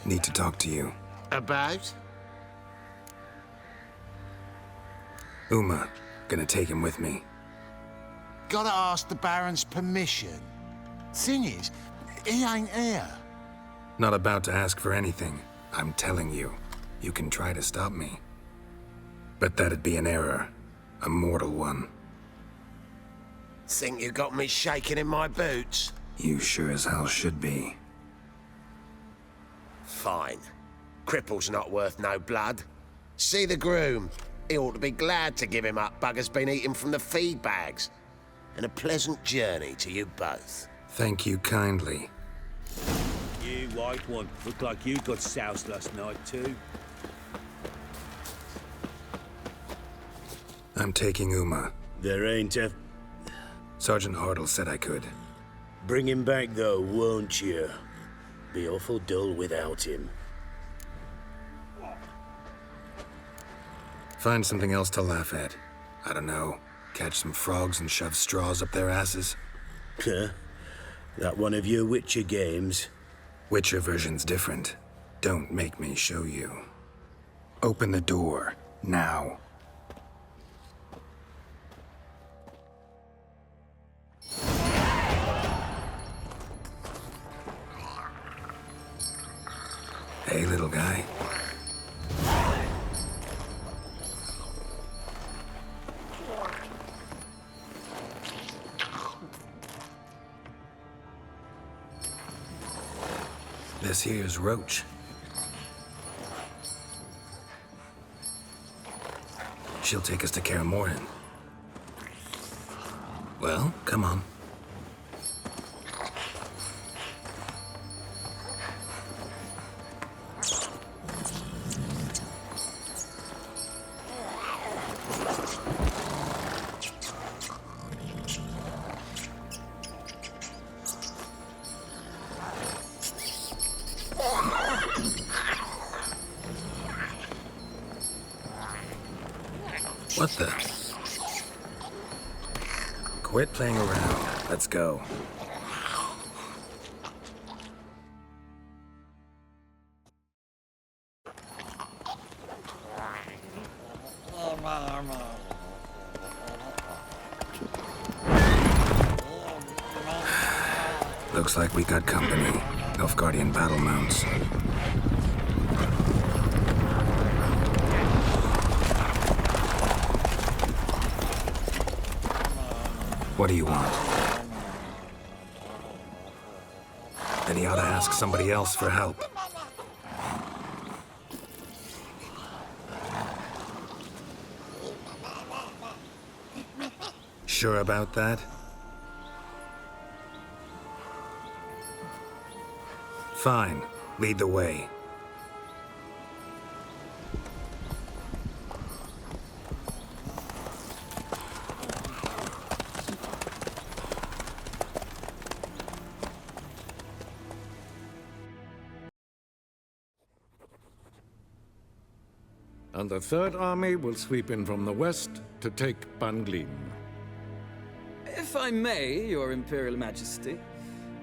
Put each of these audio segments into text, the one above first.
Need to talk to you. About? Uma. Gonna take him with me. Gotta ask the Baron's permission. Thing is, he ain't here. Not about to ask for anything. I'm telling you. You can try to stop me. But that'd be an error. A mortal one. Think you got me shaking in my boots? You sure as hell should be. Fine. Cripple's not worth no blood. See the groom. He ought to be glad to give him up. Bugger's been eating from the feed bags. And a pleasant journey to you both. Thank you kindly. You white one. Look like you got soused last night too. I'm taking Uma. There ain't a... Sergeant Hartle said I could. Bring him back though, won't you? Be awful dull without him. Find something else to laugh at. I don't know. Catch some frogs and shove straws up their asses. Huh? That one of your Witcher games? Witcher version's different. Don't make me show you. Open the door. Now. Hey, little guy. This here's Roach. She'll take us to Kaer Morhen. Well, come on. What the? Quit playing around. Let's go. Looks like we got company. Nilfgaardian battle mounts. What do you want? Then he ought to ask somebody else for help. Sure about that? Fine. Lead the way. And the Third Army will sweep in from the west to take Banglin. If I may, Your Imperial Majesty,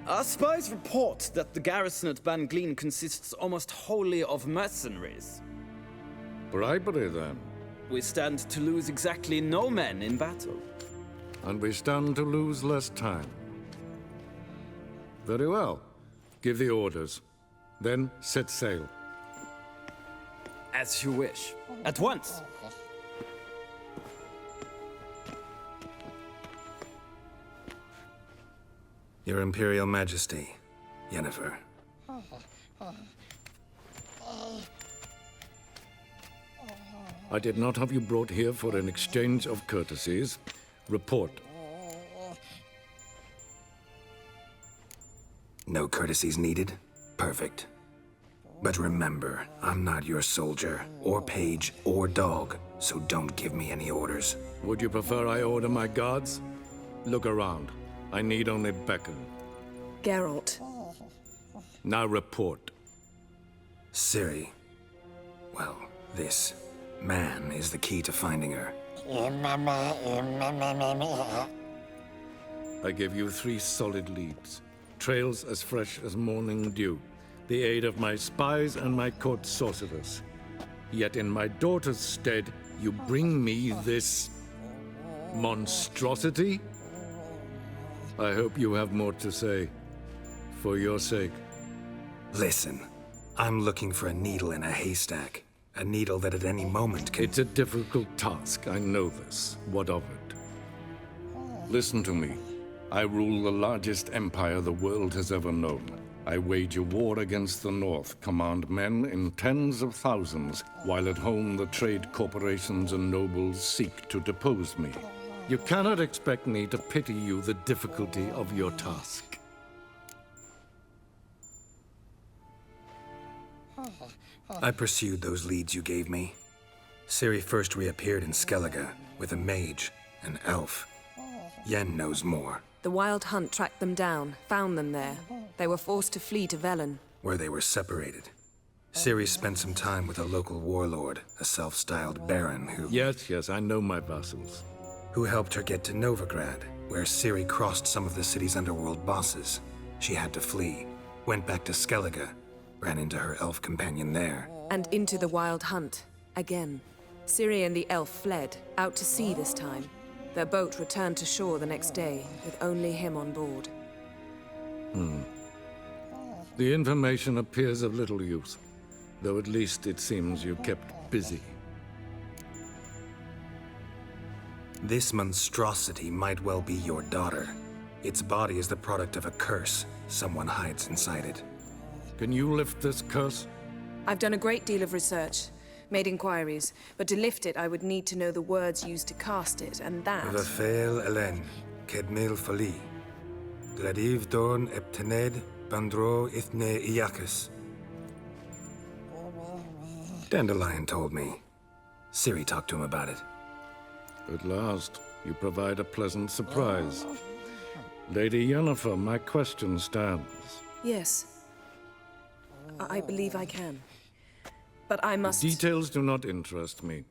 our spies report that the garrison at Banglin consists almost wholly of mercenaries. Bribery, then. We stand to lose exactly no men in battle. And we stand to lose less time. Very well. Give the orders. Then set sail. As you wish. At once! Your Imperial Majesty, Yennefer. I did not have you brought here for an exchange of courtesies. Report. No courtesies needed? Perfect. But remember, I'm not your soldier, or page, or dog, so don't give me any orders. Would you prefer I order my guards? Look around. I need only beckon. Geralt. Now report. Ciri. Well, this man is the key to finding her. I give you 3 solid leads. Trails as fresh as morning dew. the aid of my spies and my court sorcerers. Yet in my daughter's stead, you bring me this monstrosity? I hope you have more to say, for your sake. Listen, I'm looking for a needle in a haystack. A needle that at any moment can... It's a difficult task, I know this. What of it? Listen to me. I rule the largest empire the world has ever known. I wage a war against the North, command men in tens of thousands, while at home the trade corporations and nobles seek to depose me. You cannot expect me to pity you the difficulty of your task. I pursued those leads you gave me. Ciri first reappeared in Skellige with a mage, an elf. Yen knows more. The Wild Hunt tracked them down, found them there. They were forced to flee to Velen. Where they were separated. Ciri spent some time with a local warlord, a self-styled baron who... Yes, I know my vassals. Who helped her get to Novigrad, where Ciri crossed some of the city's underworld bosses. She had to flee, went back to Skellige, ran into her elf companion there. And into the Wild Hunt, again. Ciri and the elf fled, out to sea this time. Their boat returned to shore the next day, with only him on board. The information appears of little use, though at least it seems you kept busy. This monstrosity might well be your daughter. Its body is the product of a curse. Someone hides inside it. Can you lift this curse? I've done a great deal of research, made inquiries, but to lift it I would need to know the words used to cast it, and that... Vafael Elen, Kedmil Fali. Gladiv Dorn Eptened, Bandro Ithne Iacus. Dandelion told me. Ciri talked to him about it. At last, you provide a pleasant surprise. Lady Yennefer, my question stands. Yes. I believe I can. But I must... Details do not interest me.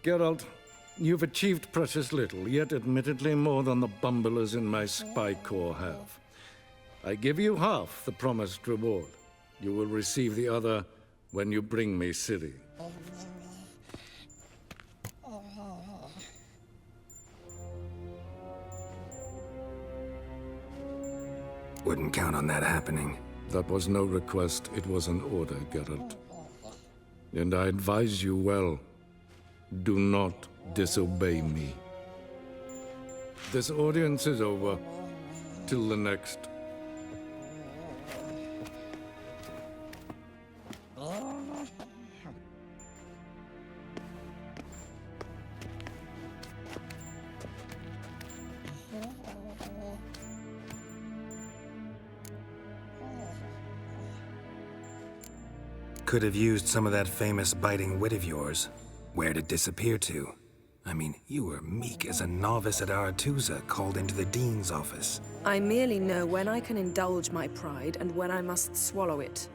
Geralt, you've achieved precious little, yet admittedly more than the bumblers in my spy corps have. I give you half the promised reward. You will receive the other when you bring me Ciri. Wouldn't count on that happening. That was no request, it was an order, Geralt. And I advise you well, do not disobey me. This audience is over. Till the next. Could have used some of that famous biting wit of yours. Where'd it disappear to? I mean, you were meek as a novice at Aretusa called into the Dean's office. I merely know when I can indulge my pride and when I must swallow it.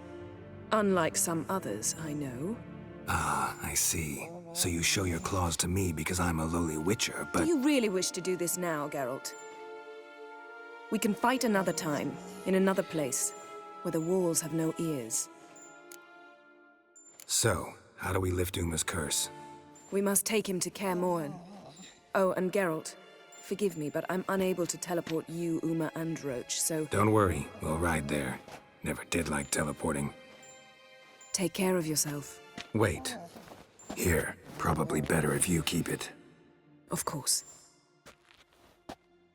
Unlike some others, I know. Ah, I see. So you show your claws to me because I'm a lowly witcher, but... Do you really wish to do this now, Geralt? We can fight another time, in another place, where the walls have no ears. So, how do we lift Uma's curse? We must take him to Kaer Morhen. Oh, and Geralt, forgive me, but I'm unable to teleport you, Uma, and Roach, so... Don't worry, we'll ride there. Never did like teleporting. Take care of yourself. Wait. Here, probably better if you keep it. Of course.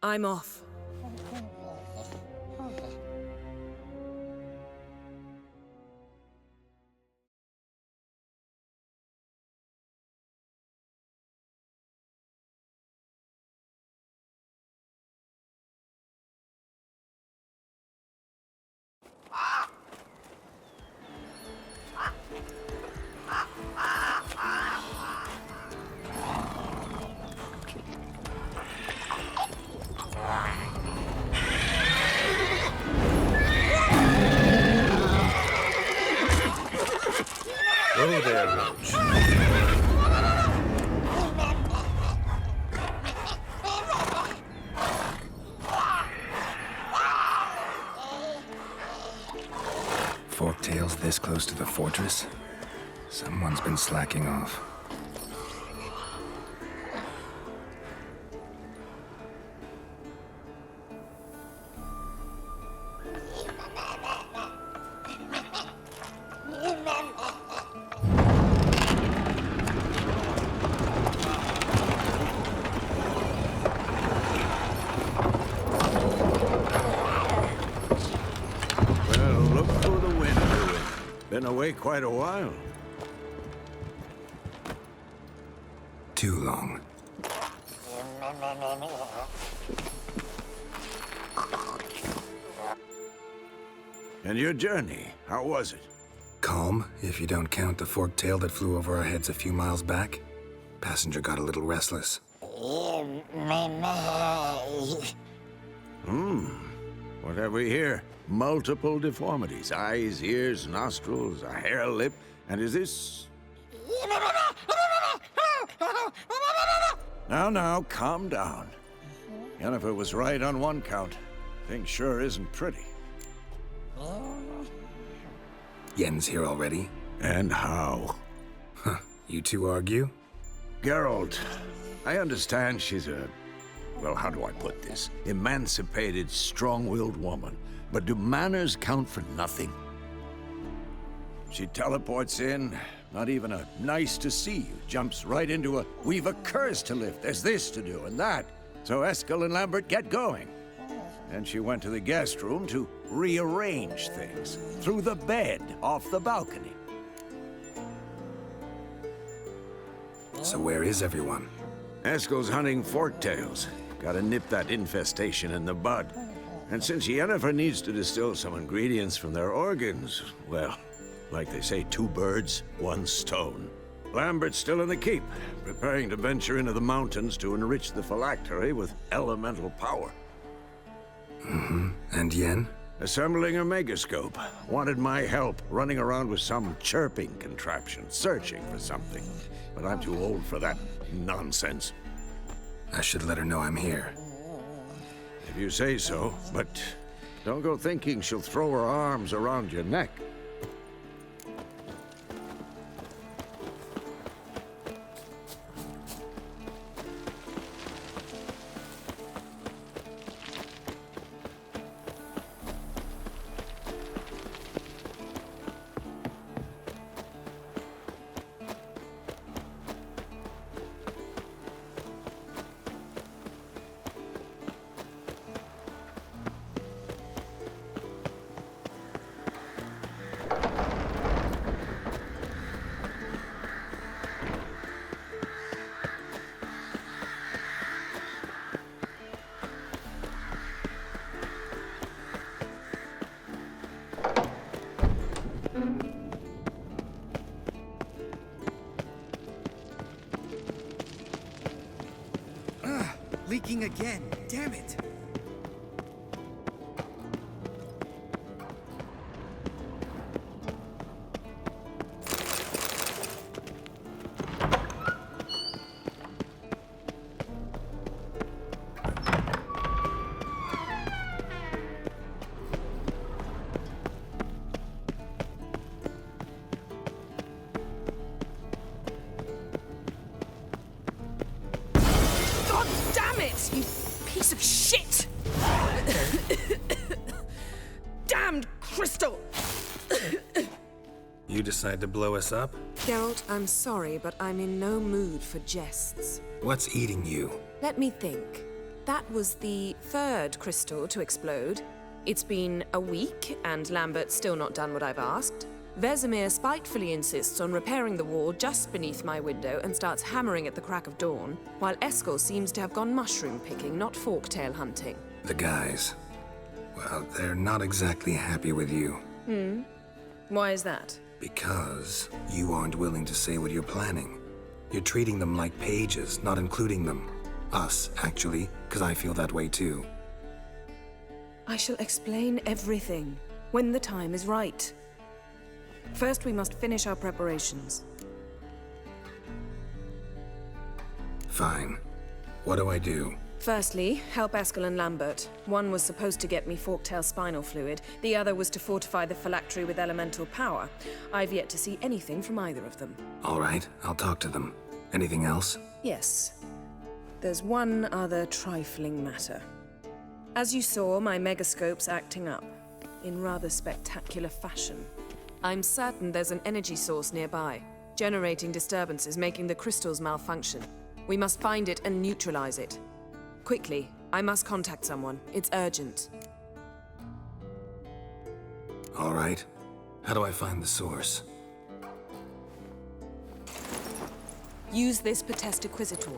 I'm off. Tails this close to the fortress? Someone's been slacking off. Been away quite a while. Too long. And your journey, how was it? Calm, if you don't count the forked tail that flew over our heads a few miles back. Passenger got a little restless. What have we here? Multiple deformities. Eyes, ears, nostrils, a hair lip. And is this... Now, calm down. Yennefer was right on one count. Thing sure isn't pretty. Yen's here already? And how? Huh, you two argue? Geralt, I understand she's a... Well, how do I put this? Emancipated, strong-willed woman. But do manners count for nothing? She teleports in, not even a nice to see you, jumps right into a we've a curse to lift, there's this to do and that. So Eskel and Lambert get going. Then she went to the guest room to rearrange things. Through the bed, off the balcony. So where is everyone? Eskel's hunting forktails. Gotta nip that infestation in the bud. And since Yennefer needs to distill some ingredients from their organs, well, like they say, 2 birds, 1 stone. Lambert's still in the keep, preparing to venture into the mountains to enrich the phylactery with elemental power. And Yen? Assembling a megascope. Wanted my help running around with some chirping contraption, searching for something. But I'm too old for that nonsense. I should let her know I'm here. If you say so, but don't go thinking she'll throw her arms around your neck. Leaking again. Damn it. You piece of shit! Damned crystal! You decide to blow us up? Geralt, I'm sorry, but I'm in no mood for jests. What's eating you? Let me think. That was the 3rd crystal to explode. It's been a week, and Lambert's still not done what I've asked. Vesemir spitefully insists on repairing the wall just beneath my window and starts hammering at the crack of dawn, while Eskel seems to have gone mushroom picking, not forktail hunting. The guys. Well, they're not exactly happy with you. Why is that? Because you aren't willing to say what you're planning. You're treating them like pages, not including them. Us, actually, because I feel that way too. I shall explain everything when the time is right. First, we must finish our preparations. Fine. What do I do? Firstly, help Eskel and Lambert. One was supposed to get me forktail spinal fluid, the other was to fortify the phylactery with elemental power. I've yet to see anything from either of them. All right, I'll talk to them. Anything else? Yes. There's one other trifling matter. As you saw, my megascope's acting up, in rather spectacular fashion. I'm certain there's an energy source nearby, generating disturbances, making the crystals malfunction. We must find it and neutralize it. Quickly, I must contact someone. It's urgent. All right. How do I find the source? Use this Potestaquisitor.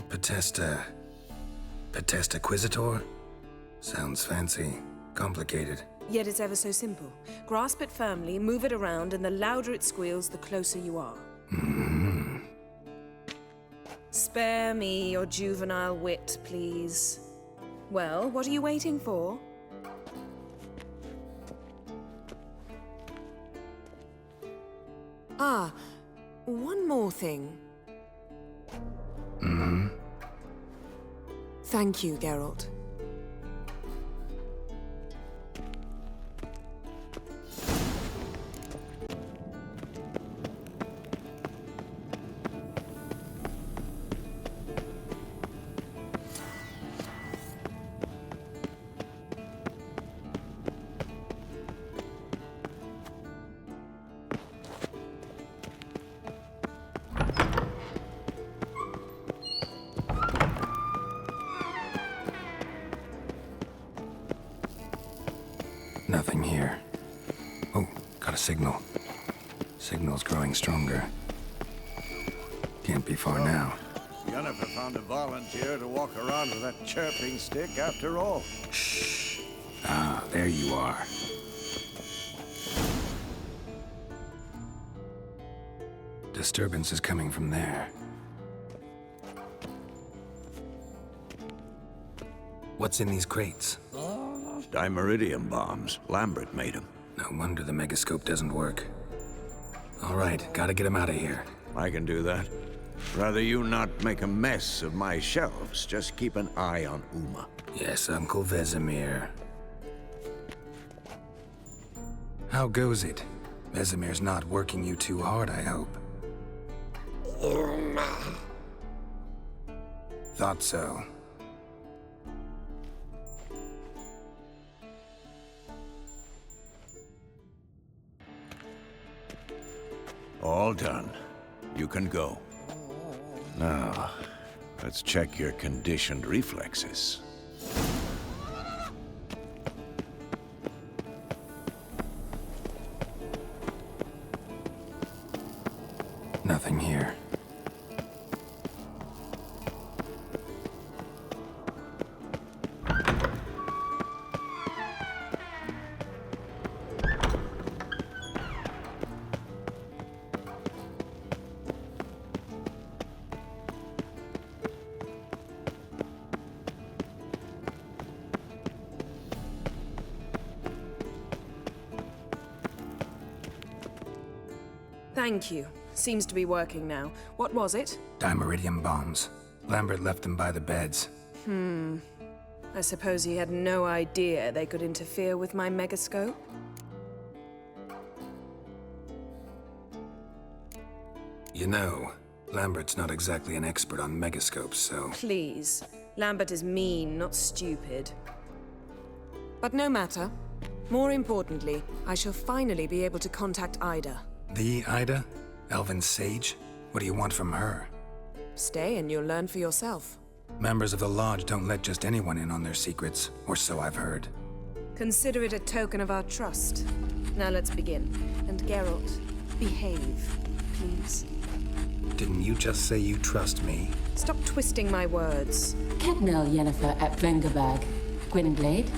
Potestaquisitor? Sounds fancy. Complicated. Yet it's ever so simple. Grasp it firmly, move it around, and the louder it squeals, the closer you are. Spare me your juvenile wit, please. Well, what are you waiting for? Ah, one more thing. Thank you, Geralt. Nothing here. Oh, got a signal. Signal's growing stronger. Can't be far now. Yennefer found a volunteer to walk around with that chirping stick after all. Shh. Ah, there you are. Disturbance is coming from there. What's in these crates? Dimeridium bombs. Lambert made them. No wonder the megascope doesn't work. All right, gotta get him out of here. I can do that. Rather you not make a mess of my shelves. Just keep an eye on Uma. Yes, Uncle Vesemir. How goes it? Vesemir's not working you too hard, I hope. Thought so. All done. You can go. Now, let's check your conditioned reflexes. Nothing here. Thank you. Seems to be working now. What was it? Dimeridium bombs. Lambert left them by the beds. I suppose he had no idea they could interfere with my megascope? You know, Lambert's not exactly an expert on megascopes, so... Please. Lambert is mean, not stupid. But no matter. More importantly, I shall finally be able to contact Ida. The Ida? Elven sage? What do you want from her? Stay and you'll learn for yourself. Members of the Lodge don't let just anyone in on their secrets, or so I've heard. Consider it a token of our trust. Now let's begin. And Geralt, behave, please. Didn't you just say you trust me? Stop twisting my words. Kednel Yennefer at Vengerberg. Gwynblade?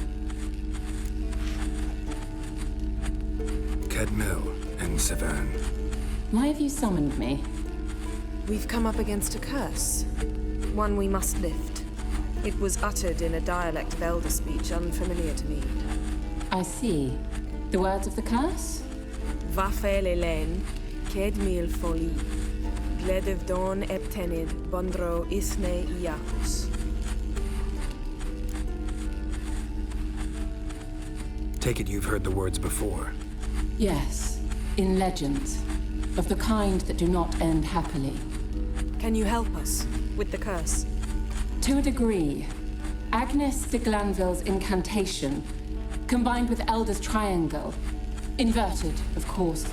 Kedmil and Severn. Why have you summoned me? We've come up against a curse. One we must lift. It was uttered in a dialect of Elder speech unfamiliar to me. I see. The words of the curse? Va faire Hélène, Kedmil folie. Gledevdon eptenid bondro isne iacus. Take it you've heard the words before. Yes, in legends, of the kind that do not end happily. Can you help us with the curse? To a degree, Agnes de Glanville's incantation, combined with Elder's triangle, inverted, of course,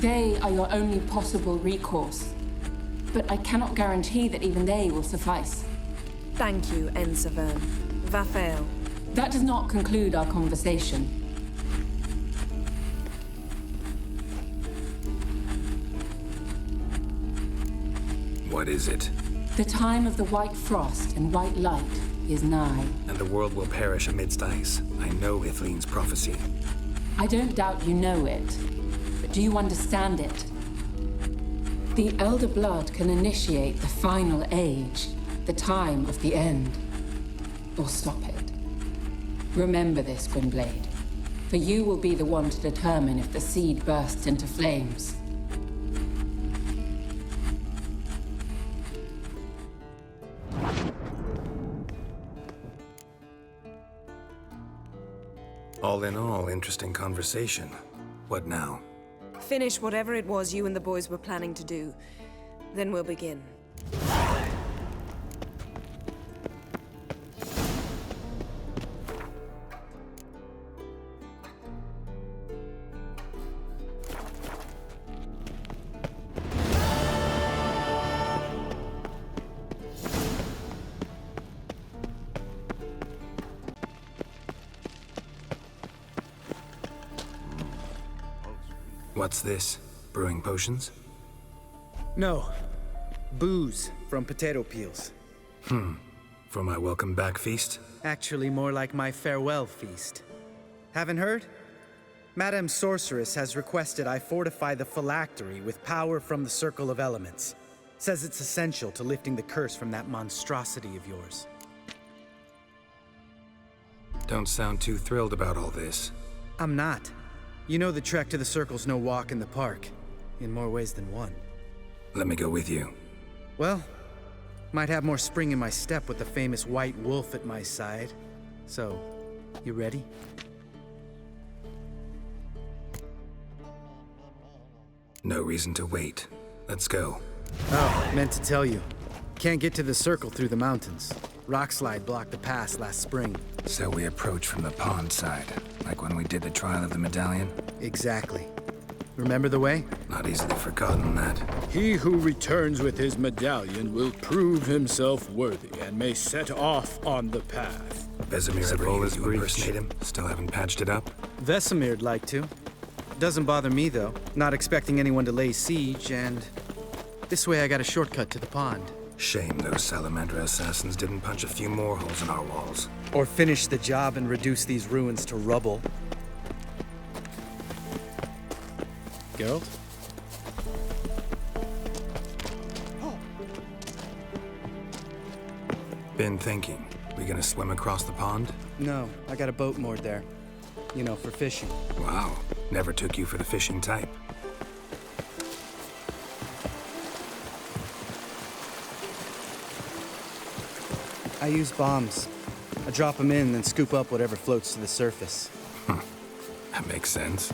they are your only possible recourse. But I cannot guarantee that even they will suffice. Thank you, Ensavern. Vafael. That does not conclude our conversation. What is it? The time of the white frost and white light is nigh. And the world will perish amidst ice. I know Ithleen's prophecy. I don't doubt you know it, but do you understand it? The Elder Blood can initiate the final age, the time of the end, or stop it. Remember this, Gwynblade, for you will be the one to determine if the seed bursts into flames. All in all, interesting conversation. What now? Finish whatever it was you and the boys were planning to do. Then we'll begin. What's this? Brewing potions? No. Booze from potato peels. For my welcome back feast? Actually, more like my farewell feast. Haven't heard? Madame Sorceress has requested I fortify the phylactery with power from the Circle of Elements. Says it's essential to lifting the curse from that monstrosity of yours. Don't sound too thrilled about all this. I'm not. You know the trek to the Circle's no walk in the park. In more ways than one. Let me go with you. Well, might have more spring in my step with the famous white wolf at my side. So, you ready? No reason to wait. Let's go. Oh, meant to tell you. Can't get to the Circle through the mountains. Rockslide blocked the pass last spring. So we approach from the pond side, like when we did the trial of the medallion? Exactly. Remember the way? Not easily forgotten that. He who returns with his medallion will prove himself worthy and may set off on the path. Vesemir ever used to impersonate him? Still haven't patched it up? Vesemir'd like to. Doesn't bother me, though. Not expecting anyone to lay siege, and this way I got a shortcut to the pond. Shame those Salamander assassins didn't punch a few more holes in our walls. Or finish the job and reduce these ruins to rubble. Geralt? Been thinking. We gonna swim across the pond? No, I got a boat moored there. You know, for fishing. Wow. Never took you for the fishing type. I use bombs. I drop them in, then scoop up whatever floats to the surface. That makes sense.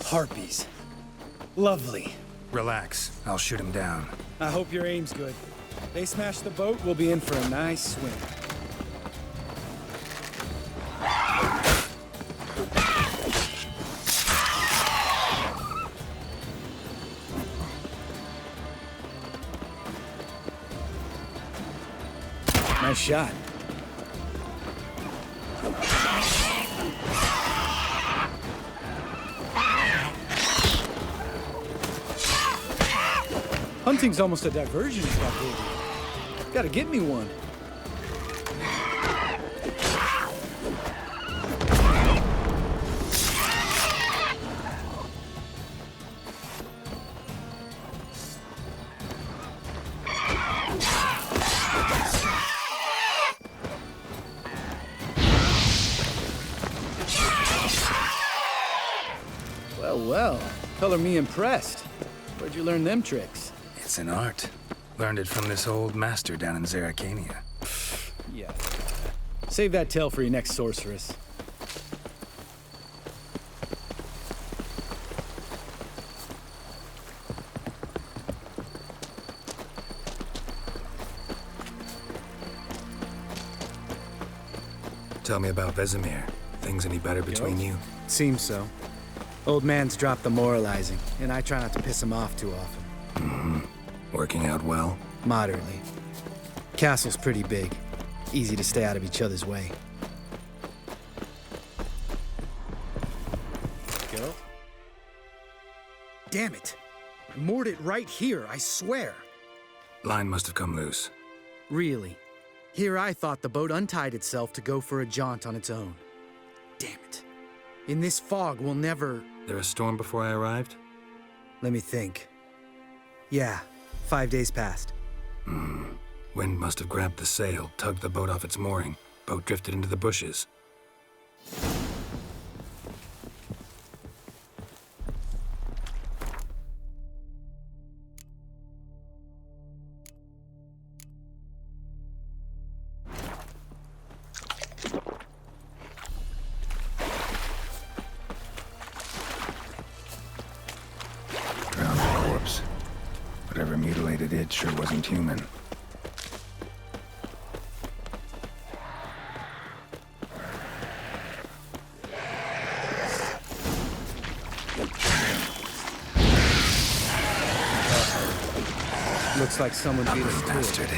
Harpies. Lovely. Relax. I'll shoot him down. I hope your aim's good. They smash the boat, we'll be in for a nice swim. Nice shot. Hunting's almost a diversion in that movie. Gotta get me one. Color me impressed. Where'd you learn them tricks? It's an art. Learned it from this old master down in Zeracania. Yeah. Save that tale for your next sorceress. Tell me about Vesemir. Things any better between you? Seems so. Old man's dropped the moralizing, and I try not to piss him off too often. Working out well? Moderately. Castle's pretty big. Easy to stay out of each other's way. Go. Damn it! I moored it right here, I swear! Line must have come loose. Really? Here I thought the boat untied itself to go for a jaunt on its own. Damn it. In this fog, we'll never... There a storm before I arrived? Let me think. Yeah, 5 days passed. Wind must have grabbed the sail, tugged the boat off its mooring. Boat drifted into the bushes. Drowned corpse. Whatever mutilated it sure wasn't human. Looks like someone beat us to it. Bastard.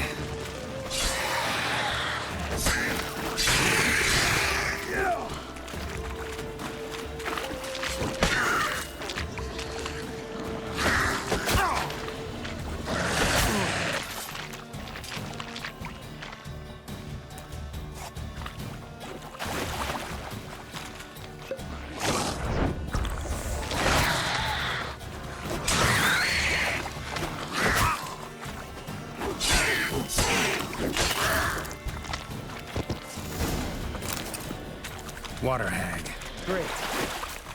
Water hag. Great.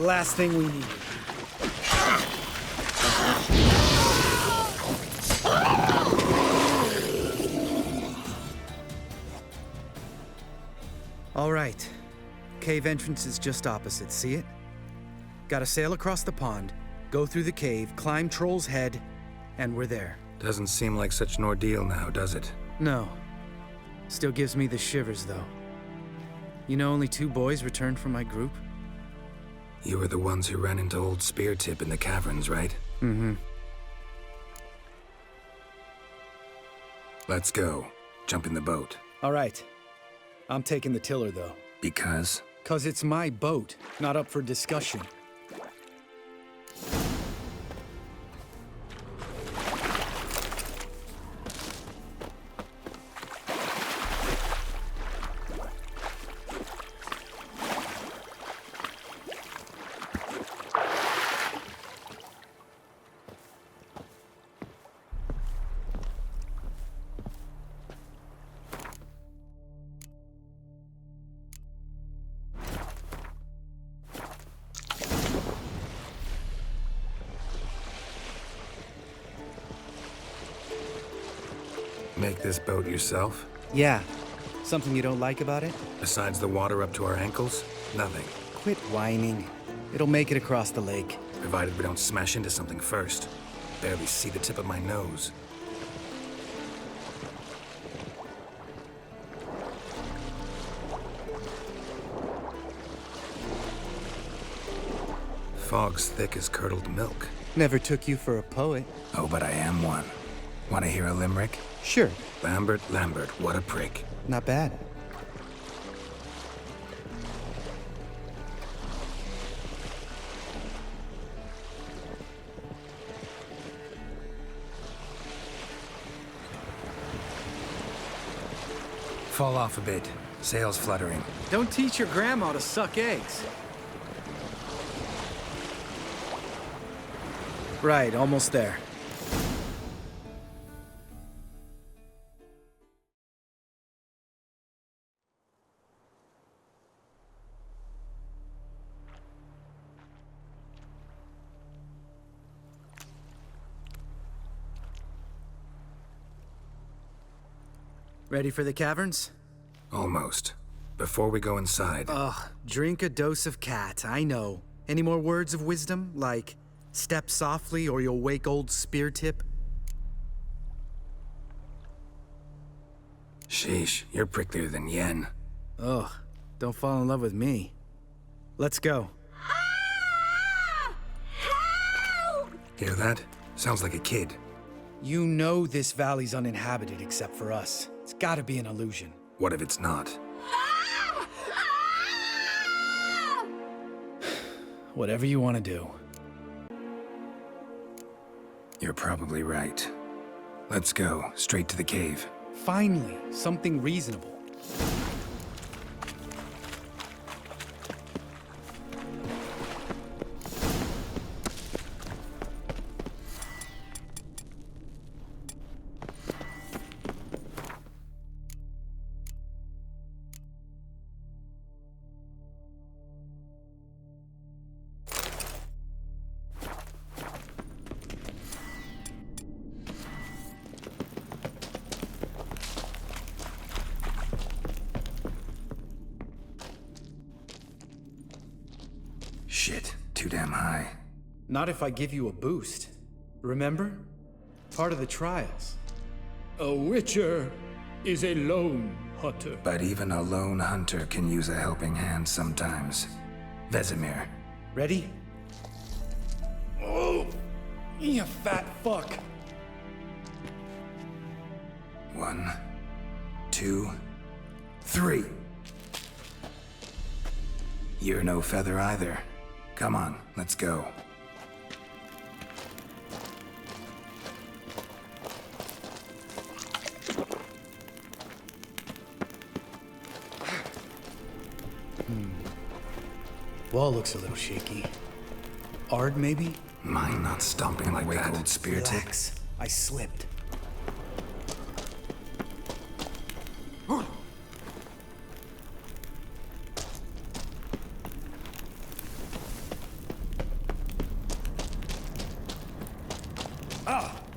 Last thing we needed. All right. Cave entrance is just opposite, see it? Gotta sail across the pond, go through the cave, climb Troll's Head, and we're there. Doesn't seem like such an ordeal now, does it? No. Still gives me the shivers, though. You know only 2 boys returned from my group? You were the ones who ran into old Speartip in the caverns, right? Mm-hmm. Let's go. Jump in the boat. All right. I'm taking the tiller, though. Because? 'Cause it's my boat, not up for discussion. Make this boat yourself? Yeah. Something you don't like about it? Besides the water up to our ankles? Nothing. Quit whining. It'll make it across the lake. Provided we don't smash into something first. Barely see the tip of my nose. Fog's thick as curdled milk. Never took you for a poet. Oh, but I am one. Want to hear a limerick? Sure. Lambert, Lambert, what a prick. Not bad. Fall off a bit. Sails fluttering. Don't teach your grandma to suck eggs. Right, almost there. Ready for the caverns? Almost. Before we go inside, Ugh, drink a dose of cat, I know. Any more words of wisdom, like step softly or you'll wake old spear tip? sheesh, you're pricklier than Yen. Ugh, don't fall in love with me. Let's go. Hear that? Sounds like a kid. You know this valley's uninhabited except for us. It's gotta be an illusion. What if it's not? Whatever you want to do. You're probably right. Let's go, straight to the cave. Finally, something reasonable. Shit, too damn high. Not if I give you a boost. Remember? Part of the trials. A witcher is a lone hunter. But even a lone hunter can use a helping hand sometimes. Vesemir. Ready? Oh, you fat fuck. 1, 2, 3. You're no feather either. Come on, let's go. Wall looks a little shaky. Ard, maybe? Mine not stomping like that old spear tip. Relax. I slipped.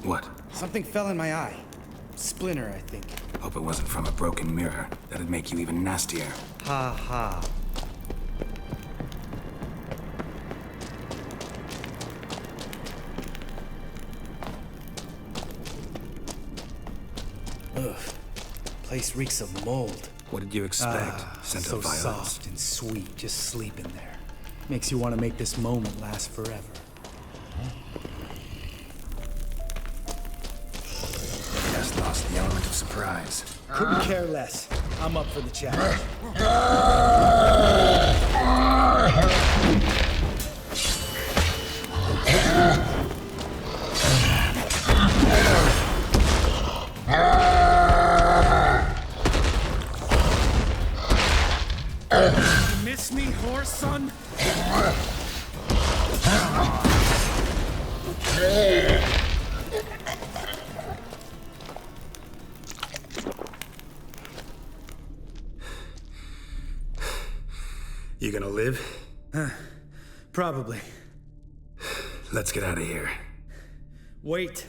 What? Something fell in my eye. Splinter, I think. Hope it wasn't from a broken mirror. That'd make you even nastier. Ha ha. Ugh. Place reeks of mold. What did you expect? Scent So of violets? soft and sweet, just sleeping there. Makes you want to make this moment last forever. Just lost the element of surprise. Couldn't care less. I'm up for the challenge. You miss me, horse son? You gonna live? Probably. Let's get out of here. Wait.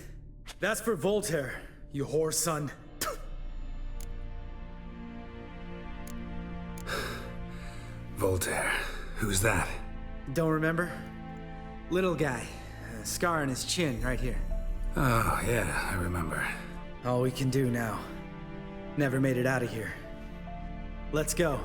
That's for Voltaire, you whore son. Voltaire. Who's that? Don't remember? Little guy. A scar on his chin, right here. Oh, yeah, I remember. All we can do now. Never made it out of here. Let's go.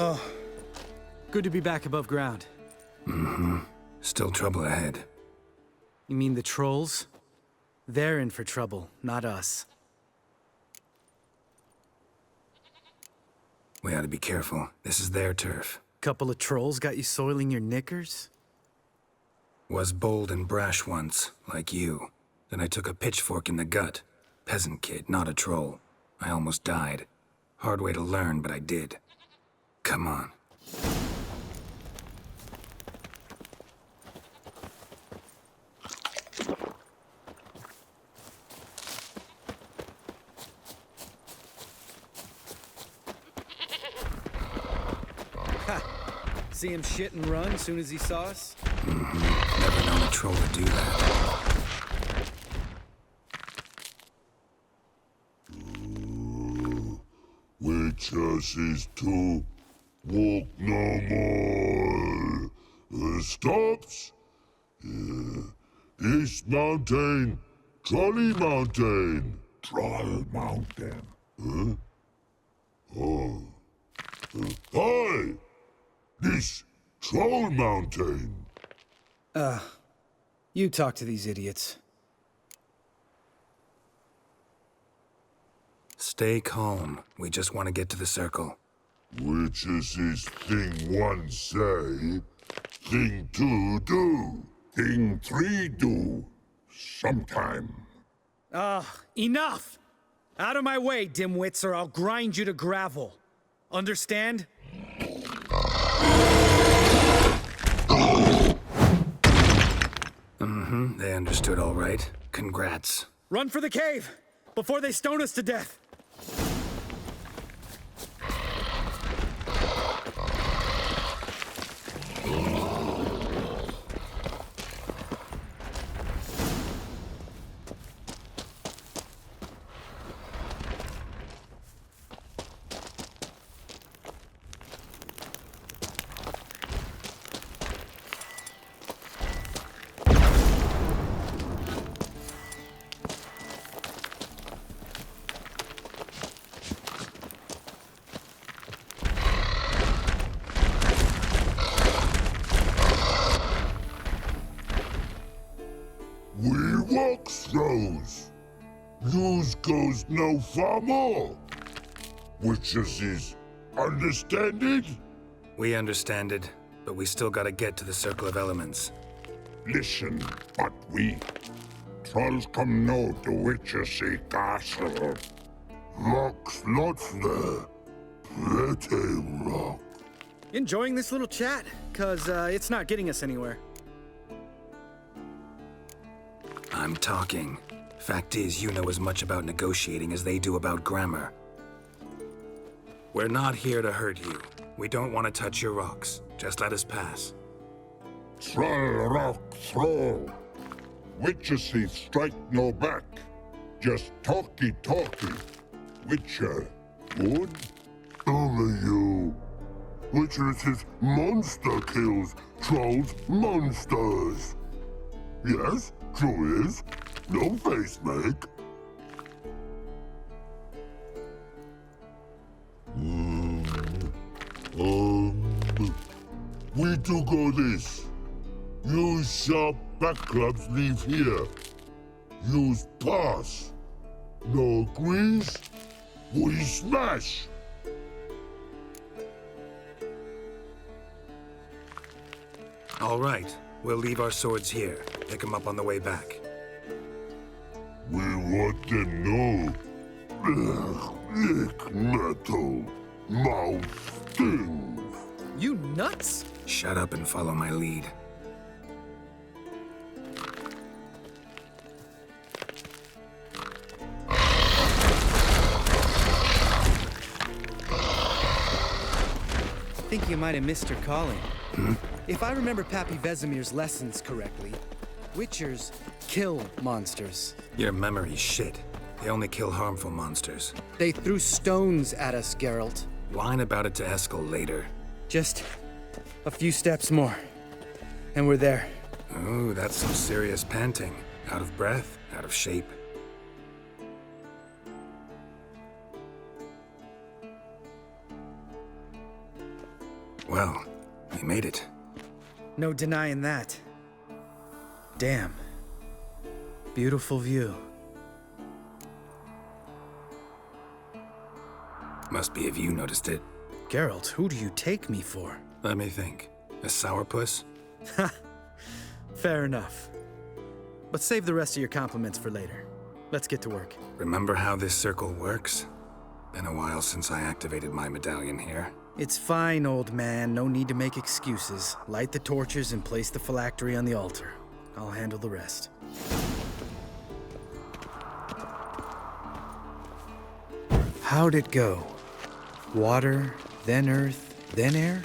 Oh, good to be back above ground. Mm-hmm. Still trouble ahead. You mean the trolls? They're in for trouble, not us. We ought to be careful. This is their turf. Couple of trolls got you soiling your knickers? Was bold and brash once, like you. Then I took a pitchfork in the gut. Peasant kid, not a troll. I almost died. Hard way to learn, but I did. Come on. See him shit and run soon as he saw us? Never known a troll to do that. Witches is to walk no more. Stops. East Mountain, Trolley Mountain. Troll Mountain. Huh? Oh. Hi! This Troll Mountain. You talk to these idiots. Stay calm. We just want to get to the circle. Witches is thing one say, thing two do, thing three do, sometime. Enough! Out of my way, dimwits, or I'll grind you to gravel. Understand? They understood all right. Congrats. Run for the cave! Before they stone us to death! We walk throws. Yous goes no far more. Witches is understand it? We understand it, but we still gotta get to the Circle of Elements. Listen, but we trolls come no to Witches castle. Rocks lots there. Pretty rock. Enjoying this little chat? 'Cause it's not getting us anywhere. I'm talking. Fact is, you know as much about negotiating as they do about grammar. We're not here to hurt you. We don't want to touch your rocks. Just let us pass. Troll rock throw. Witches strike no back. Just talky. Witcher, good? Only you. Witches is monster kills. Trolls monsters. Yes, true is. No face make. We do go this. Use sharp back clubs leave here. Use pass. No agrees? We smash. All right. We'll leave our swords here. Pick them up on the way back. We want them know. Lick metal. Mouth stings. You nuts? Shut up and follow my lead. I think you might have missed your calling. If I remember Pappy Vesemir's lessons correctly, Witchers kill monsters. Your memory's shit. They only kill harmful monsters. They threw stones at us, Geralt. Whine about it to Eskel later. Just a few steps more, and we're there. Ooh, that's some serious panting. Out of breath, out of shape. Well, we made it. No denying that. Damn. Beautiful view. Must be if you noticed it. Geralt, who do you take me for? Let me think. A sourpuss? Fair enough. But save the rest of your compliments for later. Let's get to work. Remember how this circle works? Been a while since I activated my medallion here. It's fine, old man. No need to make excuses. Light the torches and place the phylactery on the altar. I'll handle the rest. How'd it go? Water, then earth, then air?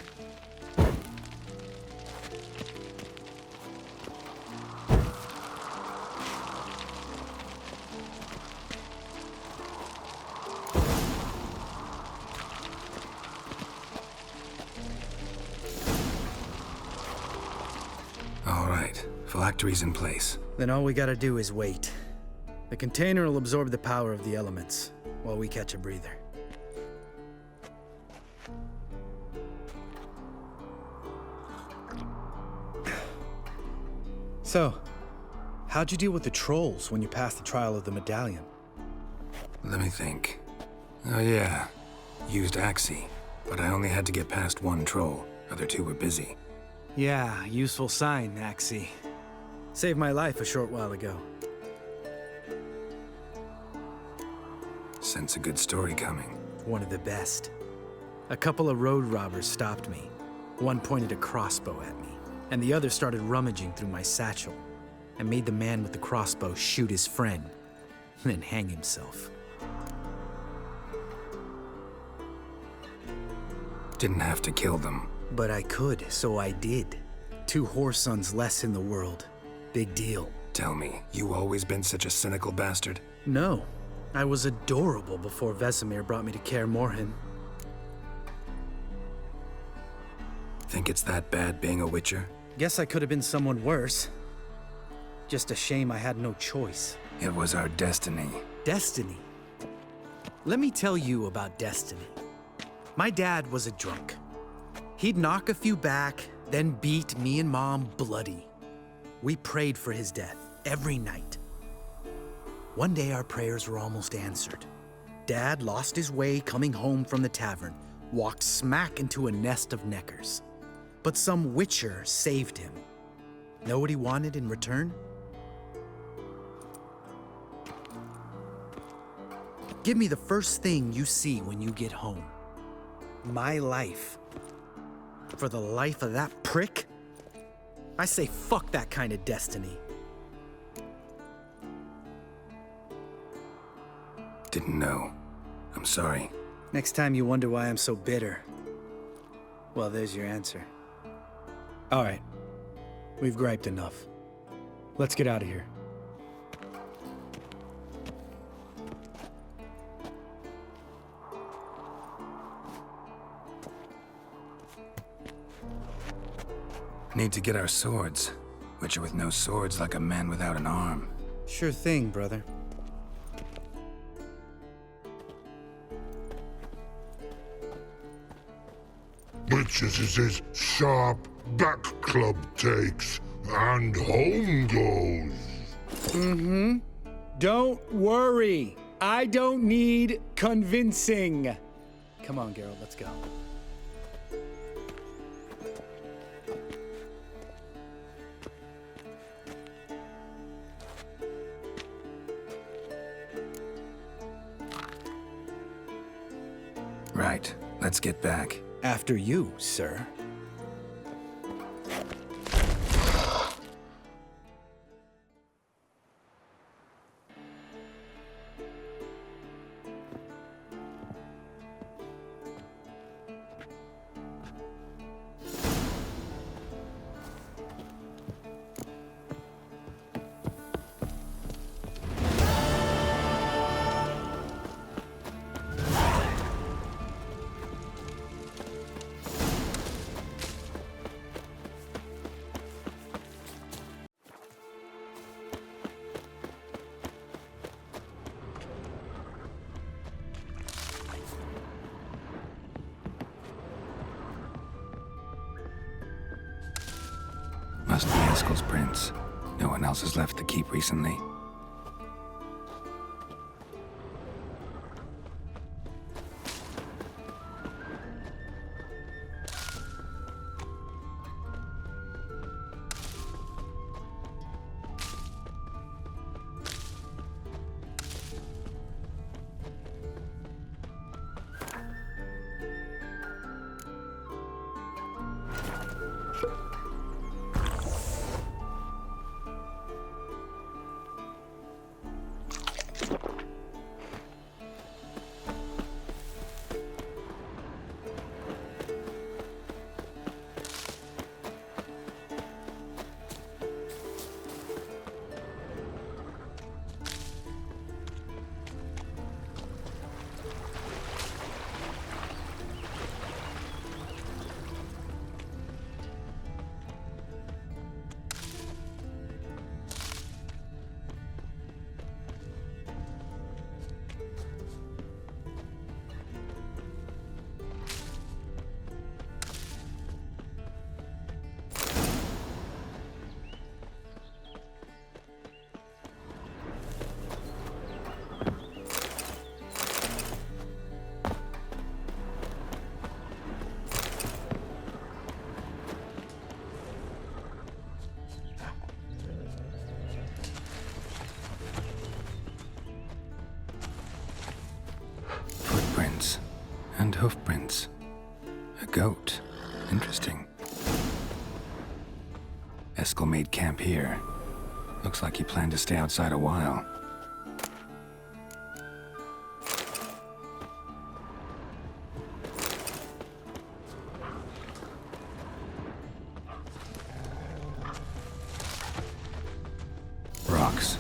All right, phylactery's in place. Then all we gotta do is wait. The container will absorb the power of the elements, while we catch a breather. So, how'd you deal with the trolls when you passed the trial of the medallion? Let me think. Oh yeah, used Axie, but I only had to get past one troll. Other two were busy. Yeah, useful sign, Axie. Saved my life a short while ago. Sense a good story coming. One of the best. A couple of road robbers stopped me. One pointed a crossbow at me, and the other started rummaging through my satchel, and made the man with the crossbow shoot his friend, then hang himself. Didn't have to kill them. But I could, so I did. 2 whoresons less in the world. Big deal. Tell me, you always been such a cynical bastard? No. I was adorable before Vesemir brought me to Kaer Morhen. Think it's that bad being a Witcher? Guess I could have been someone worse. Just a shame I had no choice. It was our destiny. Destiny? Let me tell you about destiny. My dad was a drunk. He'd knock a few back, then beat me and Mom bloody. We prayed for his death every night. One day our prayers were almost answered. Dad lost his way coming home from the tavern, walked smack into a nest of neckers. But some Witcher saved him. Know what he wanted in return? Give me the first thing you see when you get home. My life. For the life of that prick? I say fuck that kind of destiny. Didn't know. I'm sorry. Next time you wonder why I'm so bitter, well, there's your answer. All right. We've griped enough. Let's get out of here. Need to get our swords. Witcher with no swords like a man without an arm. Sure thing, brother. Witches is his sharp back club takes, and home goes. Don't worry. I don't need convincing. Come on, Geralt, let's go. Right. Let's get back. After you, sir. Must be Eskel's prints. No one else has left the keep recently. boots. And hoof prints. A goat. Interesting. Eskel made camp here. Looks like he planned to stay outside a while. Rocks.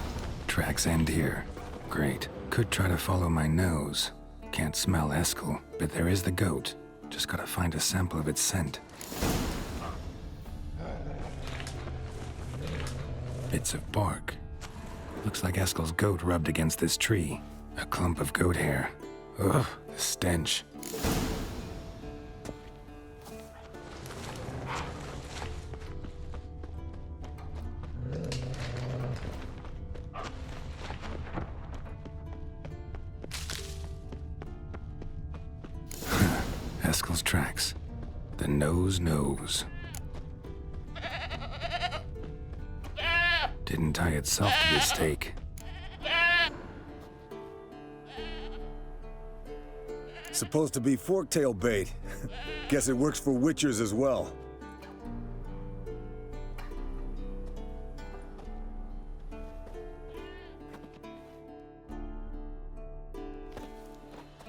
Tracks end here. Great. Could try to follow my nose. Can't smell Eskel, but there is the goat. Just gotta find a sample of its scent. Bits of bark. Looks like Eskel's goat rubbed against this tree. A clump of goat hair. Ugh, the stench. Eskel's tracks. The nose knows. Didn't tie itself to the stake. Supposed to be forktail bait. Guess it works for witchers as well.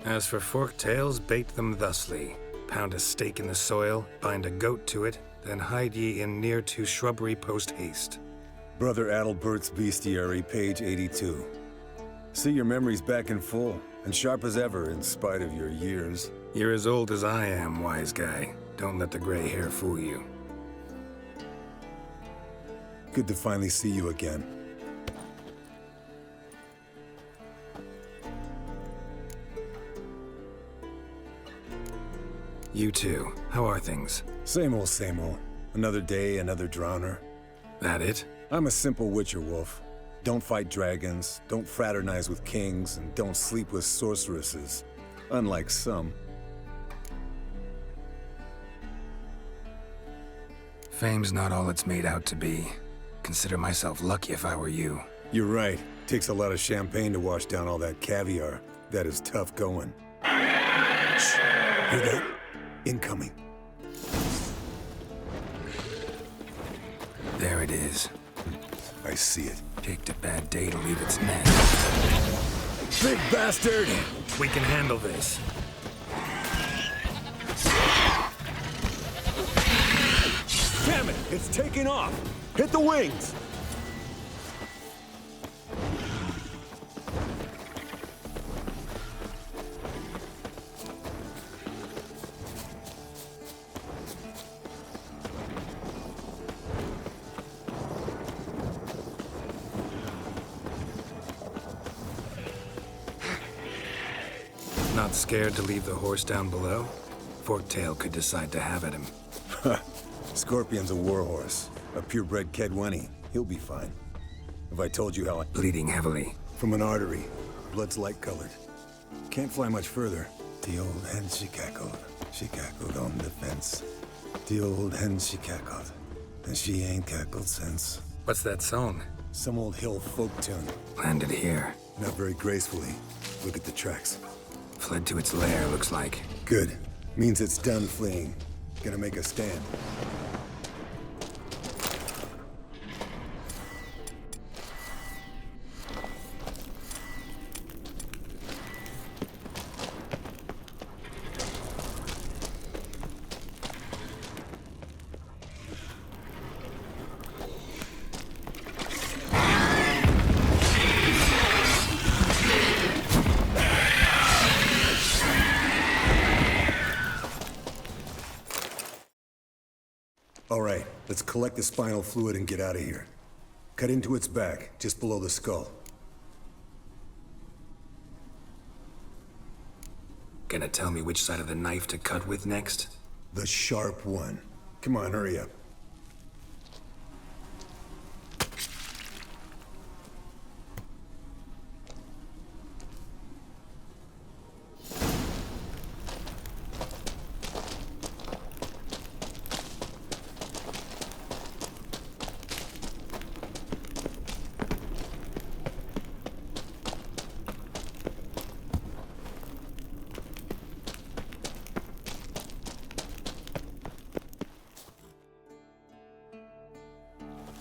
As for forktails, bait them thusly. Pound a stake in the soil, bind a goat to it, then hide ye in near to shrubbery post haste. Brother Adalbert's Bestiary, page 82. See your memories back in full, and sharp as ever in spite of your years. You're as old as I am, wise guy. Don't let the gray hair fool you. Good to finally see you again. You too. How are things? Same old, same old. Another day, another drowner. That it? I'm a simple witcher wolf. Don't fight dragons, don't fraternize with kings, and don't sleep with sorceresses. Unlike some. Fame's not all it's made out to be. Consider myself lucky if I were you. You're right. Takes a lot of champagne to wash down all that caviar. That is tough going. Shh. Hear that? Incoming. There it is. I see it. Picked a bad day to leave its nest. Big bastard! We can handle this. Damn it! It's taking off! Hit the wings! Not scared to leave the horse down below? Forktail could decide to have at him. Scorpion's a warhorse. A purebred Kedwenny. He'll be fine. Have I told you how I... Bleeding heavily. From an artery. Blood's light-colored. Can't fly much further. The old hen she cackled. She cackled on the fence. The old hen she cackled. And she ain't cackled since. What's that song? Some old hill folk tune. Landed here. Not very gracefully. Look at the tracks. Fled to its lair, looks like. Good. Means it's done fleeing. Gonna make a stand. All right, let's collect the spinal fluid and get out of here. Cut into its back, just below the skull. Gonna tell me which side of the knife to cut with next? The sharp one. Come on, hurry up.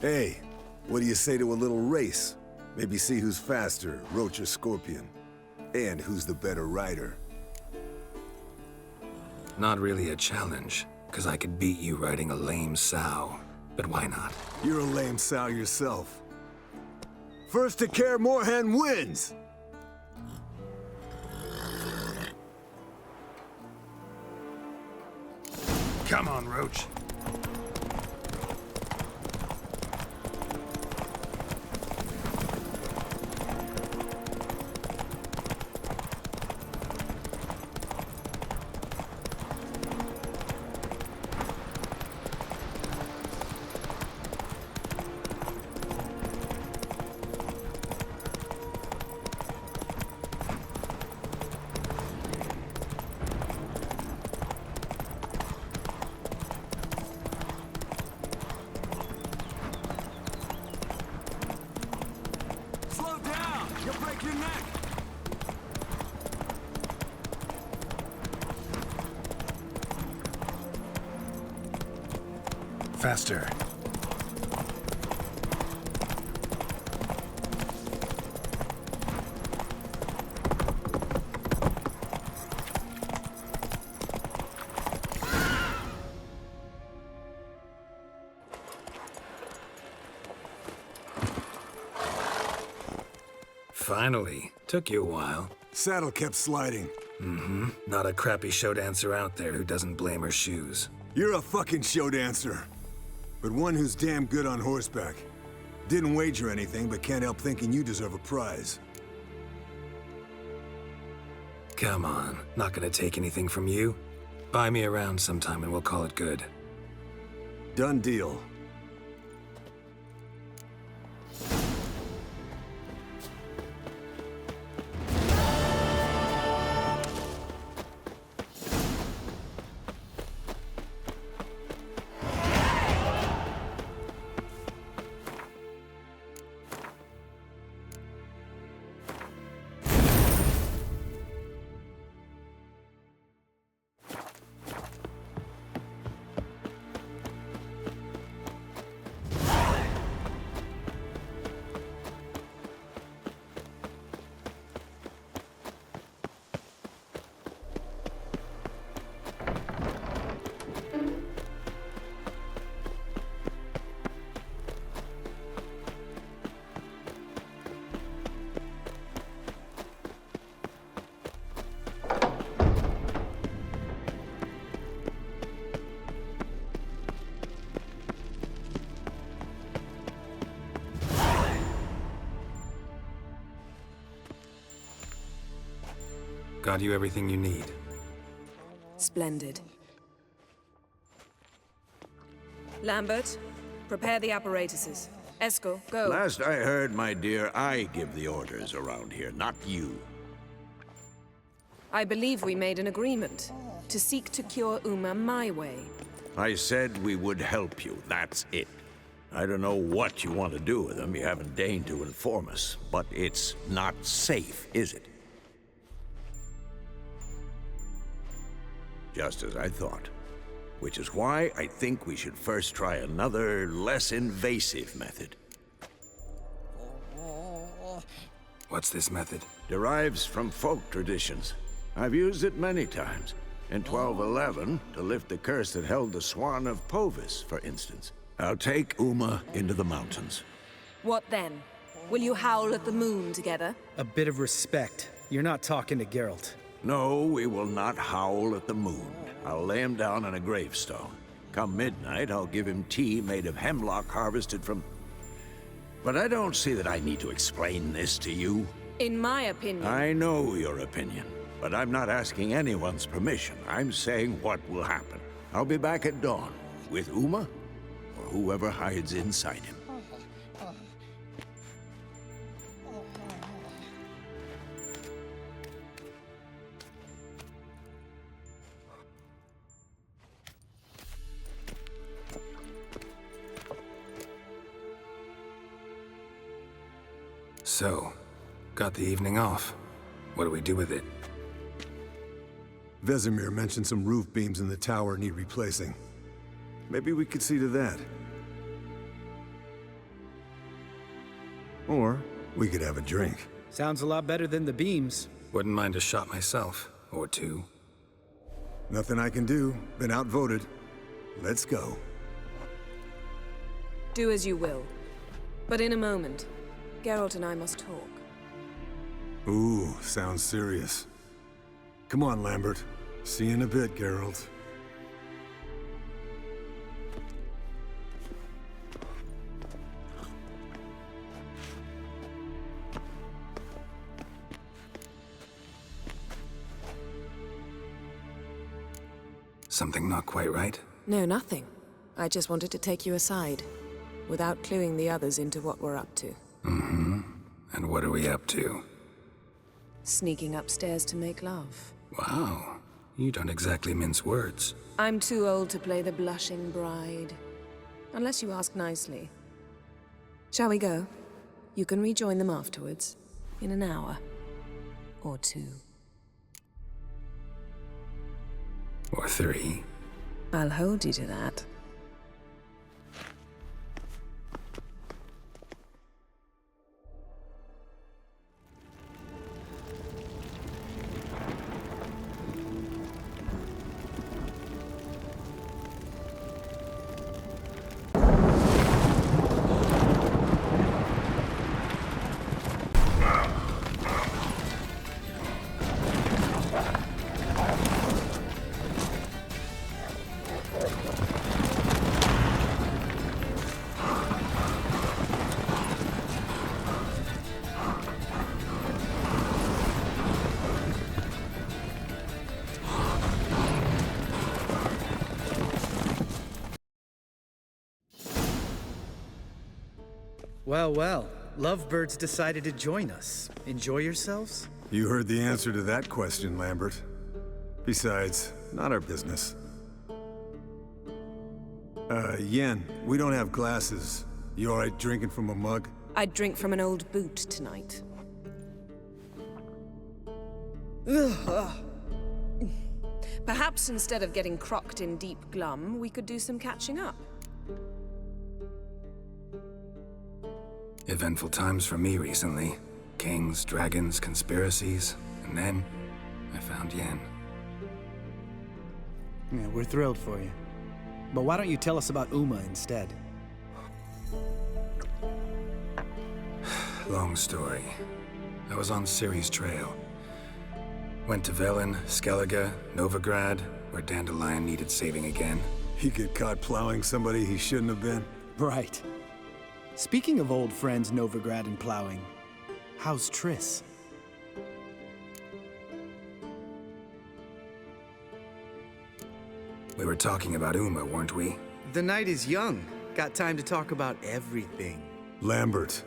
Hey, what do you say to a little race? Maybe see who's faster, Roach or Scorpion. And who's the better rider. Not really a challenge, because I could beat you riding a lame sow. But why not? You're a lame sow yourself. First to Kaer Morhen wins! Come on, Roach. Faster. Finally. Took you a while. Saddle kept sliding. Mm-hmm. Not a crappy show dancer out there who doesn't blame her shoes. You're a fucking show dancer. But one who's damn good on horseback. Didn't wager anything, but can't help thinking you deserve a prize. Come on, not gonna take anything from you. Buy me around sometime and we'll call it good. Done deal. Got you everything you need. Splendid. Lambert, prepare the apparatuses. Esco, go. Last I heard, my dear, I give the orders around here, not you. I believe we made an agreement to seek to cure Uma my way. I said we would help you, that's it. I don't know what you want to do with them, you haven't deigned to inform us, but it's not safe, is it? Just as I thought. Which is why I think we should first try another, less invasive method. What's this method? Derives from folk traditions. I've used it many times. In 1211, to lift the curse that held the Swan of Povis, for instance. I'll take Uma into the mountains. What then? Will you howl at the moon together? A bit of respect. You're not talking to Geralt. No, we will not howl at the moon. I'll lay him down on a gravestone. Come midnight, I'll give him tea made of hemlock harvested from... But I don't see that I need to explain this to you. In my opinion... I know your opinion, but I'm not asking anyone's permission. I'm saying what will happen. I'll be back at dawn, with Uma, or whoever hides inside him. So, got the evening off. What do we do with it? Vesemir mentioned some roof beams in the tower need replacing. Maybe we could see to that. Or we could have a drink. Sounds a lot better than the beams. Wouldn't mind a shot myself, or two. Nothing I can do. Been outvoted. Let's go. Do as you will. But in a moment, Geralt and I must talk. Ooh, sounds serious. Come on, Lambert. See you in a bit, Geralt. Something not quite right? No, nothing. I just wanted to take you aside, without cluing the others into what we're up to. Mm-hmm. And what are we up to? Sneaking upstairs to make love. Wow. You don't exactly mince words. I'm too old to play the blushing bride. Unless you ask nicely. Shall we go? You can rejoin them afterwards. In an hour. Or two. Or three. I'll hold you to that. Well, well. Lovebirds decided to join us. Enjoy yourselves? You heard the answer to that question, Lambert. Besides, not our business. Yen, we don't have glasses. You alright drinking from a mug? I'd drink from an old boot tonight. Perhaps instead of getting crocked in deep glum, we could do some catching up. Eventful times for me recently. Kings, dragons, conspiracies. And then, I found Yen. Yeah, we're thrilled for you. But why don't you tell us about Uma instead? Long story. I was on Ciri's trail. Went to Velen, Skellige, Novigrad, where Dandelion needed saving again. He get caught plowing somebody he shouldn't have been? Right. Speaking of old friends Novigrad and plowing, how's Triss? We were talking about Uma, weren't we? The night is young. Got time to talk about everything. Lambert,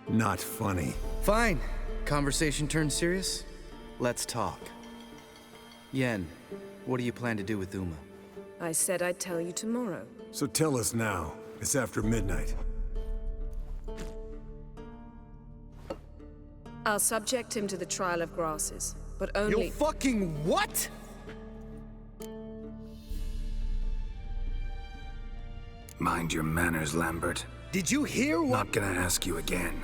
not funny. Fine. Conversation turned serious? Let's talk. Yen, what do you plan to do with Uma? I said I'd tell you tomorrow. So tell us now. It's after midnight. I'll subject him to the trial of grasses, but only— You fucking what? Mind your manners, Lambert. Did you hear what— Not gonna ask you again.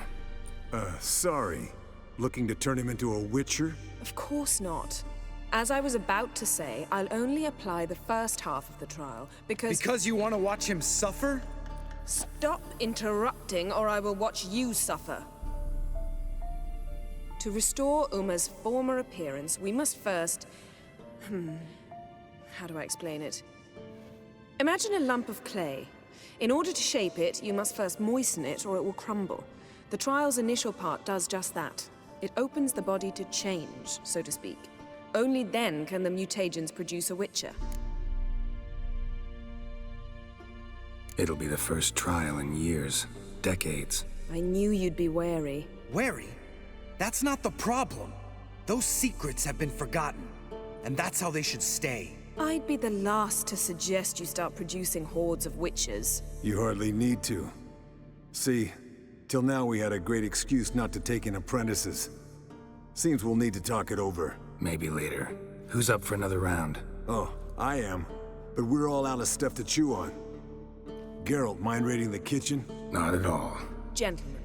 Sorry. Looking to turn him into a witcher? Of course not. As I was about to say, I'll only apply the first half of the trial, because— Because you want to watch him suffer? Stop interrupting, or I will watch you suffer. To restore Uma's former appearance, we must first— how do I explain it? Imagine a lump of clay. In order to shape it, you must first moisten it, or it will crumble. The trial's initial part does just that. It opens the body to change, so to speak. Only then can the mutagens produce a witcher. It'll be the first trial in years, decades. I knew you'd be wary. Wary? That's not the problem. Those secrets have been forgotten, and that's how they should stay. I'd be the last to suggest you start producing hordes of witches. You hardly need to. See, till now we had a great excuse not to take in apprentices. Seems we'll need to talk it over. Maybe later. Who's up for another round? Oh, I am. But we're all out of stuff to chew on. Geralt, mind raiding the kitchen? Not at all. Gentlemen,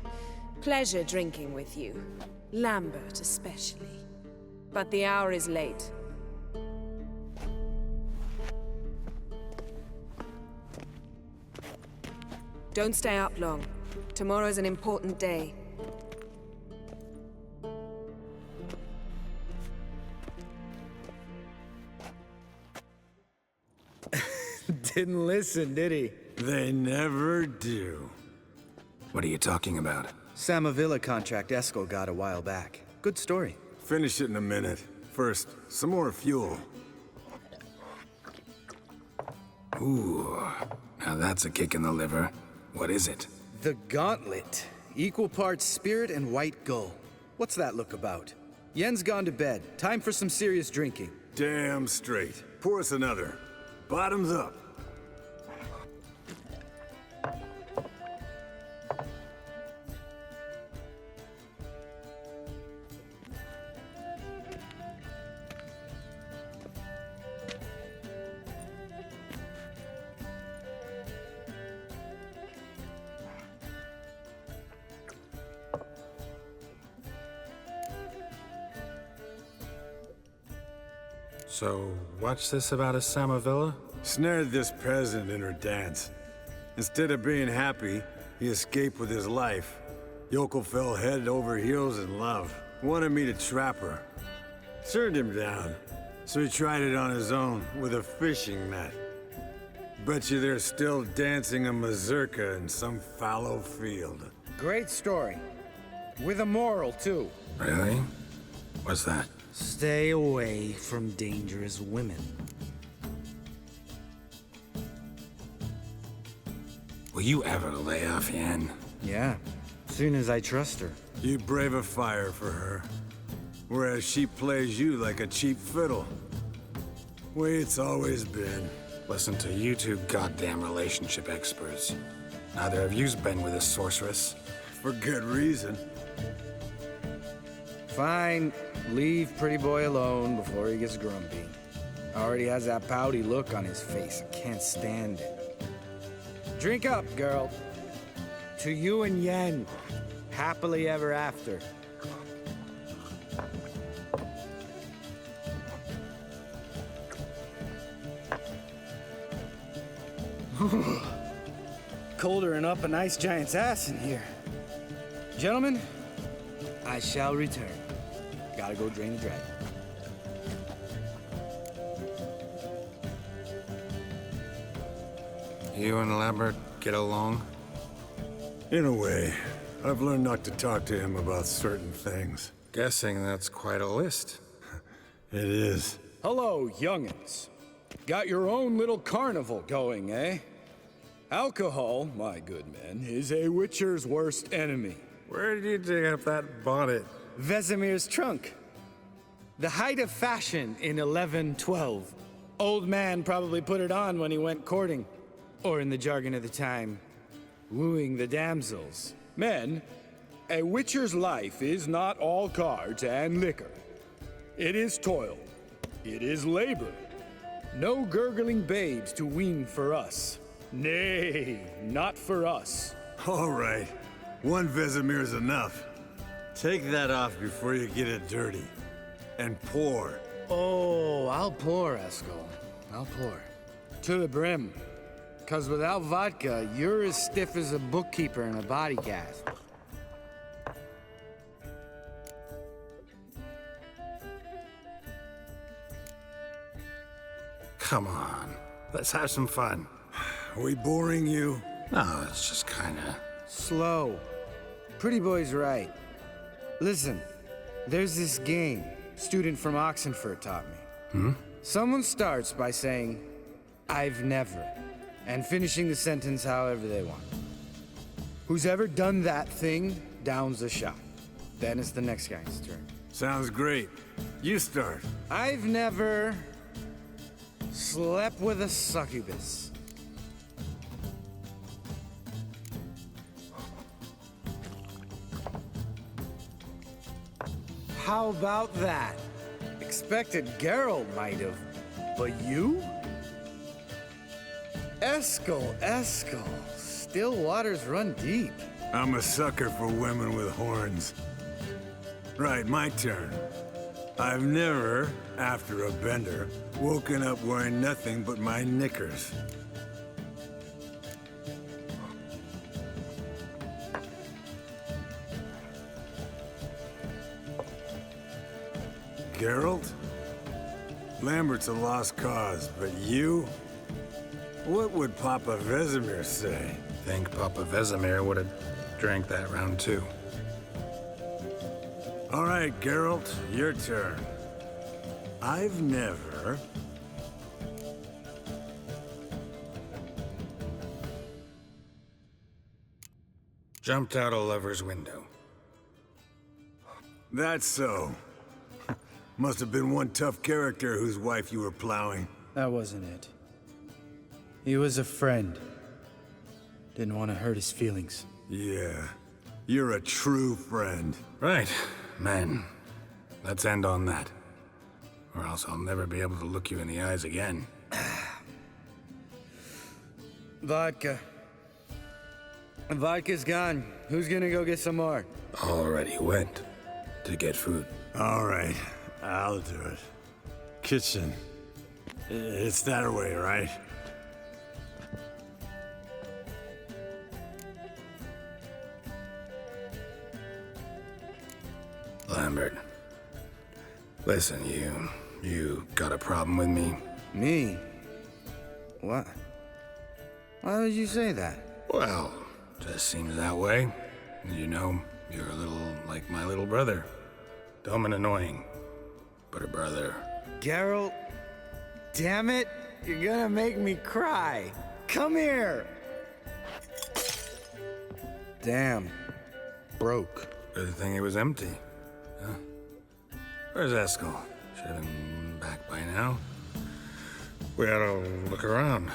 Pleasure drinking with you. Lambert especially. But the hour is late. Don't stay up long. Tomorrow's an important day. Didn't listen, did he? They never do. What are you talking about? Samavilla contract Eskel got a while back. Good story. Finish it in a minute. First, some more fuel. Ooh, now that's a kick in the liver. What is it? The Gauntlet. Equal parts spirit and white gull. What's that look about? Yen's gone to bed. Time for some serious drinking. Damn straight. Pour us another. Bottoms up. So, what's this about a Samavilla? Snared this peasant in her dance. Instead of being happy, he escaped with his life. Yokel fell head over heels in love. Wanted me to trap her. Turned him down. So he tried it on his own with a fishing net. Bet you they're still dancing a mazurka in some fallow field. Great story. With a moral, too. Really? What's that? Stay away from dangerous women. Will you ever lay off Yen? Yeah, soon as I trust her. You brave a fire for her. Whereas she plays you like a cheap fiddle. Way it's always been. Listen to you two goddamn relationship experts. Neither of you's been with a sorceress. For good reason. Fine. Leave pretty boy alone before he gets grumpy. Already has that pouty look on his face. I can't stand it. Drink up, girl. To you and Yen. Happily ever after. Colder than up a nice giant's ass in here. Gentlemen, I shall return. Gotta go drain the dragon. You and Lambert get along? In a way. I've learned not to talk to him about certain things. Guessing that's quite a list. It is. Hello, young'uns. Got your own little carnival going, eh? Alcohol, my good men, is a witcher's worst enemy. Where did you dig up that bonnet? Vesemir's trunk. The height of fashion in 1112. Old man probably put it on when he went courting. Or in the jargon of the time, wooing the damsels. Men, a witcher's life is not all cards and liquor. It is toil. It is labor. No gurgling babes to wean for us. Nay, not for us. All right. One Vesemir's enough. Take that off before you get it dirty. And pour. Oh, I'll pour, Eskel. I'll pour. To the brim. 'Cause without vodka, you're as stiff as a bookkeeper in a body cast. Come on. Let's have some fun. Are we boring you? No, it's just kinda... Slow. Pretty boy's right. Listen, there's this game student from Oxenfurt taught me. Someone starts by saying, "I've never," and finishing the sentence however they want. Who's ever done that thing downs a shot. Then it's the next guy's turn. Sounds great. You start. I've never slept with a succubus. How about that? Expected Geralt might have, but you? Eskel, still waters run deep. I'm a sucker for women with horns. Right, my turn. I've never, after a bender, woken up wearing nothing but my knickers. Geralt? Lambert's a lost cause, but you? What would Papa Vesemir say? Think Papa Vesemir would have drank that round too. All right, Geralt, your turn. I've never... Jumped out a lover's window. That's so. Must have been one tough character whose wife you were plowing. That wasn't it. He was a friend. Didn't want to hurt his feelings. Yeah. You're a true friend. Right, men. Let's end on that. Or else I'll never be able to look you in the eyes again. Vodka. Vodka's gone. Who's gonna go get some more? Already went to get food. All right, I'll do it. Kitchen. It's that way, right? Lambert. Listen, you got a problem with me? Me? What? Why would you say that? Well, just seems that way. You know, you're a little like my little brother. Dumb and annoying, but a brother. Geralt, damn it, you're gonna make me cry. Come here. Damn, broke. Good thing it was empty. Huh? Where's Eskel? Should have been back by now. We ought to look around.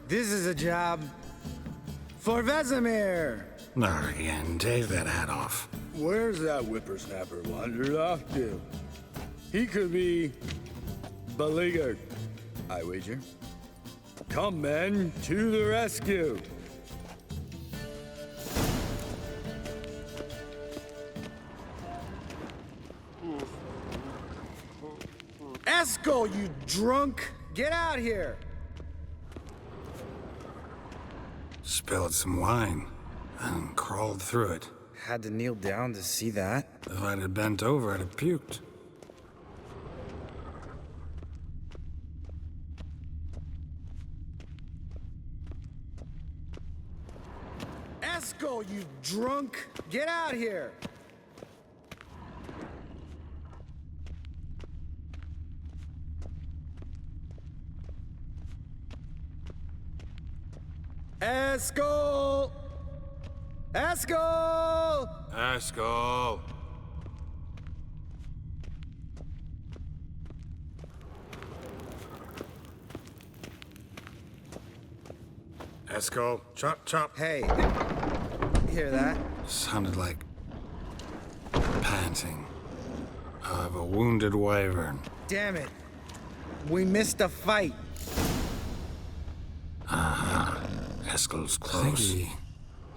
This is a job for Vesemir. Not again. Take that hat off. Where's that whippersnapper wandered off to? He could be beleaguered, I wager. Come, men, to the rescue. Eskel, you drunk! Get out here! Spilled some wine and crawled through it. Had to kneel down to see that. If I'd have bent over, I'd have puked. Eskel, you drunk! Get out here! Eskel! Eskel! Eskel! Eskel, chop, chop. Hey, hear that? Sounded like panting of a wounded wyvern. Damn it. We missed a fight. Eskel's close.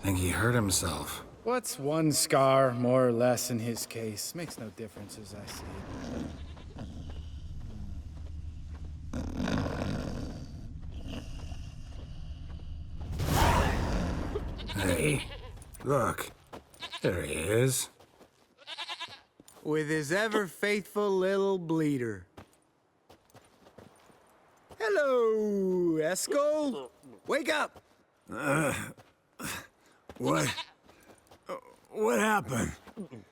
Think he hurt himself. What's one scar, more or less, in his case? Makes no difference as I see it. Hey, look. There he is. With his ever-faithful little bleeder. Hello, Eskel. Wake up! What? What happened?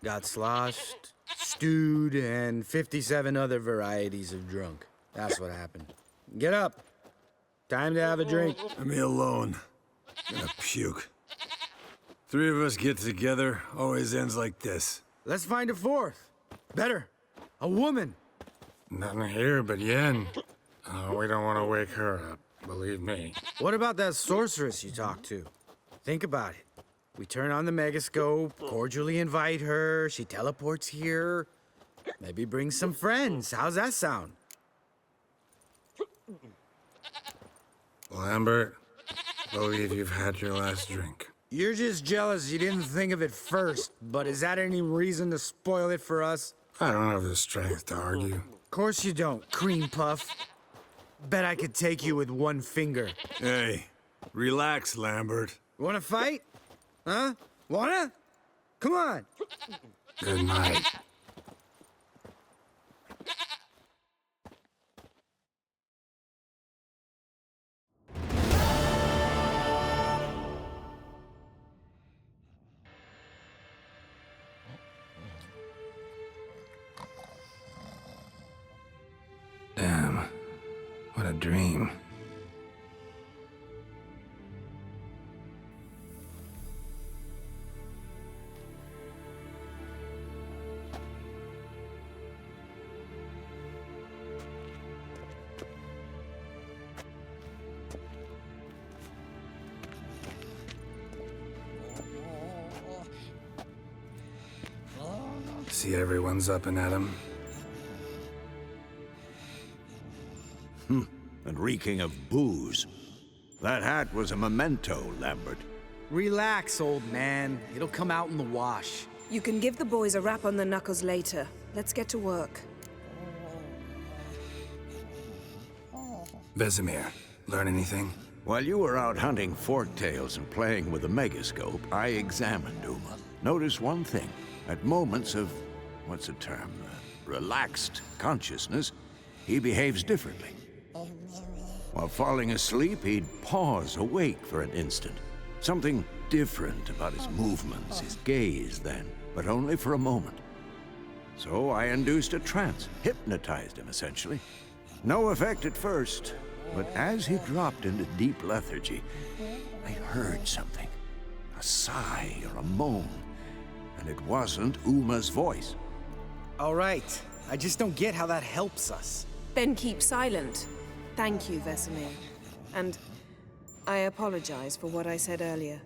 Got sloshed, stewed, and 57 other varieties of drunk. That's what happened. Get up. Time to have a drink. Leave me alone. I'm gonna puke. Three of us get together, always ends like this. Let's find a fourth. Better. A woman. Nothing here but Yen. We don't want to wake her up, believe me. What about that sorceress you talked to? Think about it. We turn on the megascope, cordially invite her, she teleports here. Maybe bring some friends. How's that sound? Lambert, believe you've had your last drink. You're just jealous you didn't think of it first, but is that any reason to spoil it for us? I don't have the strength to argue. Of course you don't, cream puff. Bet I could take you with one finger. Hey, relax, Lambert. Wanna fight? Huh? Wanna? Come on. Good night. Damn. What a dream. See everyone's up and at 'em. And reeking of booze. That hat was a memento, Lambert. Relax, old man. It'll come out in the wash. You can give the boys a rap on the knuckles later. Let's get to work. Vesemir, learn anything? While you were out hunting forktails and playing with a megascope, I examined Uma. Notice one thing. At moments of, what's the term, relaxed consciousness, he behaves differently. While falling asleep, he'd pause awake for an instant. Something different about his movements, his gaze then, but only for a moment. So I induced a trance, hypnotized him essentially. No effect at first, but as he dropped into deep lethargy, I heard something. A sigh or a moan, and it wasn't Uma's voice. All right. I just don't get how that helps us. Then keep silent. Thank you, Vesemir. And I apologize for what I said earlier.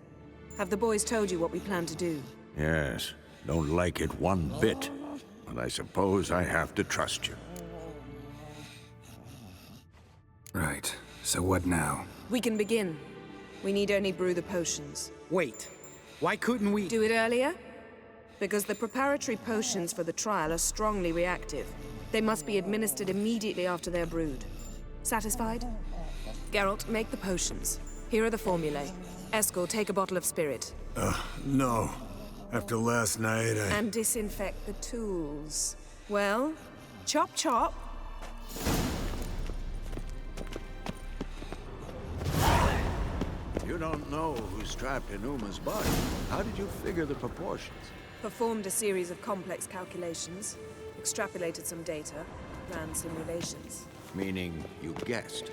Have the boys told you what we plan to do? Yes, don't like it one bit, but I suppose I have to trust you. Right. So what now? We can begin. We need only brew the potions. Wait. Why couldn't we... Do it earlier? Because the preparatory potions for the trial are strongly reactive. They must be administered immediately after they're brewed. Satisfied? Geralt, make the potions. Here are the formulae. Eskel, take a bottle of spirit. No. After last night, And disinfect the tools. Well, chop chop. You don't know who's trapped in Uma's body. How did you figure the proportions? Performed a series of complex calculations. Extrapolated some data. Ran simulations. Meaning you guessed.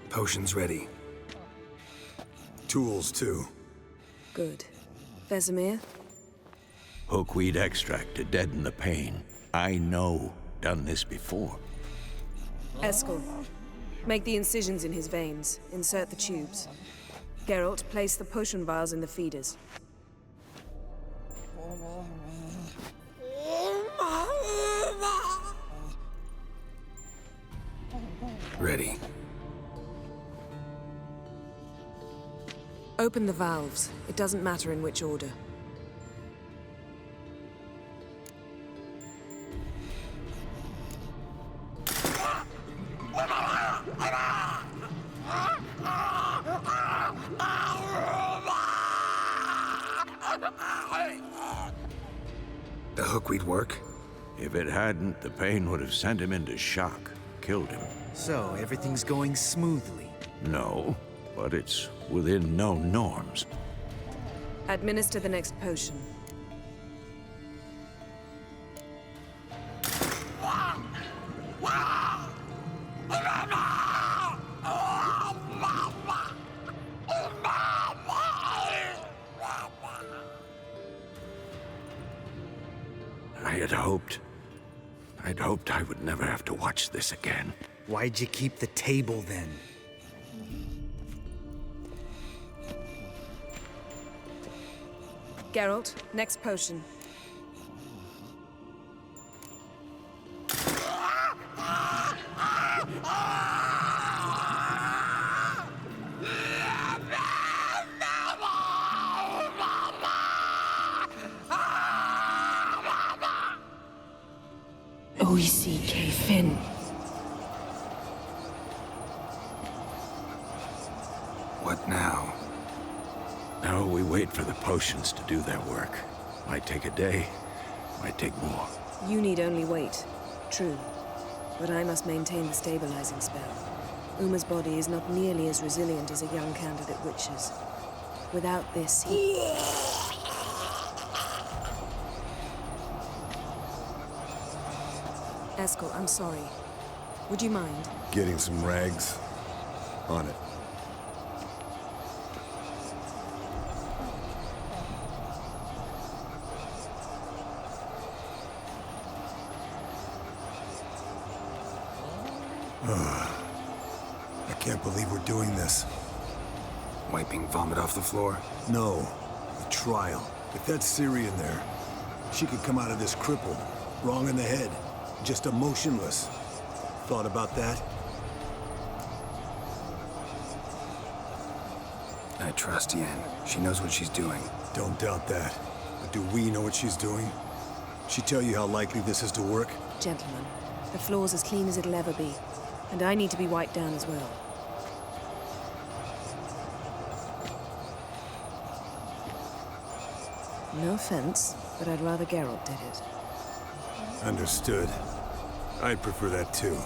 Potions ready. tools too. Good. Vesemir? Hookweed extract to deaden the pain. I know. Done this before. Eskel, make the incisions in his veins. Insert the tubes. Geralt, place the potion vials in the feeders. Ready. Open the valves. It doesn't matter in which order. The hookweed work? If it hadn't, the pain would have sent him into shock, killed him. So, everything's going smoothly. No, but it's within known norms. Administer the next potion. I had hoped I'd hoped I would never have to watch this again. Why'd you keep the table then? Geralt, next potion. OECK Finn. What now? Now we wait for the potions to do their work. Might take a day, might take more. You need only wait. True. But I must maintain the stabilizing spell. Uma's body is not nearly as resilient as a young candidate witch's. Without this, he... Eskel, I'm sorry. Would you mind? Getting some rags? On it. I can't believe we're doing this. Wiping vomit off the floor? No, the trial. If that's Ciri in there, she could come out of this crippled, wrong in the head, just emotionless. Thought about that? I trust Yen. She knows what she's doing. Don't doubt that. But do we know what she's doing? She tell you how likely this is to work? Gentlemen, the floor's as clean as it'll ever be. And I need to be wiped down as well. No offense, but I'd rather Geralt did it. Understood. I'd prefer that too.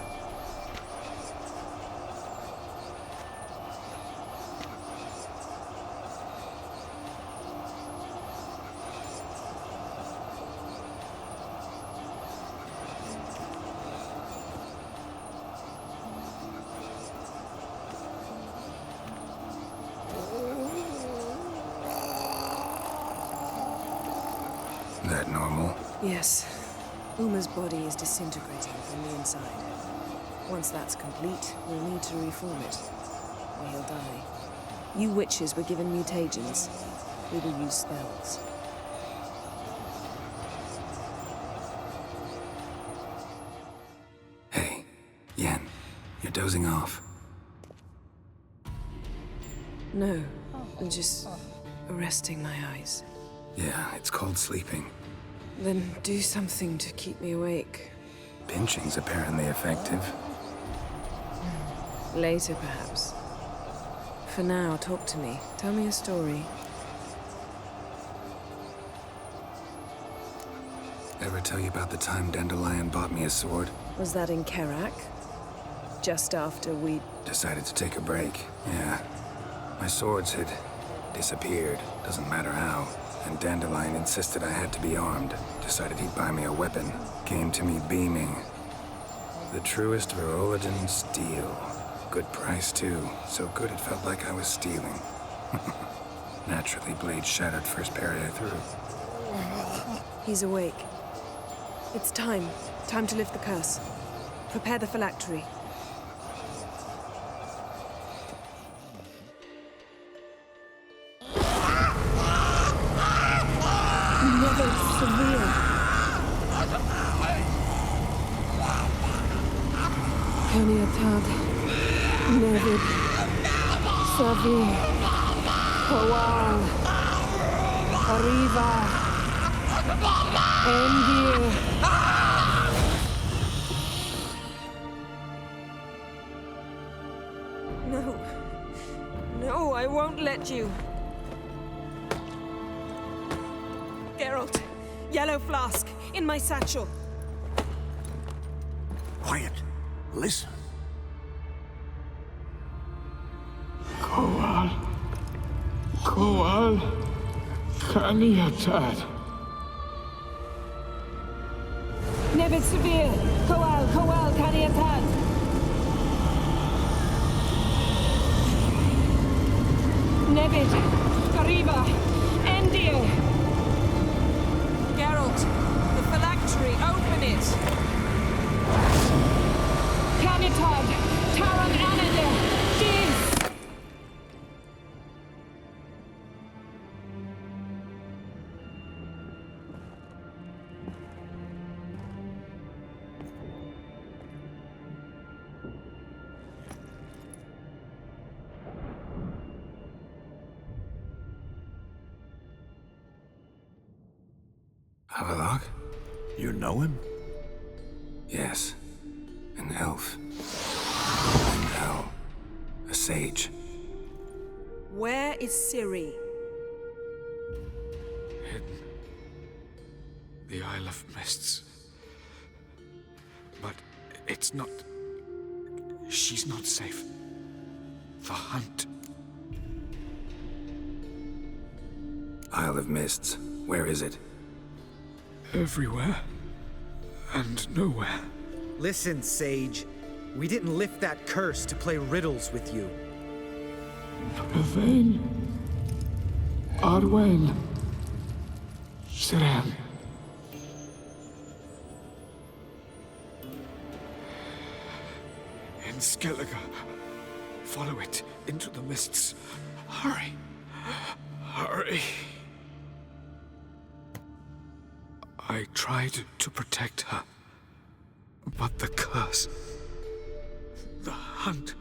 That normal? Yes. Uma's body is disintegrating from the inside. Once that's complete, we'll need to reform it, or he'll die. You witches were given mutagens. We will use spells. Hey, Yen, you're dozing off. No, I'm just resting my eyes. Yeah, it's called sleeping. Then do something to keep me awake. Pinching's apparently effective. Later, perhaps. For now, talk to me. Tell me a story. Ever tell you about the time Dandelion bought me a sword? Was that in Kerak? Just after we... Decided to take a break, yeah. My swords had disappeared, doesn't matter how. And Dandelion insisted I had to be armed. Decided he'd buy me a weapon. Came to me beaming. The truest Verolidan steel. Good price, too. So good it felt like I was stealing. Naturally, blade shattered first parry I threw. He's awake. It's time. Time to lift the curse. Prepare the phylactery. Never severe. Kaniatad. Nevid. Savi. Kowal. Arriva. Endir. No. No, I won't let you. Geralt, yellow flask, in my satchel. Quiet. Listen. Kowal. Kowal. Kaniatad. Nevid Severe, Kowal, Kowal, Kaniatad. Nevid, Arriva, Endir. Geralt, the phylactery, open it! Atod, Taran Anade, Dis! Epilogue? You know him? Yes. An elf. An elf. A sage. Where is Ciri? The Isle of Mists. But it's not... She's not safe. The hunt. Isle of Mists. Where is it? Everywhere. And nowhere. Listen, Sage. We didn't lift that curse to play riddles with you. Yvain. Arwen. Siran. In Skellige. Follow it into the mists. Hurry. Hurry. I tried to protect her. But the curse... The hunt...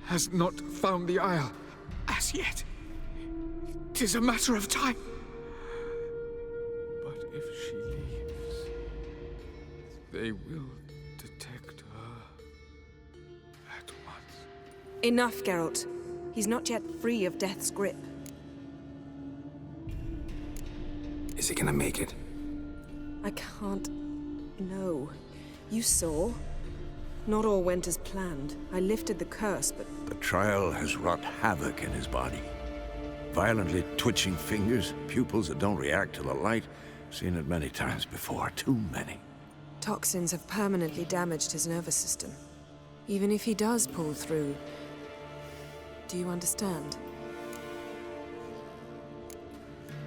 has not found the Isle as yet. 'Tis a matter of time. But if she leaves, they will detect her at once. Enough, Geralt. He's not yet free of death's grip. Is he gonna make it? I can't... No. You saw. Not all went as planned. I lifted the curse, but... The trial has wrought havoc in his body. Violently twitching fingers, pupils that don't react to the light. Seen it many times before, too many. Toxins have permanently damaged his nervous system. Even if he does pull through... Do you understand?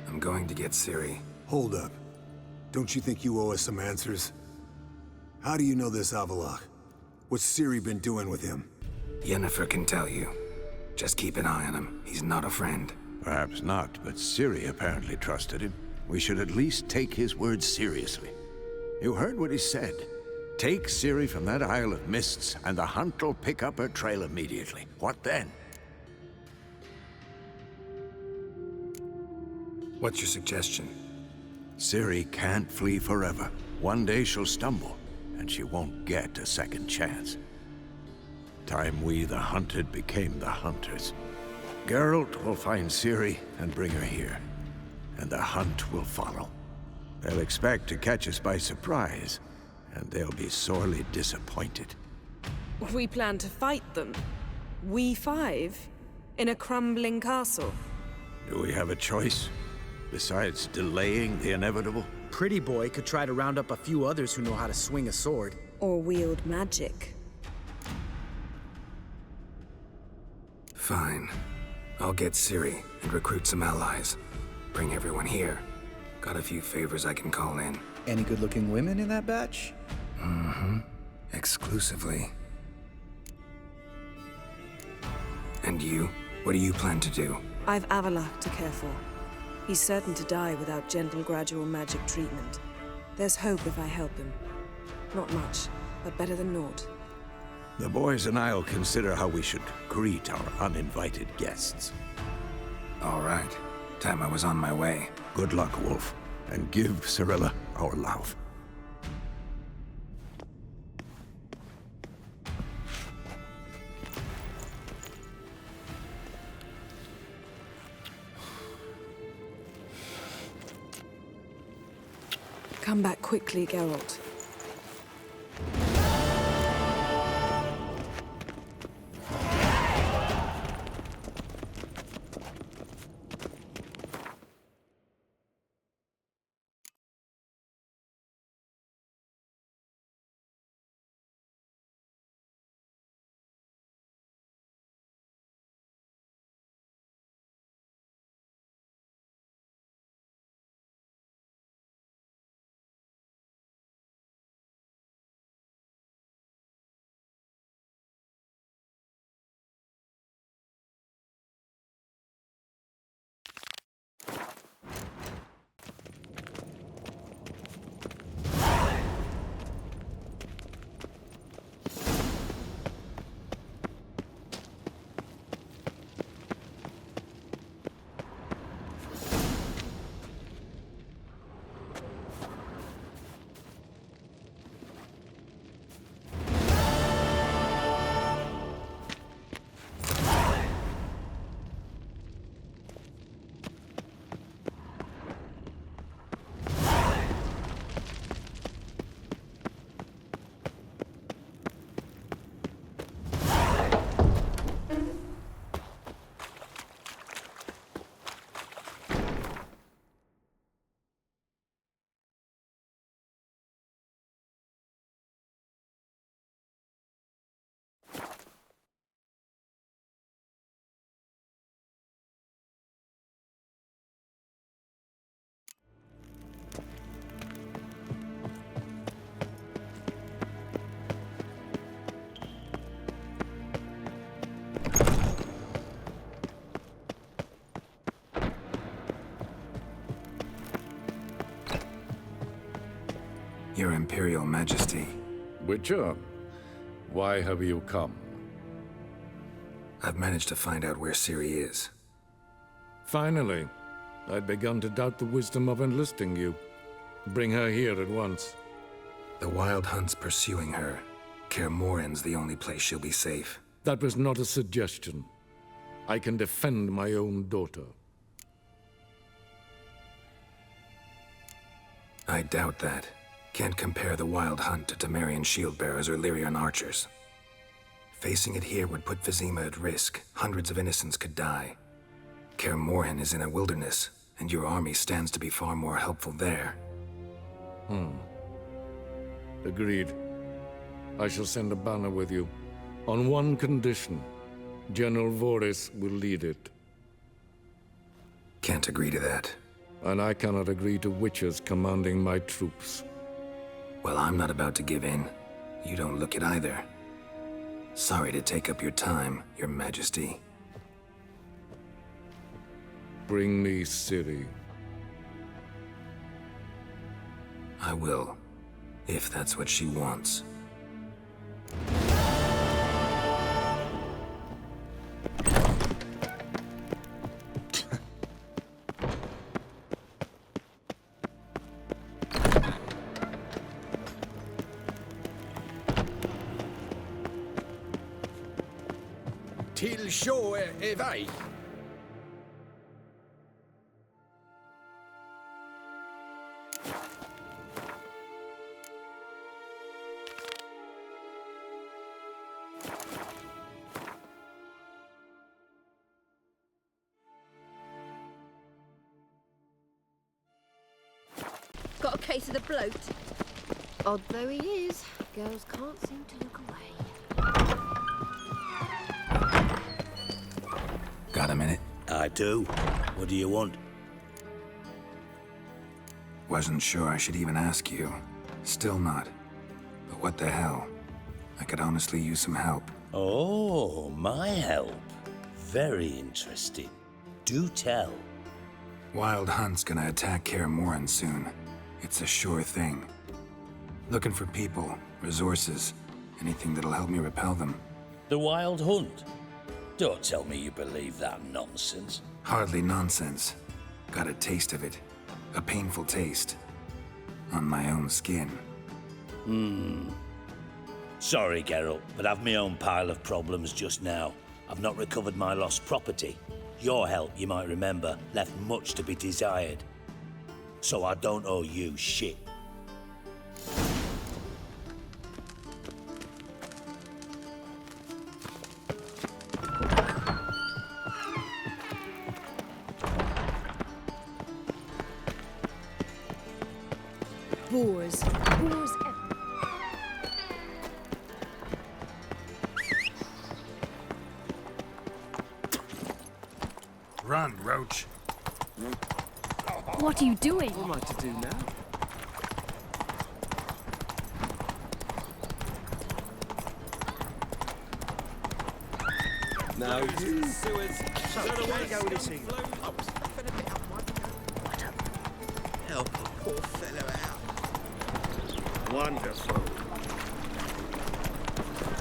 I'm going to get Ciri. Hold up. Don't you think you owe us some answers? How do you know this Avalok? What's Ciri been doing with him? Yennefer can tell you. Just keep an eye on him. He's not a friend. Perhaps not, but Ciri apparently trusted him. We should at least take his words seriously. You heard what he said. Take Ciri from that Isle of Mists, and the hunt will pick up her trail immediately. What then? What's your suggestion? Ciri can't flee forever. One day she'll stumble, and she won't get a second chance. Time we, the hunted, became the hunters. Geralt will find Ciri and bring her here, and the hunt will follow. They'll expect to catch us by surprise, and they'll be sorely disappointed. We plan to fight them. We five? In a crumbling castle? Do we have a choice? Besides delaying the inevitable? Pretty Boy could try to round up a few others who know how to swing a sword. Or wield magic. Fine. I'll get Ciri and recruit some allies. Bring everyone here. Got a few favors I can call in. Any good-looking women in that batch? Mm-hmm. Exclusively. And you? What do you plan to do? I've Avalok to care for. He's certain to die without gentle, gradual magic treatment. There's hope if I help him. Not much, but better than naught. The boys and I'll consider how we should greet our uninvited guests. All right. Time I was on my way. Good luck, Wolf, and give Cirilla our love. Come back quickly, Geralt. Your Imperial Majesty. Witcher, why have you come? I've managed to find out where Ciri is. Finally. I'd begun to doubt the wisdom of enlisting you. Bring her here at once. The Wild Hunt's pursuing her. Kaer Morhen's the only place she'll be safe. That was not a suggestion. I can defend my own daughter. I doubt that. Can't compare the Wild Hunt to Temerian shield-bearers or Lyrian archers. Facing it here would put Vizima at risk. Hundreds of innocents could die. Kaer Morhen is in a wilderness, and your army stands to be far more helpful there. Agreed. I shall send a banner with you. On one condition. General Voris will lead it. Can't agree to that. And I cannot agree to Witchers commanding my troops. Well, I'm not about to give in. You don't look it either. Sorry to take up your time, Your Majesty. Bring me Ciri. I will, if that's what she wants. Till show är väg. Got a case of the bloat. Odd though he is, girls can't seem to look away. Got a minute? I do. What do you want? Wasn't sure I should even ask you. Still not. But what the hell? I could honestly use some help. Oh, my help. Very interesting. Do tell. Wild Hunt's gonna attack Kaer Morhen soon. It's a sure thing. Looking for people, resources, anything that'll help me repel them. The Wild Hunt? Don't tell me you believe that nonsense. Hardly nonsense. Got a taste of it. A painful taste. On my own skin. Sorry, Geralt, but I've my own pile of problems just now. I've not recovered my lost property. Your help, you might remember, left much to be desired. So I don't owe you shit. Boars. Boars. Run, Roach. What are you doing? What am I to do now? No. Sewers. Help a poor fellow out. Wonderful.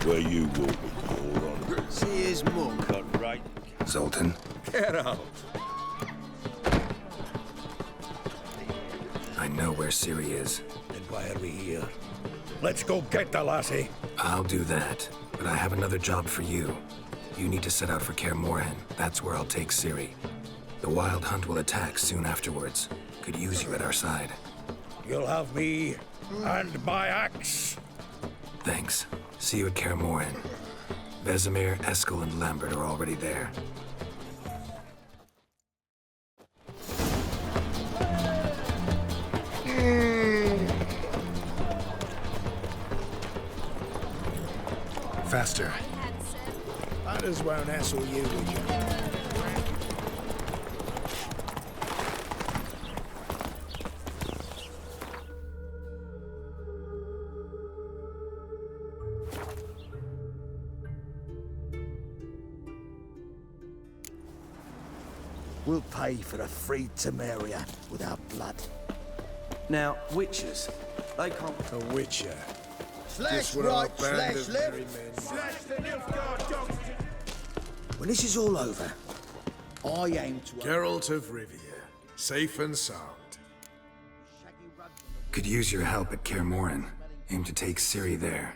Where you walking, Your Honor? See his mug. Cut right. Zoltan. Get out. I know where Ciri is. Then why are we here? Let's go get the lassie. I'll do that, but I have another job for you. You need to set out for Kaer Morhen. That's where I'll take Ciri. The Wild Hunt will attack soon afterwards. Could use you at our side. You'll have me and my axe. Thanks. See you at Kaer Morhen. Vesemir, Eskel, and Lambert are already there. Faster. Others won't hassle you, would you? We'll pay for a free Temeria with our blood. Now, witches, they can't... A witcher. Slash right, slash left. Slash the Nilfgaard dogs. When this is all over, I aim to... Geralt of Rivia, safe and sound. Could use your help at Kaer Morhen. Aim to take Ciri there.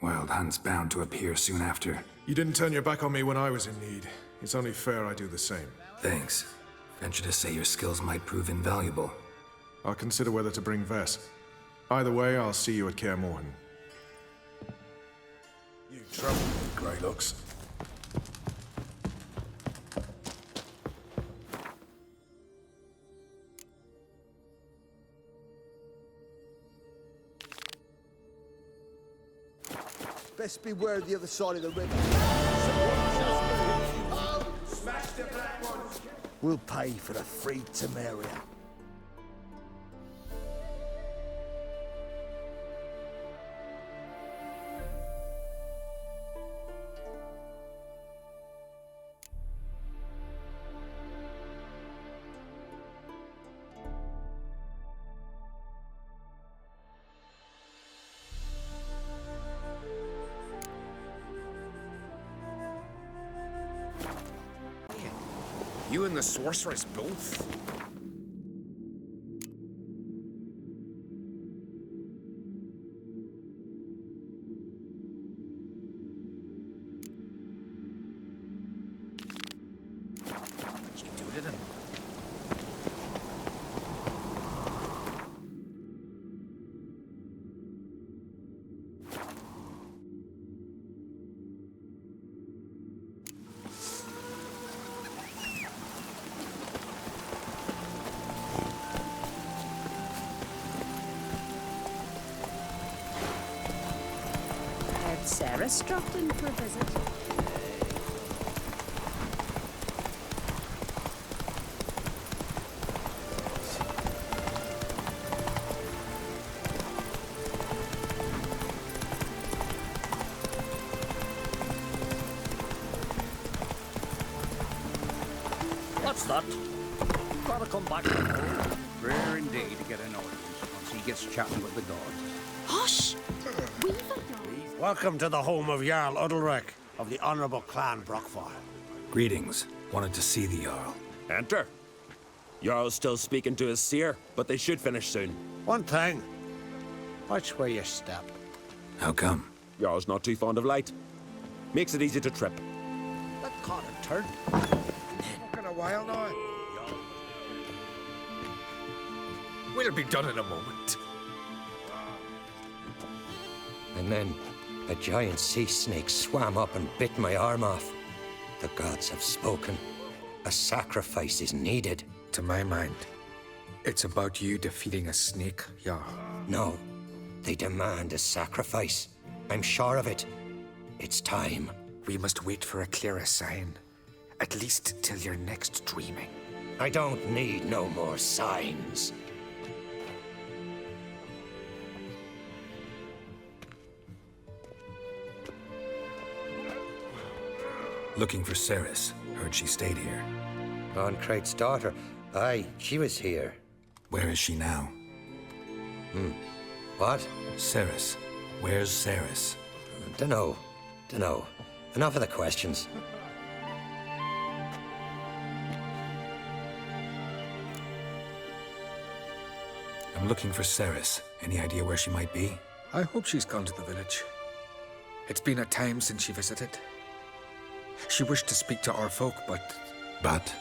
Wild Hunt's bound to appear soon after. You didn't turn your back on me when I was in need. It's only fair I do the same. Thanks. Venture to say your skills might prove invaluable. I'll consider whether to bring Vess. Either way, I'll see you at Kaer Morhen. You trouble me, Greylocks. Best beware the other side of the river. Smash the black ones. We'll pay for the free Temeria. You and the sorceress both? What'd you do to them? Sarah's dropped in for a visit. What's that? Gotta come back to home. Rare indeed to get an audience once he gets chatting with the gods. Hush! Welcome to the home of Jarl Udalric of the Honourable Clan Brockfire. Greetings. Wanted to see the Jarl. Enter. Jarl's still speaking to his seer, but they should finish soon. One thing. Watch where you step. How come? Jarl's not too fond of light. Makes it easy to trip. That caught a turn. Fucking a while now. We'll be done in a moment. And then a giant sea snake swam up and bit my arm off. The gods have spoken. A sacrifice is needed. To my mind, it's about you defeating a snake, Jarl. No, they demand a sacrifice. I'm sure of it. It's time. We must wait for a clearer sign. At least till your next dreaming. I don't need no more signs. Looking for Ceres. Heard she stayed here. Oncrate's daughter. Aye, she was here. Where is she now? What? Ceres. Where's Ceres? Dunno. Enough of the questions. I'm looking for Ceres. Any idea where she might be? I hope she's gone to the village. It's been a time since she visited. She wished to speak to our folk, but... But?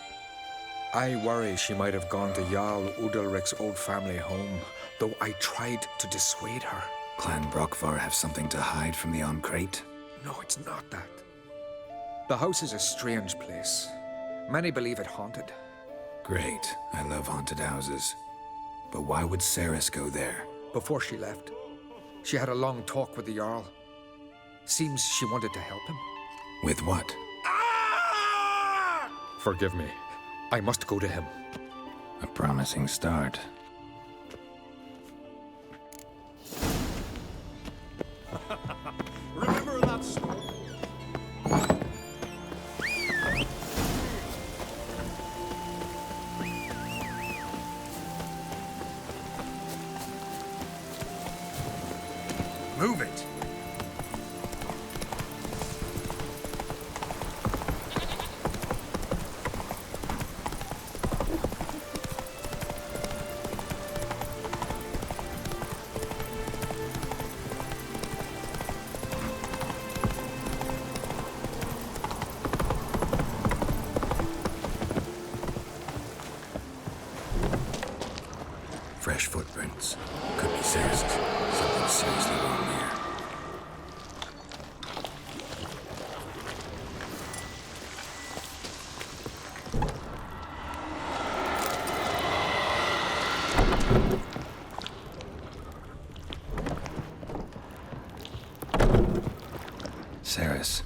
I worry she might have gone to Jarl Udalric's old family home, though I tried to dissuade her. Clan Brockvar have something to hide from the Oncrate? No, it's not that. The house is a strange place. Many believe it haunted. Great. I love haunted houses. But why would Ceres go there? Before she left, she had a long talk with the Jarl. Seems she wanted to help him. With what? Forgive me. I must go to him. A promising start. Remember that story? Fresh footprints. Could be Ceres. Something seriously wrong there. Ceres.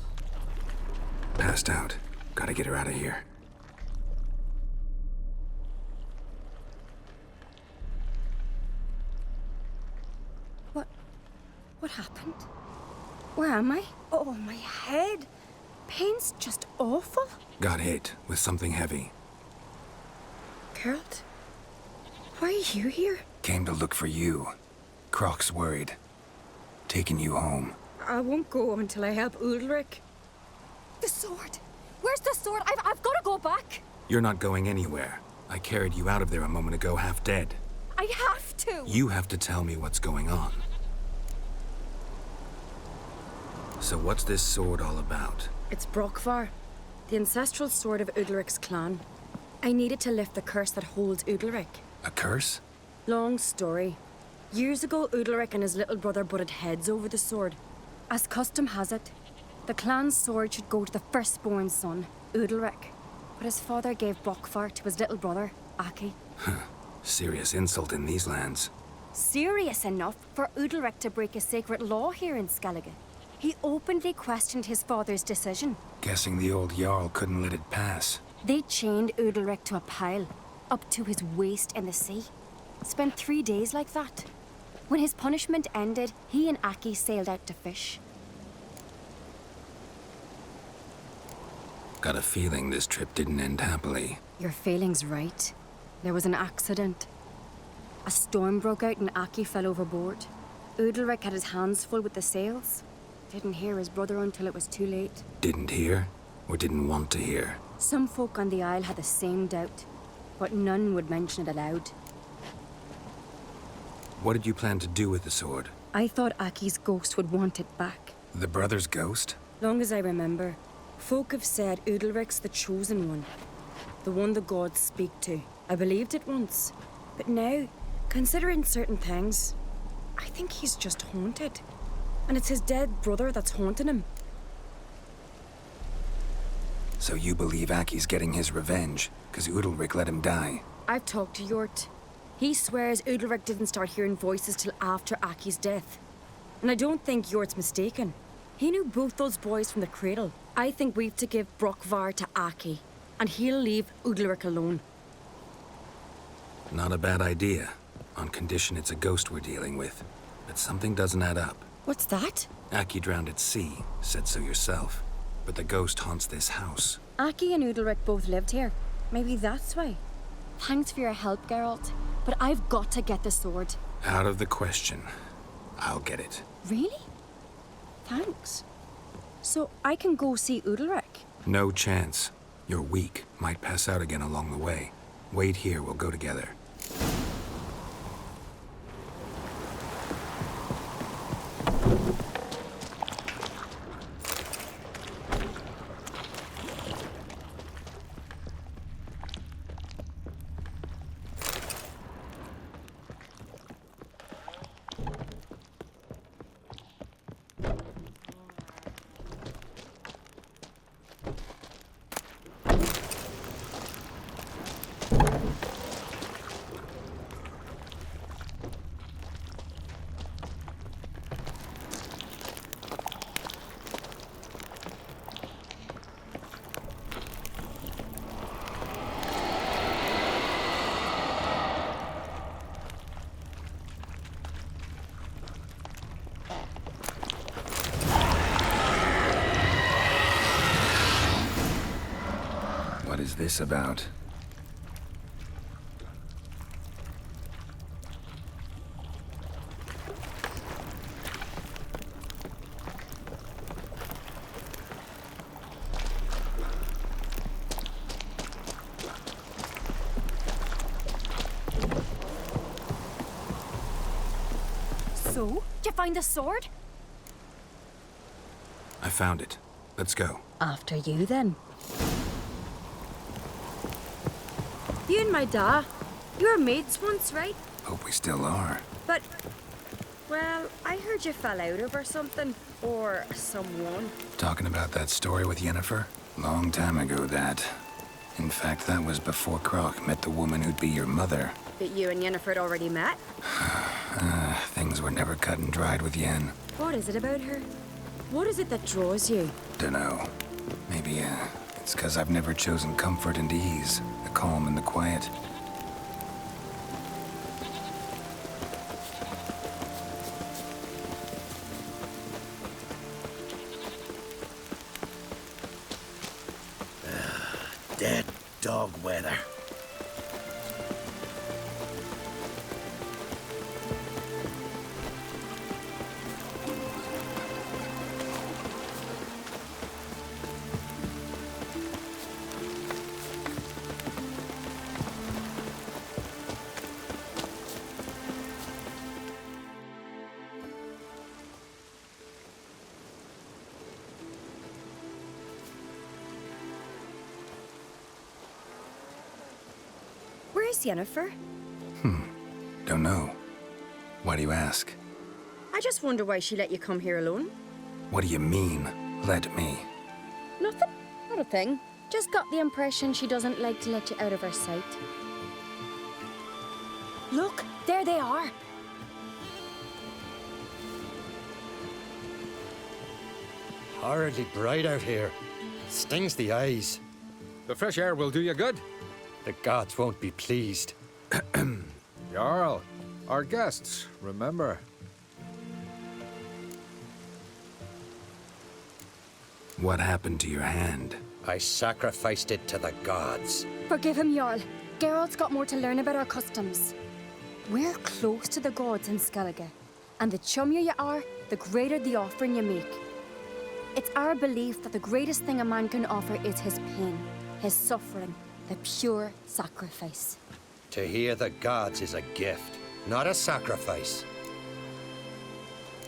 Passed out. Gotta get her out of here. What happened? Where am I? Oh, my head. Pain's just awful. Got hit with something heavy. Geralt? Why are you here? Came to look for you. Croc's worried. Taking you home. I won't go until I help Ulrich. The sword! Where's the sword? I've got to go back! You're not going anywhere. I carried you out of there a moment ago, half dead. I have to! You have to tell me what's going on. So what's this sword all about? It's Brokvar, the ancestral sword of Udalric's clan. I needed to lift the curse that holds Udalric. A curse? Long story. Years ago, Udalric and his little brother butted heads over the sword. As custom has it, the clan's sword should go to the firstborn son, Udalric. But his father gave Brokvar to his little brother, Aki. Serious insult in these lands. Serious enough for Udalric to break a sacred law here in Skellige. He openly questioned his father's decision. Guessing the old Jarl couldn't let it pass. They chained Udalric to a pile, up to his waist in the sea. Spent 3 days like that. When his punishment ended, he and Aki sailed out to fish. Got a feeling this trip didn't end happily. Your feeling's right. There was an accident. A storm broke out and Aki fell overboard. Udalric had his hands full with the sails. Didn't hear his brother until it was too late. Didn't hear? Or didn't want to hear? Some folk on the Isle had the same doubt, but none would mention it aloud. What did you plan to do with the sword? I thought Aki's ghost would want it back. The brother's ghost? Long as I remember, folk have said Udalric's the chosen one. The one the gods speak to. I believed it once. But now, considering certain things, I think he's just haunted. And it's his dead brother that's haunting him. So you believe Aki's getting his revenge, because Udalric let him die? I've talked to Yort. He swears Udalric didn't start hearing voices till after Aki's death. And I don't think Yort's mistaken. He knew both those boys from the cradle. I think we've to give Brokvar to Aki, and he'll leave Udalric alone. Not a bad idea, on condition it's a ghost we're dealing with. But something doesn't add up. What's that? Aki drowned at sea, said so yourself. But the ghost haunts this house. Aki and Udalric both lived here. Maybe that's why. Thanks for your help, Geralt. But I've got to get the sword. Out of the question. I'll get it. Really? Thanks. So I can go see Udalric? No chance. You're weak. Might pass out again along the way. Wait here, we'll go together. What is this about? So, did you find the sword? I found it. Let's go. After you, then. You and my da, you were mates once, right? Hope we still are. But, well, I heard you fell out over something. Or someone. Talking about that story with Yennefer? Long time ago, that. In fact, that was before Croc met the woman who'd be your mother. But you and Yennefer had already met? Things were never cut and dried with Yen. What is it about her? What is it that draws you? Dunno. Maybe, it's 'cause I've never chosen comfort and ease, the calm and the quiet. Dead dog weather. Where's Yennefer? Don't know. Why do you ask? I just wonder why she let you come here alone. What do you mean, let me? Nothing. Not a thing. Just got the impression she doesn't like to let you out of her sight. Look, there they are. Horridly bright out here. Stings the eyes. The fresh air will do you good. The gods won't be pleased. Jarl, our guests, remember. What happened to your hand? I sacrificed it to the gods. Forgive him, Jarl. Geralt's got more to learn about our customs. We're close to the gods in Skellige, and the chummier you are, the greater the offering you make. It's our belief that the greatest thing a man can offer is his pain, his suffering, the pure sacrifice. To hear the gods is a gift, not a sacrifice.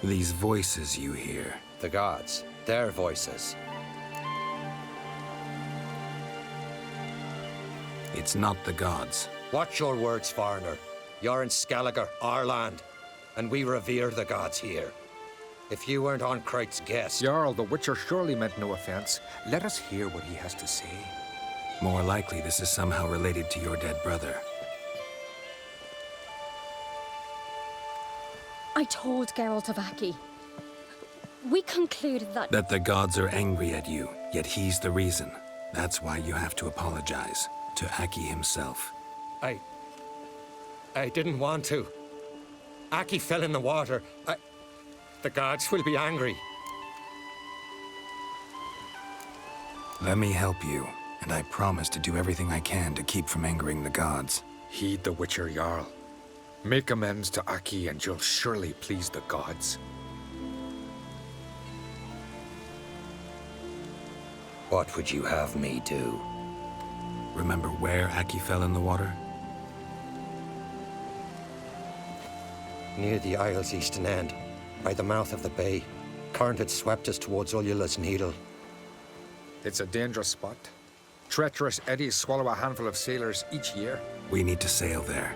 These voices you hear. The gods, their voices. It's not the gods. Watch your words, foreigner. You're in Skellige, our land, and we revere the gods here. If you weren't on Kreit's guest... Jarl, the Witcher surely meant no offense. Let us hear what he has to say. More likely this is somehow related to your dead brother. I told Geralt of Aki. We concluded that... That the gods are angry at you, yet he's the reason. That's why you have to apologize. To Aki himself. I didn't want to. Aki fell in the water. The gods will be angry. Let me help you, and I promise to do everything I can to keep from angering the gods. Heed the Witcher, Jarl. Make amends to Aki and you'll surely please the gods. What would you have me do? Remember where Aki fell in the water? Near the Isle's eastern end, by the mouth of the bay. Current had swept us towards Ullula's Needle. It's a dangerous spot. Treacherous eddies swallow a handful of sailors each year. We need to sail there.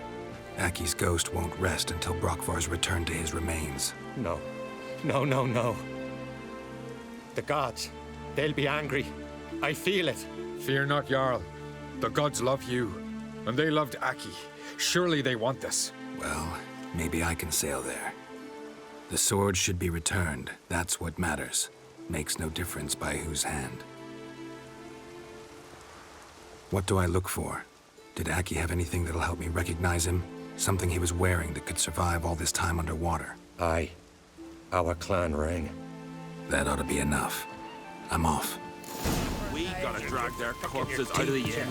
Aki's ghost won't rest until Brokvar's returned to his remains. No. No. The gods, they'll be angry. I feel it. Fear not, Jarl. The gods love you, and they loved Aki. Surely they want this. Well, maybe I can sail there. The sword should be returned. That's what matters. Makes no difference by whose hand. What do I look for? Did Aki have anything that'll help me recognize him? Something he was wearing that could survive all this time underwater? Aye. Our clan ring. That ought to be enough. I'm off. We gotta drag their corpses out of the inn.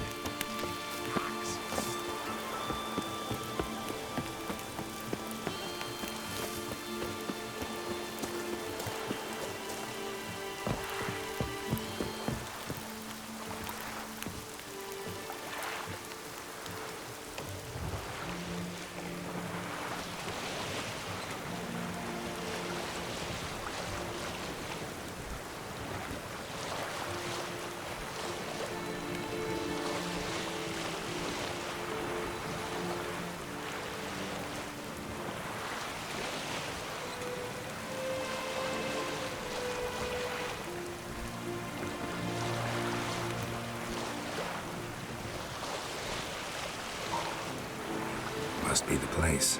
must be the place.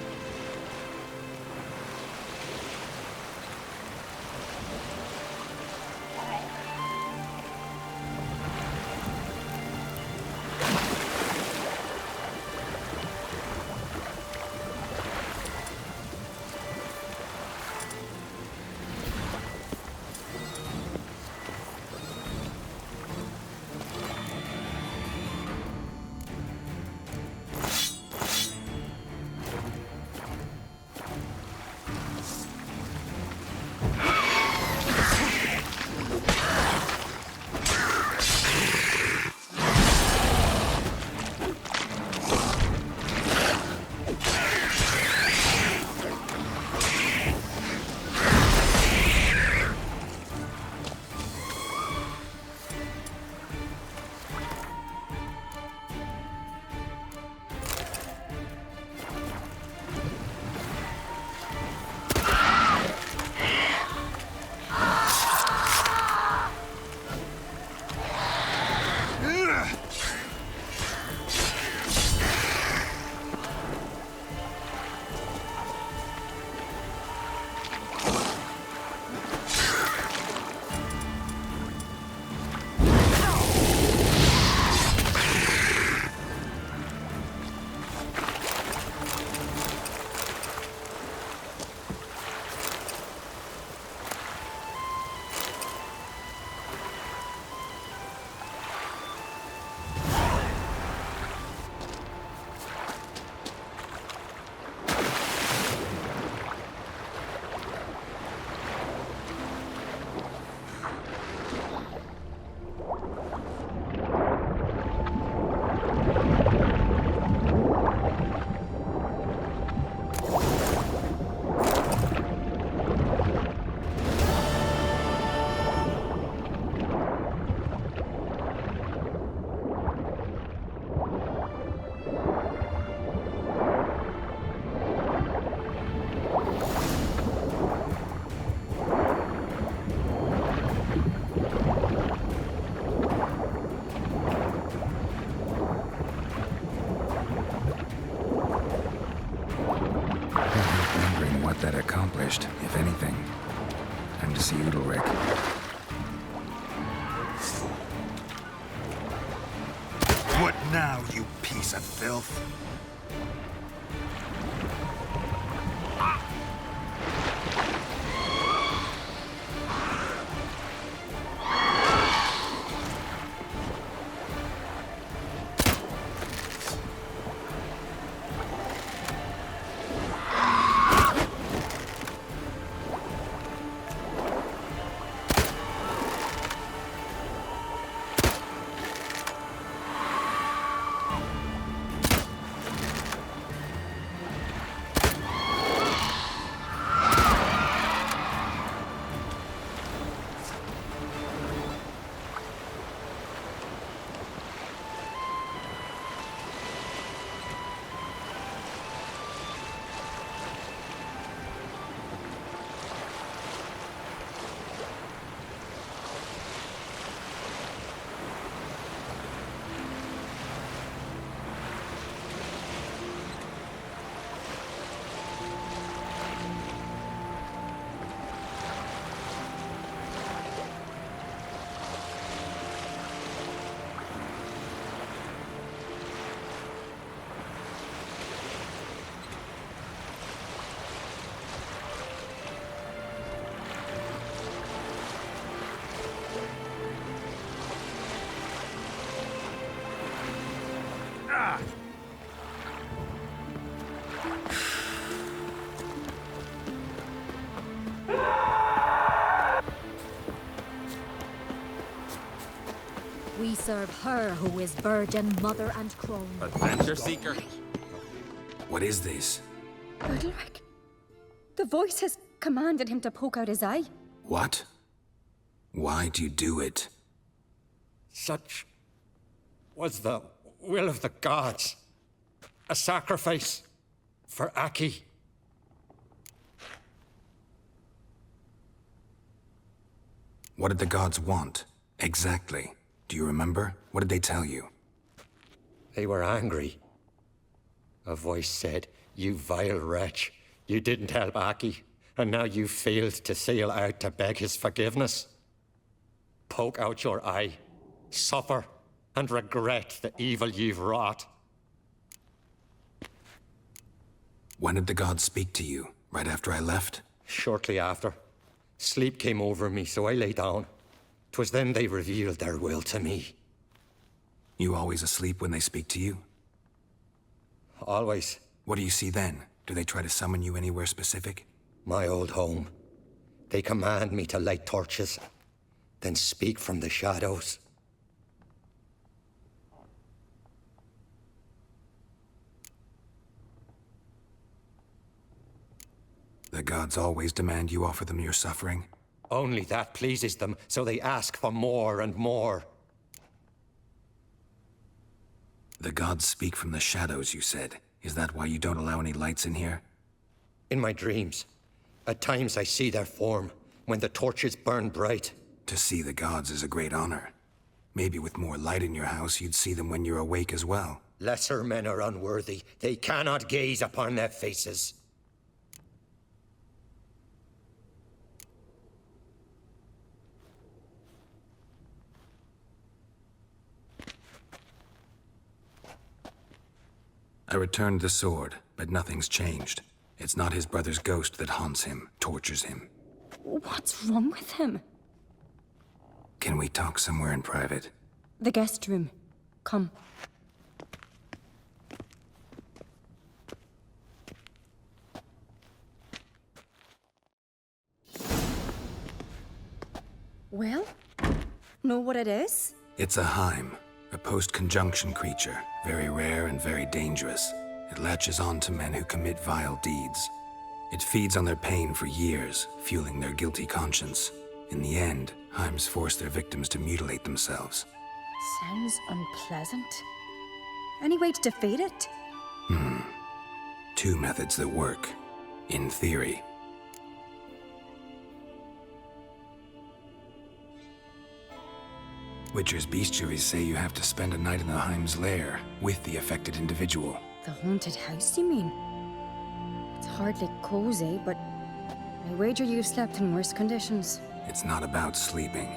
That accomplished, if anything. Time to see Udalric. What now, you piece of filth? We serve her who is virgin, mother, and crone. Adventure seeker. What is this? Udalric. The voice has commanded him to poke out his eye. What? Why'd you do it? Such was the will of the gods. A sacrifice for Aki. What did the gods want? Exactly. Do you remember? What did they tell you? They were angry. A voice said, You vile wretch. You didn't help Aki, and now you failed to sail out to beg his forgiveness. Poke out your eye, suffer, and regret the evil you've wrought. When did the gods speak to you? Right after I left? Shortly after. Sleep came over me, so I lay down. 'Twas then they revealed their will to me. You always asleep when they speak to you? Always. What do you see then? Do they try to summon you anywhere specific? My old home. They command me to light torches, then speak from the shadows. The gods always demand you offer them your suffering? Only that pleases them, so they ask for more and more. The gods speak from the shadows, you said. Is that why you don't allow any lights in here? In my dreams. At times I see their form, when the torches burn bright. To see the gods is a great honor. Maybe with more light in your house, you'd see them when you're awake as well. Lesser men are unworthy. They cannot gaze upon their faces. I returned the sword, but nothing's changed. It's not his brother's ghost that haunts him, tortures him. What's wrong with him? Can we talk somewhere in private? The guest room. Come. Well, know what it is? It's a Heim, a post-conjunction creature, very rare and very dangerous. It latches on to men who commit vile deeds. It feeds on their pain for years, fueling their guilty conscience. In the end, Heims force their victims to mutilate themselves. Sounds unpleasant. Any way to defeat it? Two methods that work, in theory. Witcher's bestiaries say you have to spend a night in the Heim's lair with the affected individual. The haunted house, you mean? It's hardly cozy, but I wager you've slept in worse conditions. It's not about sleeping.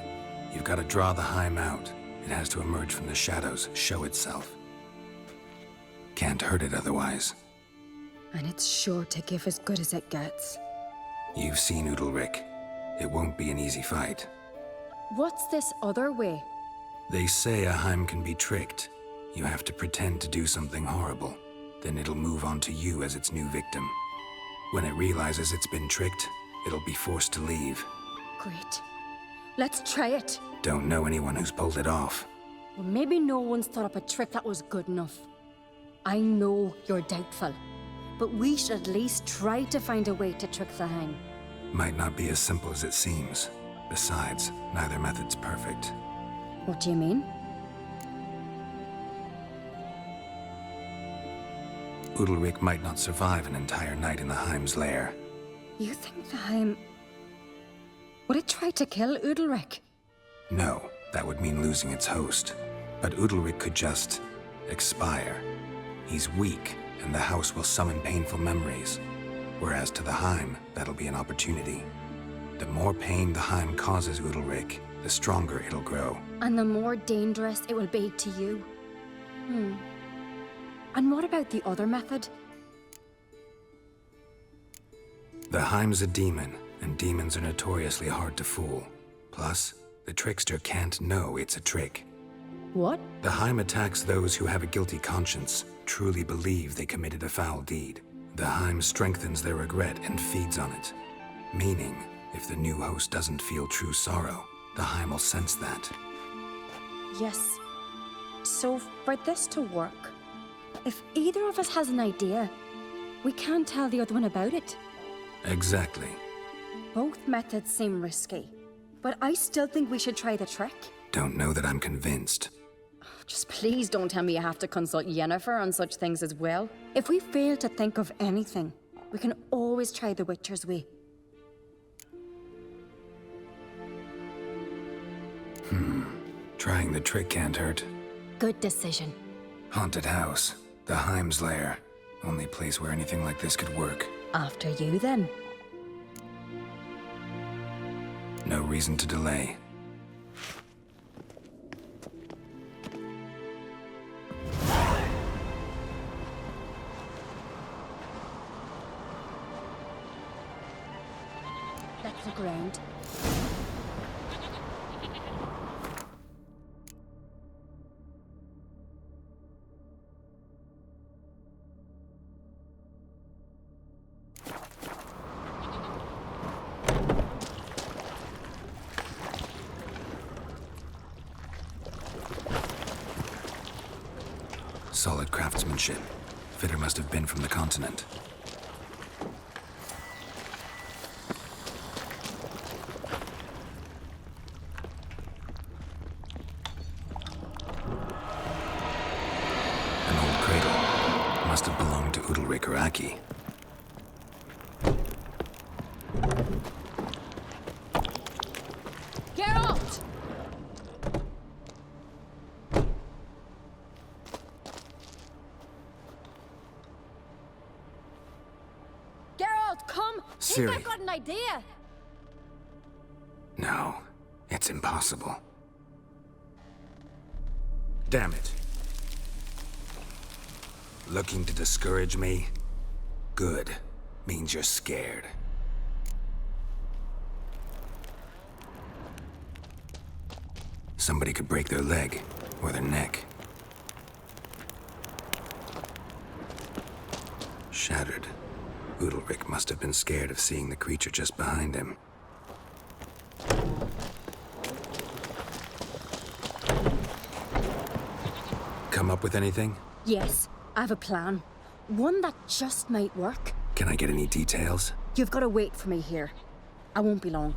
You've got to draw the Heim out. It has to emerge from the shadows, show itself. Can't hurt it otherwise. And it's sure to give as good as it gets. You've seen Udalric. It won't be an easy fight. What's this other way? They say a Heim can be tricked. You have to pretend to do something horrible. Then it'll move on to you as its new victim. When it realizes it's been tricked, it'll be forced to leave. Great. Let's try it. Don't know anyone who's pulled it off. Well, maybe no one's thought up a trick that was good enough. I know you're doubtful, but we should at least try to find a way to trick the Heim. Might not be as simple as it seems. Besides, neither method's perfect. What do you mean? Udalric might not survive an entire night in the Heim's lair. You think the Heim... Would it try to kill Udalric? No, that would mean losing its host. But Udalric could just... expire. He's weak, and the house will summon painful memories. Whereas to the Heim, that'll be an opportunity. The more pain the Heim causes Udalric, the stronger it'll grow. And the more dangerous it will be to you. And what about the other method? The Heim's a demon, and demons are notoriously hard to fool. Plus, the trickster can't know it's a trick. What? The Heim attacks those who have a guilty conscience, truly believe they committed a foul deed. The Heim strengthens their regret and feeds on it. Meaning, if the new host doesn't feel true sorrow, the Heim will sense that. Yes. So, for this to work, if either of us has an idea, we can't tell the other one about it. Exactly. Both methods seem risky, but I still think we should try the trick. Don't know that I'm convinced. Just please don't tell me you have to consult Yennefer on such things as well. If we fail to think of anything, we can always try the Witcher's way. Trying the trick can't hurt. Good decision. Haunted house, the Heim's lair. Only place where anything like this could work. After you, then. No reason to delay. Let's look around. Solid craftsmanship. Fitter must have been from the continent. An old cradle. Must have belonged to Udalric or Aki. Geralt! Geralt, come! Ciri. Think I've got an idea! No, it's impossible. Damn it. Looking to discourage me? Good. Means you're scared. Somebody could break their leg, or their neck. Shattered. Udalric must have been scared of seeing the creature just behind him. Come up with anything? Yes, I have a plan. One that just might work. Can I get any details? You've got to wait for me here. I won't be long.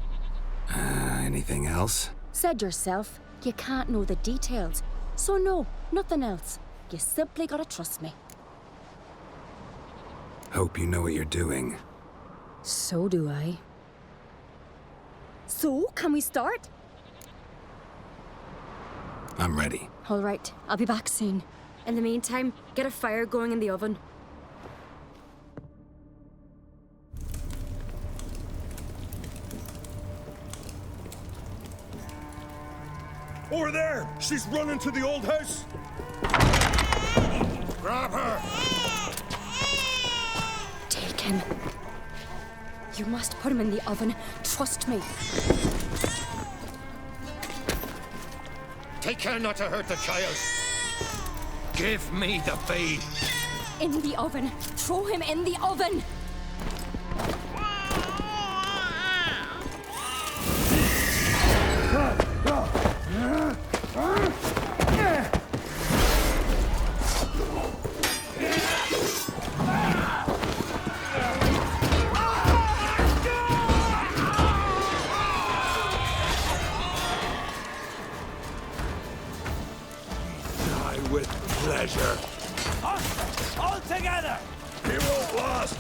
Anything else? Said yourself, you can't know the details. So no, nothing else. You simply gotta trust me. Hope you know what you're doing. So do I. So, can we start? I'm ready. All right, I'll be back soon. In the meantime, get a fire going in the oven. Over there! She's running to the old house! Grab her! Take him. You must put him in the oven. Trust me. Take care not to hurt the child. Give me the babe. In the oven. Throw him in the oven. With pleasure. All together! He won't last!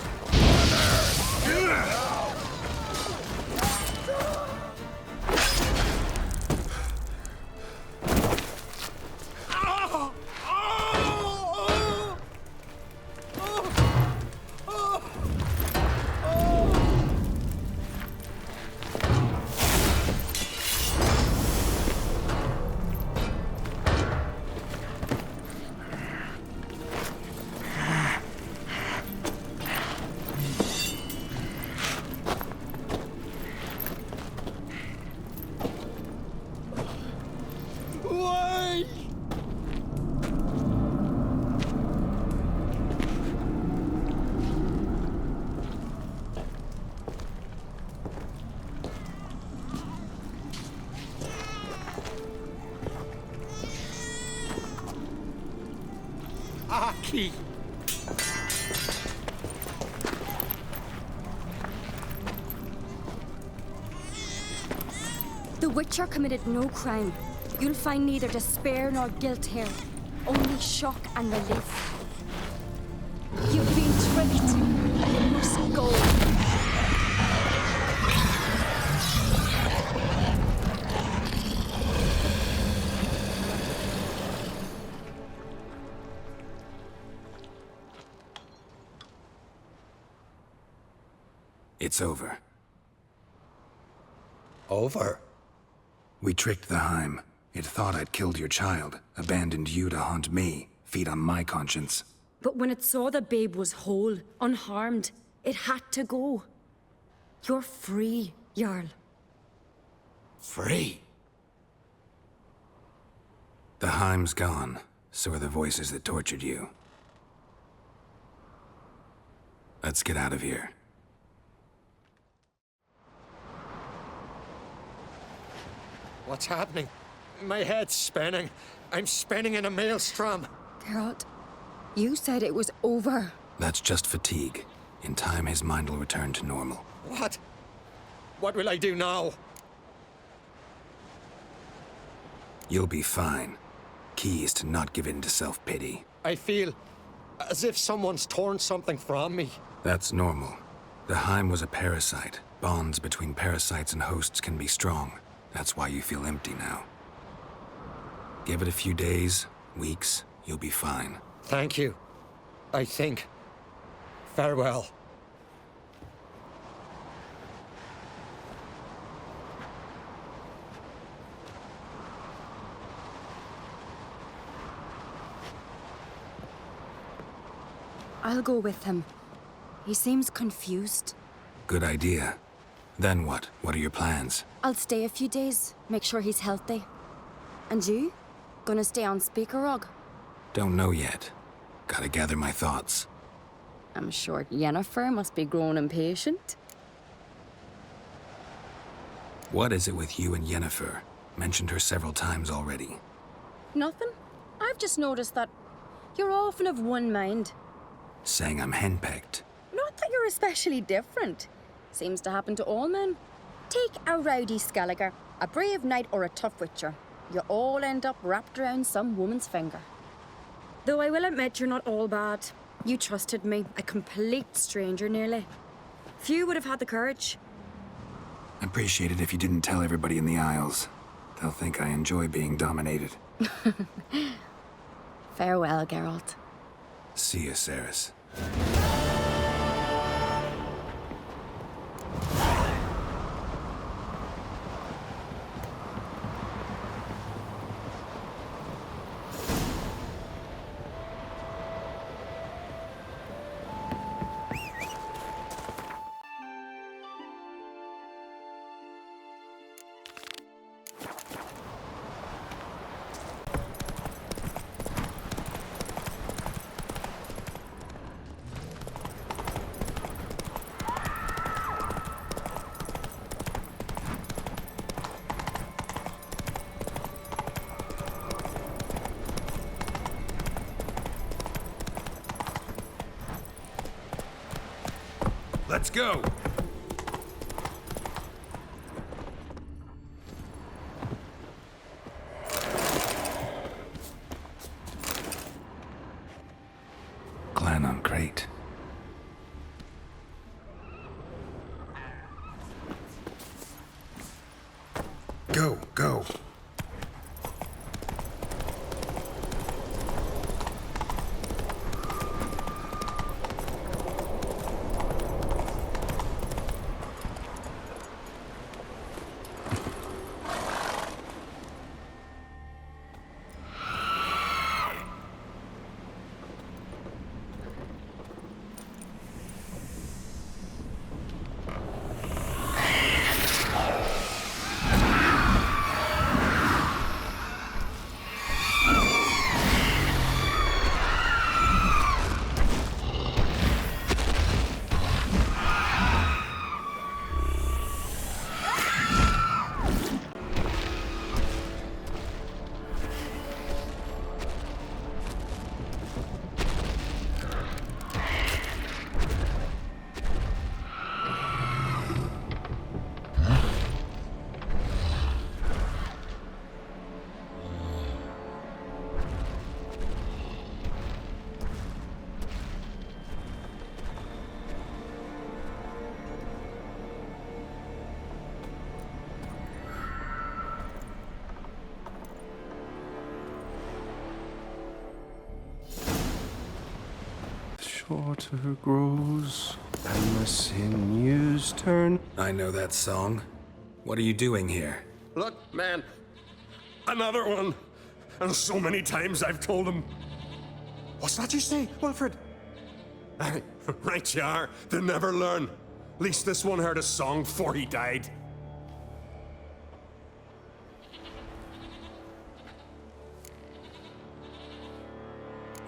Aki! The Witcher committed no crime. You'll find neither despair nor guilt here. Only shock and relief. You've been tricked. You must go. It's over. Over? We tricked the Heim. It thought I'd killed your child, abandoned you to haunt me, feed on my conscience. But when it saw the babe was whole, unharmed, it had to go. You're free, Jarl. Free? The Heim's gone, so are the voices that tortured you. Let's get out of here. What's happening? My head's spinning. I'm spinning in a maelstrom. Geralt, you said it was over. That's just fatigue. In time, his mind will return to normal. What? What will I do now? You'll be fine. Key is to not give in to self-pity. I feel as if someone's torn something from me. That's normal. The Heim was a parasite. Bonds between parasites and hosts can be strong. That's why you feel empty now. Give it a few days, weeks, you'll be fine. Thank you. I think. Farewell. I'll go with him. He seems confused. Good idea. Then what? What are your plans? I'll stay a few days, make sure he's healthy. And you? Gonna stay on Speaker Rog? Don't know yet. Gotta gather my thoughts. I'm sure Yennefer must be growing impatient. What is it with you and Yennefer? Mentioned her several times already. Nothing. I've just noticed that you're often of one mind. Saying I'm henpecked. Not that you're especially different. Seems to happen to all men. Take a rowdy Skelliger, a brave knight or a tough witcher. You all end up wrapped around some woman's finger. Though I will admit you're not all bad. You trusted me, a complete stranger nearly. Few would have had the courage. I'd appreciate it if you didn't tell everybody in the Isles. They'll think I enjoy being dominated. Farewell, Geralt. See you, Cerys. Let's go! Clan on crate. Go, go. Shorter grows And the sinews turn. I know that song. What are you doing here? Look, man. Another one. And so many times I've told him. What's that you say, Wilfred? Aye, right you are. They never learn. At least this one heard a song before he died.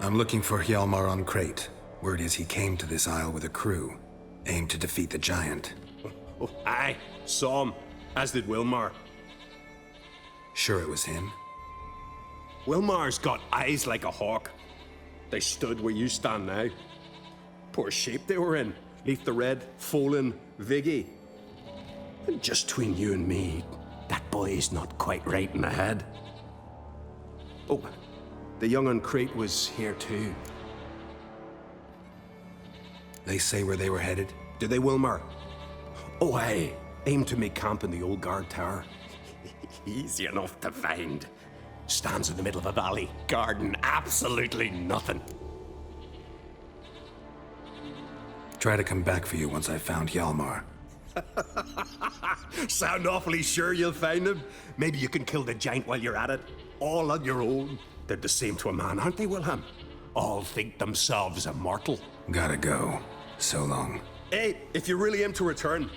I'm looking for Hjalmar on Crate. Word is he came to this isle with a crew, aimed to defeat the giant. Oh, aye, saw him. As did Wilmar. Sure it was him? Wilmar's got eyes like a hawk. They stood where you stand now. Poor shape they were in. Leaf the Red, Folin, Viggy. And just between you and me, that boy's not quite right in the head. Oh, the young on Crate was here too. They say where they were headed? Did they, Wilmar? Oh, aye. Aim to make camp in the old guard tower. Easy enough to find. Stands in the middle of a valley, garden absolutely nothing. Try to come back for you once I've found Hjalmar. Sound awfully sure you'll find him? Maybe you can kill the giant while you're at it. All on your own. They're the same to a man, aren't they, Wilhelm? All think themselves immortal. Gotta go. So long. Hey, if you really aim to return,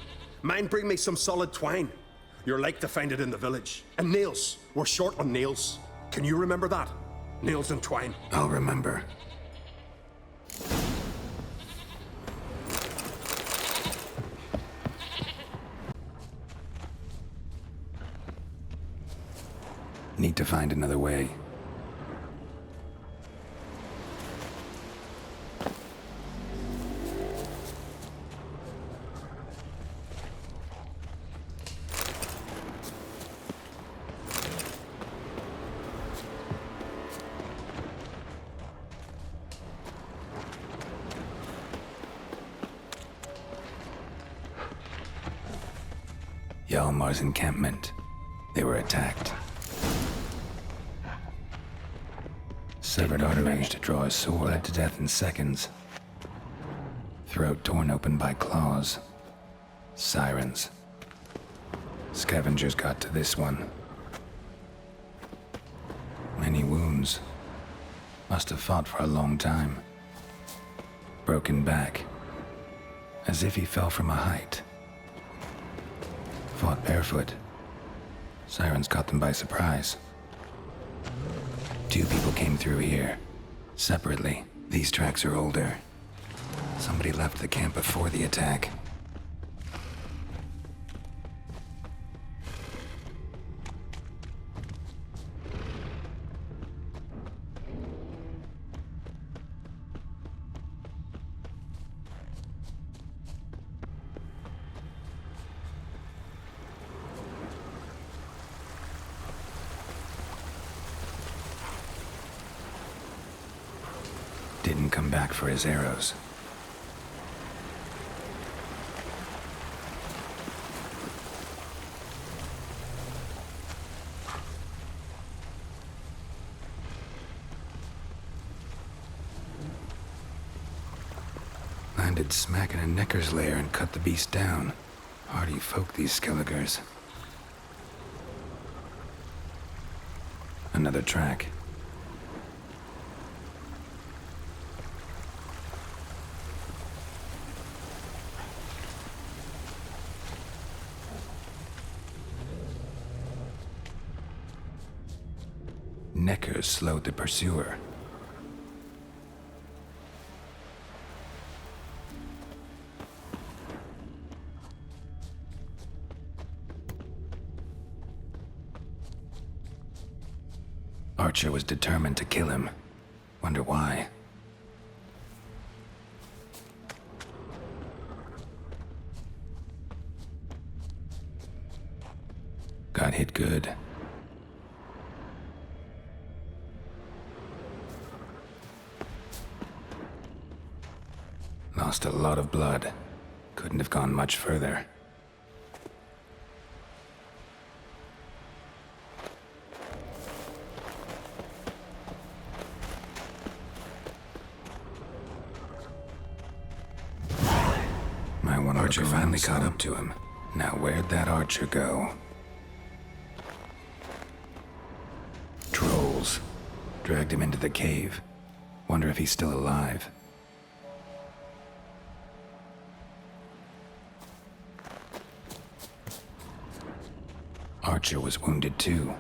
mind bring me some solid twine. You're like to find it in the village. And nails. We're short on nails. Can you remember that? Nails and twine. I'll remember. Need to find another way. Hjalmar's encampment. They were attacked. Severed artery to draw a sword, bled to death in seconds. Throat torn open by claws. Sirens. Scavengers got to this one. Many wounds. Must have fought for a long time. Broken back. As if he fell from a height. Fought barefoot. Sirens caught them by surprise. 2 people came through here. Separately. These tracks are older. Somebody left the camp before the attack. Didn't come back for his arrows. Landed smack in a necker's lair and cut the beast down. Hardy folk, these Skelligers. Another track. Neckers slowed the pursuer. Archer was determined to kill him. Wonder why. Got hit good. Lost a lot of blood. Couldn't have gone much further. Archer finally caught up to him. Now where'd that archer go? Trolls. Dragged him into the cave. Wonder if he's still alive. Archer was wounded too.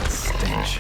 Stench.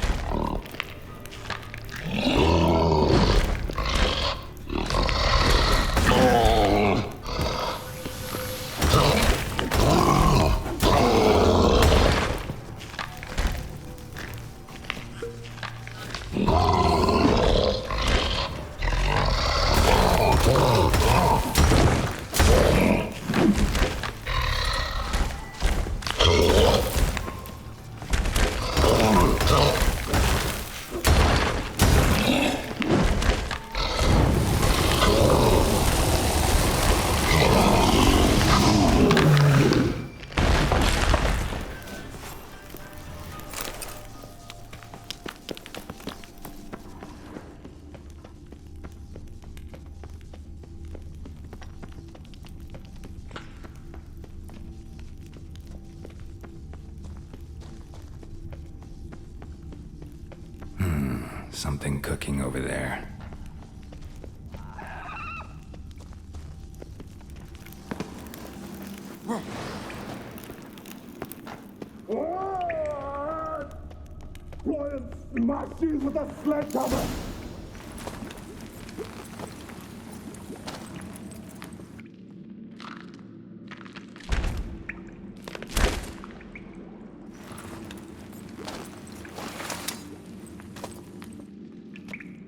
Something cooking over there. Brian smashed you with a sledgehammer!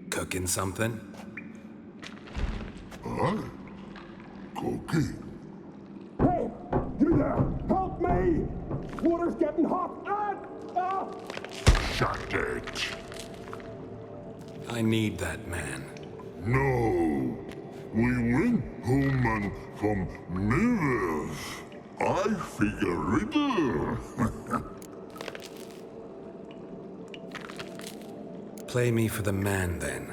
Cooking something? Huh? Cooking? Hey! You there! Help me! Water's getting hot! Shut it! I need that man. No! We went home from mirrors. I figure riddle. Play me for the man, then.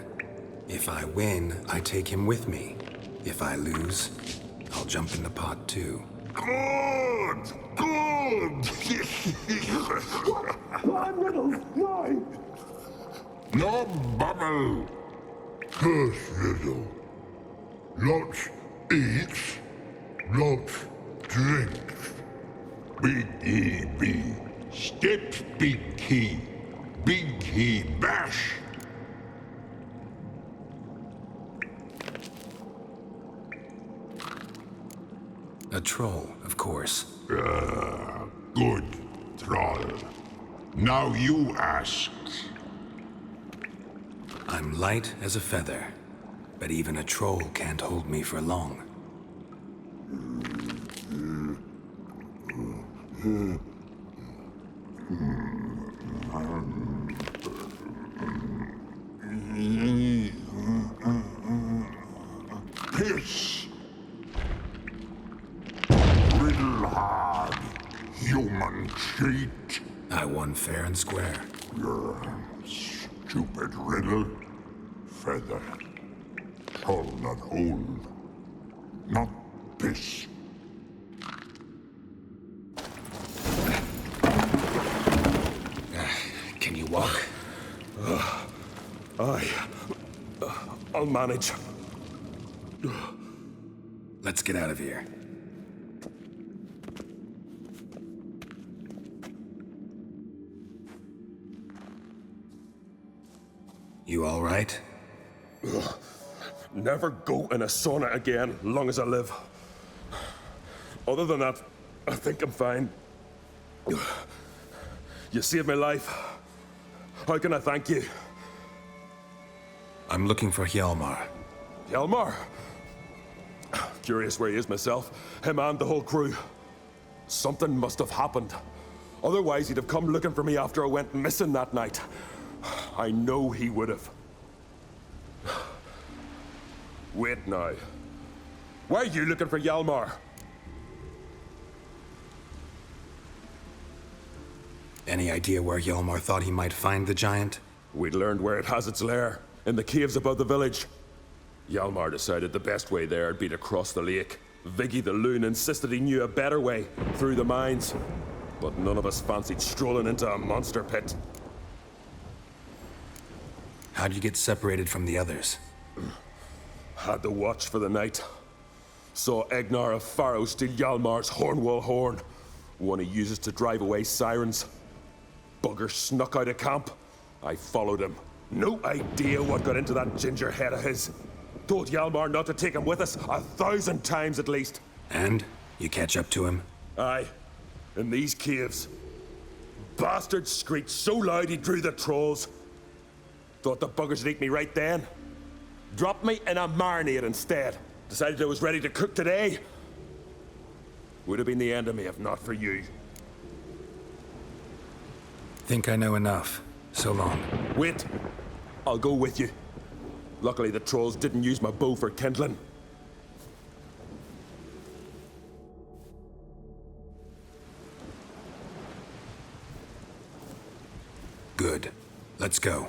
If I win, I take him with me. If I lose, I'll jump in the pot, too. Good! Good! Climb riddles! No! No bubble! First riddle. Lots eats, lots drinks. Big E B. Steps big key. Big he bash. A troll, of course. Good, troll. Now you ask. I'm light as a feather, but even a troll can't hold me for long. Piss. Riddle hard. Human cheat. I won fair and square. Stupid riddle. Feather. Troll not hold. Not piss. Can you walk? I'll manage. Let's get out of here. You all right? Never go in a sauna again, long as I live. Other than that, I think I'm fine. You saved my life. How can I thank you? I'm looking for Hjalmar. Hjalmar? Curious where he is myself. Him and the whole crew. Something must have happened. Otherwise, he'd have come looking for me after I went missing that night. I know he would have. Wait now. Why are you looking for Hjalmar? Any idea where Hjalmar thought he might find the giant? We'd learned where it has its lair, in the caves above the village. Hjalmar decided the best way there would be to cross the lake. Viggy the loon insisted he knew a better way, through the mines. But none of us fancied strolling into a monster pit. How'd you get separated from the others? Had to watch for the night. Saw Egnar of Faro steal Hjalmar's Hornwall horn, one he uses to drive away sirens. Bugger snuck out of camp. I followed him. No idea what got into that ginger head of his. Told Hjalmar not to take him with us 1,000 times at least. And? You catch up to him? Aye. In these caves. Bastard screeched so loud he drew the trolls. Thought the buggers would eat me right then. Dropped me in a marinade instead. Decided I was ready to cook today. Would have been the end of me if not for you. Think I know enough. So long. Wait. I'll go with you. Luckily the trolls didn't use my bow for kindling. Good. Let's go.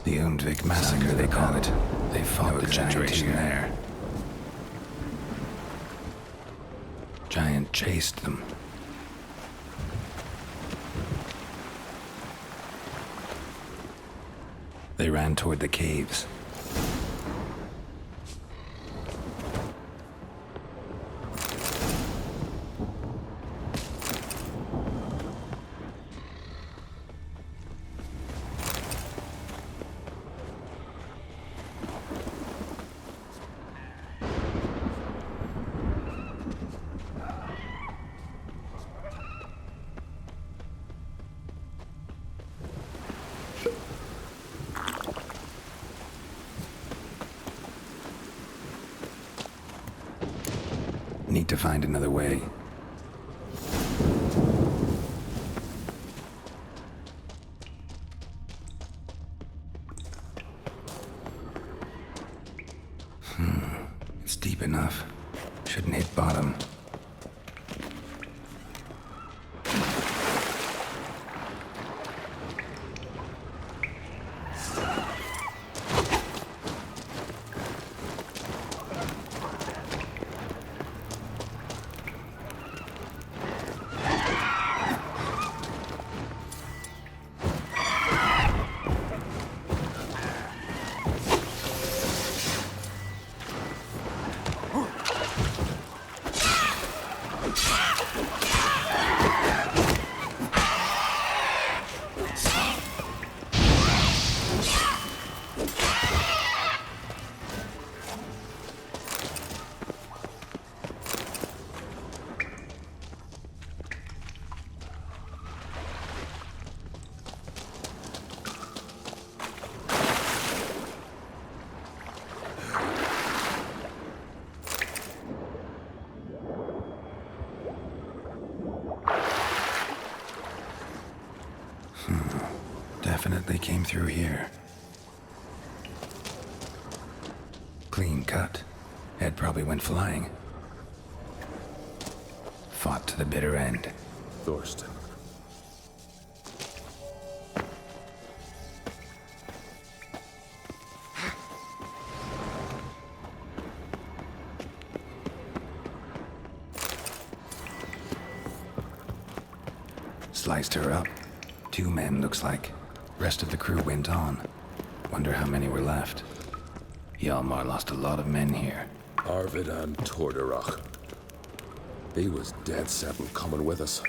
The Undvik Massacre, they call it. They fought the giant here. Giant chased them. They ran toward the caves. Need to find another way. It's deep enough. Shouldn't hit bottom. Definitely came through here. Clean cut. Head probably went flying. Fought to the bitter end. Thorsten. Sliced her up. 2 men, looks like. Rest of the crew went on. Wonder how many were left. Hjalmar lost a lot of men here. Arvid and Torderach. He was dead set on coming with us.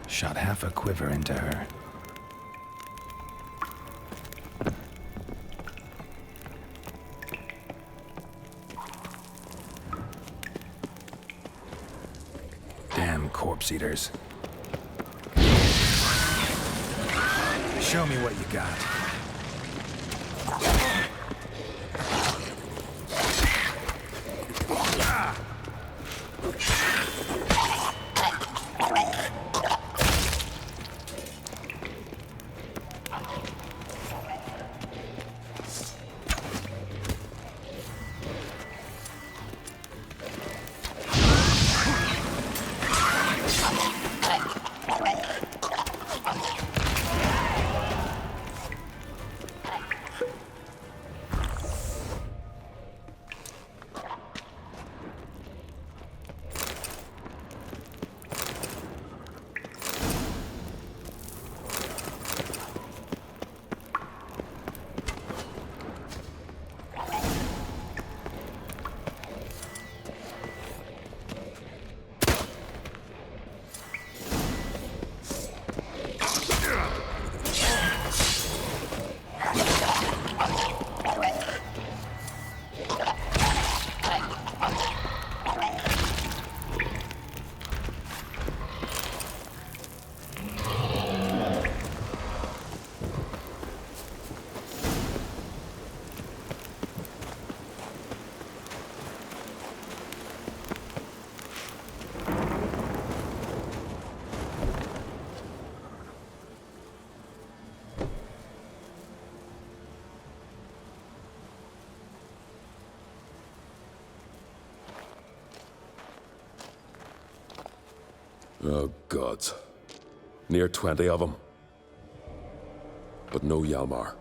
Shot half a quiver into her. Damn corpse eaters. Show me what you got. Oh, gods. Near 20 of them. But no Hjalmar.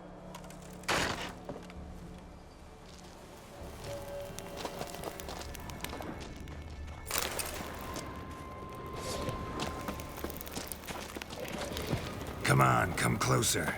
Come on, come closer.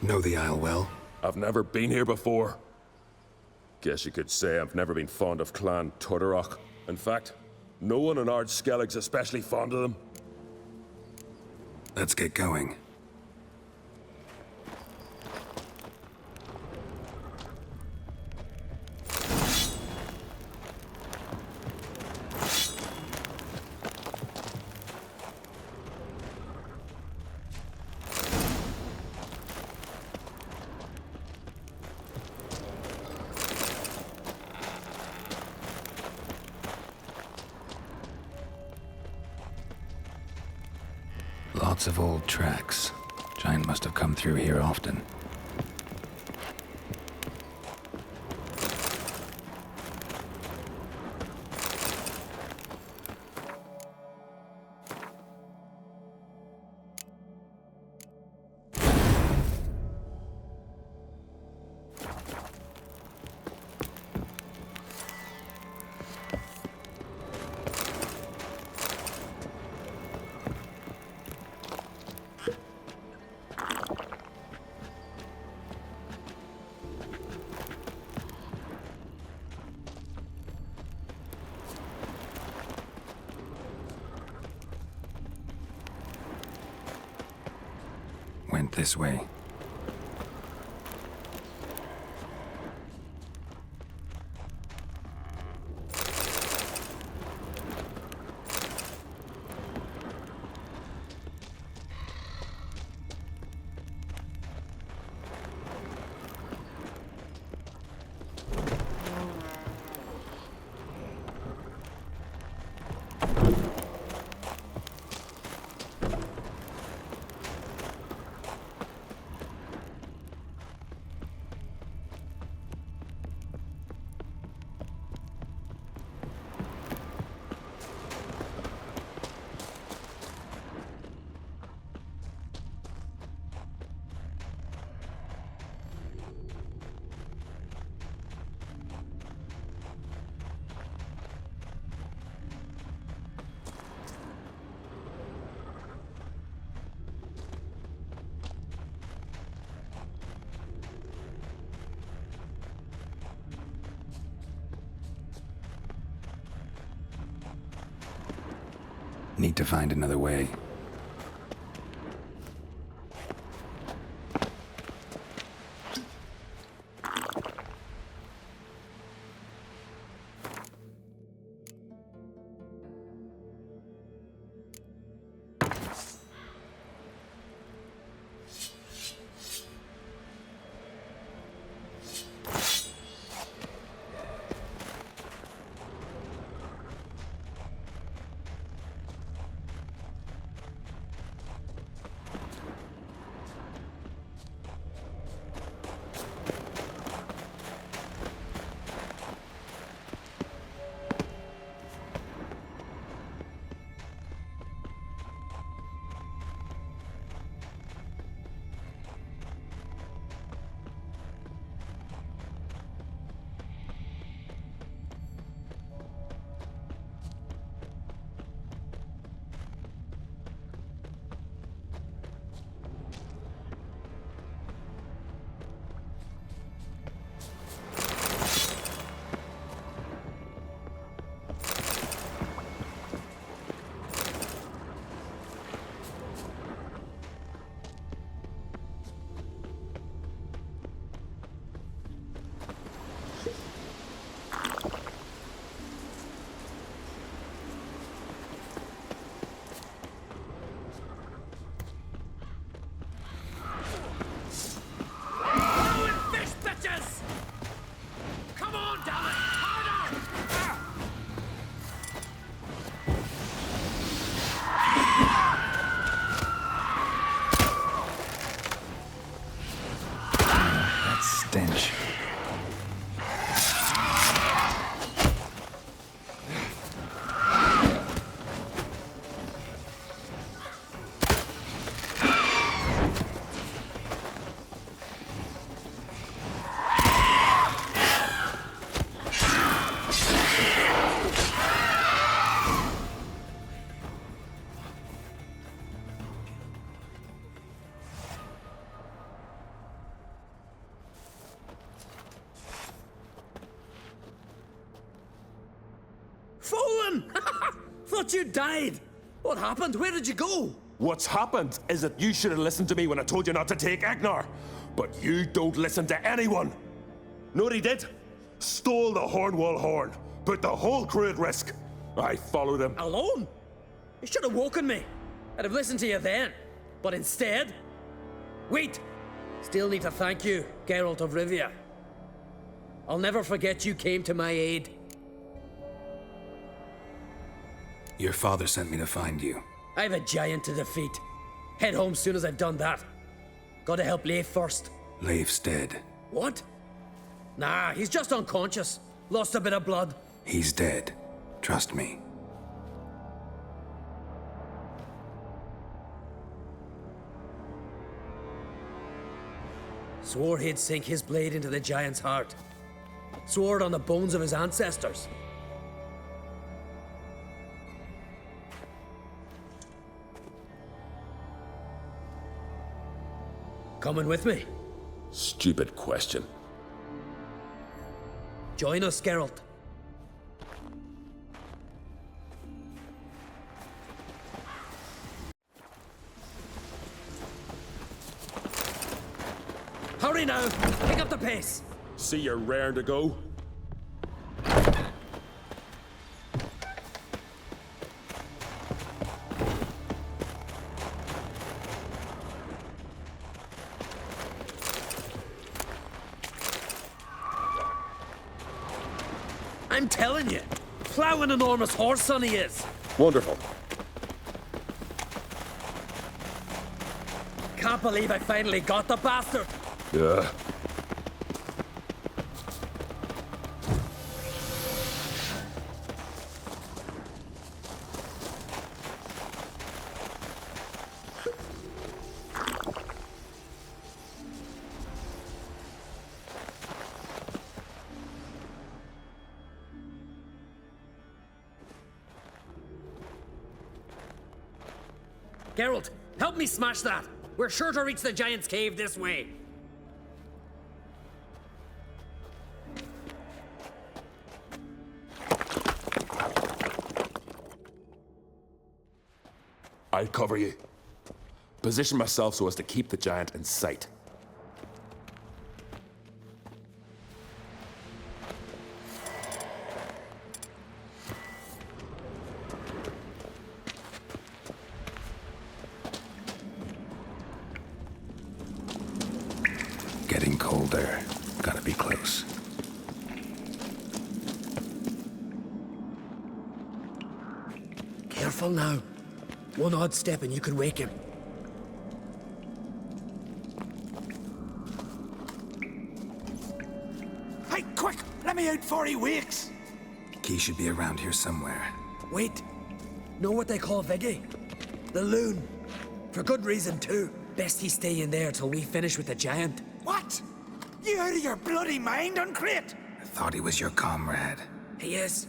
Know the Isle well? I've never been here before. Guess you could say I've never been fond of Clan Tutterach. In fact, no one in Ard Skellig's especially fond of them. Let's get going. Lots of old tracks. Giant must have come through here often. Went this way. Need to find another way. gone? Thought you died. What happened? Where did you go? What's happened is that you should have listened to me when I told you not to take Agnar. But you don't listen to anyone. Know what he did? Stole the Hornwall horn. Put the whole crew at risk. I followed him. Alone? You should have woken me. I'd have listened to you then. But instead... Wait! Still need to thank you, Geralt of Rivia. I'll never forget you came to my aid. Your father sent me to find you. I have a giant to defeat. Head home soon as I've done that. Gotta help Leif first. Leif's dead. What? Nah, he's just unconscious. Lost a bit of blood. He's dead. Trust me. Swore he'd sink his blade into the giant's heart. Swore it on the bones of his ancestors. Coming with me? Stupid question. Join us, Geralt. Hurry now! Pick up the pace! See you're raring to go? I'm telling you, plow an enormous horse son he is. Wonderful. Can't believe I finally got the bastard. Yeah. Geralt, help me smash that. We're sure to reach the giant's cave this way. I'll cover you. Position myself so as to keep the giant in sight. Getting colder. Gotta be close. Careful now. One odd step and you can wake him. Hey, quick! Let me out before he wakes! Key should be around here somewhere. Wait. Know what they call Viggy? The loon. For good reason, too. Best he stay in there till we finish with the giant. What? You out of your bloody mind, Uncrate? I thought he was your comrade. He is.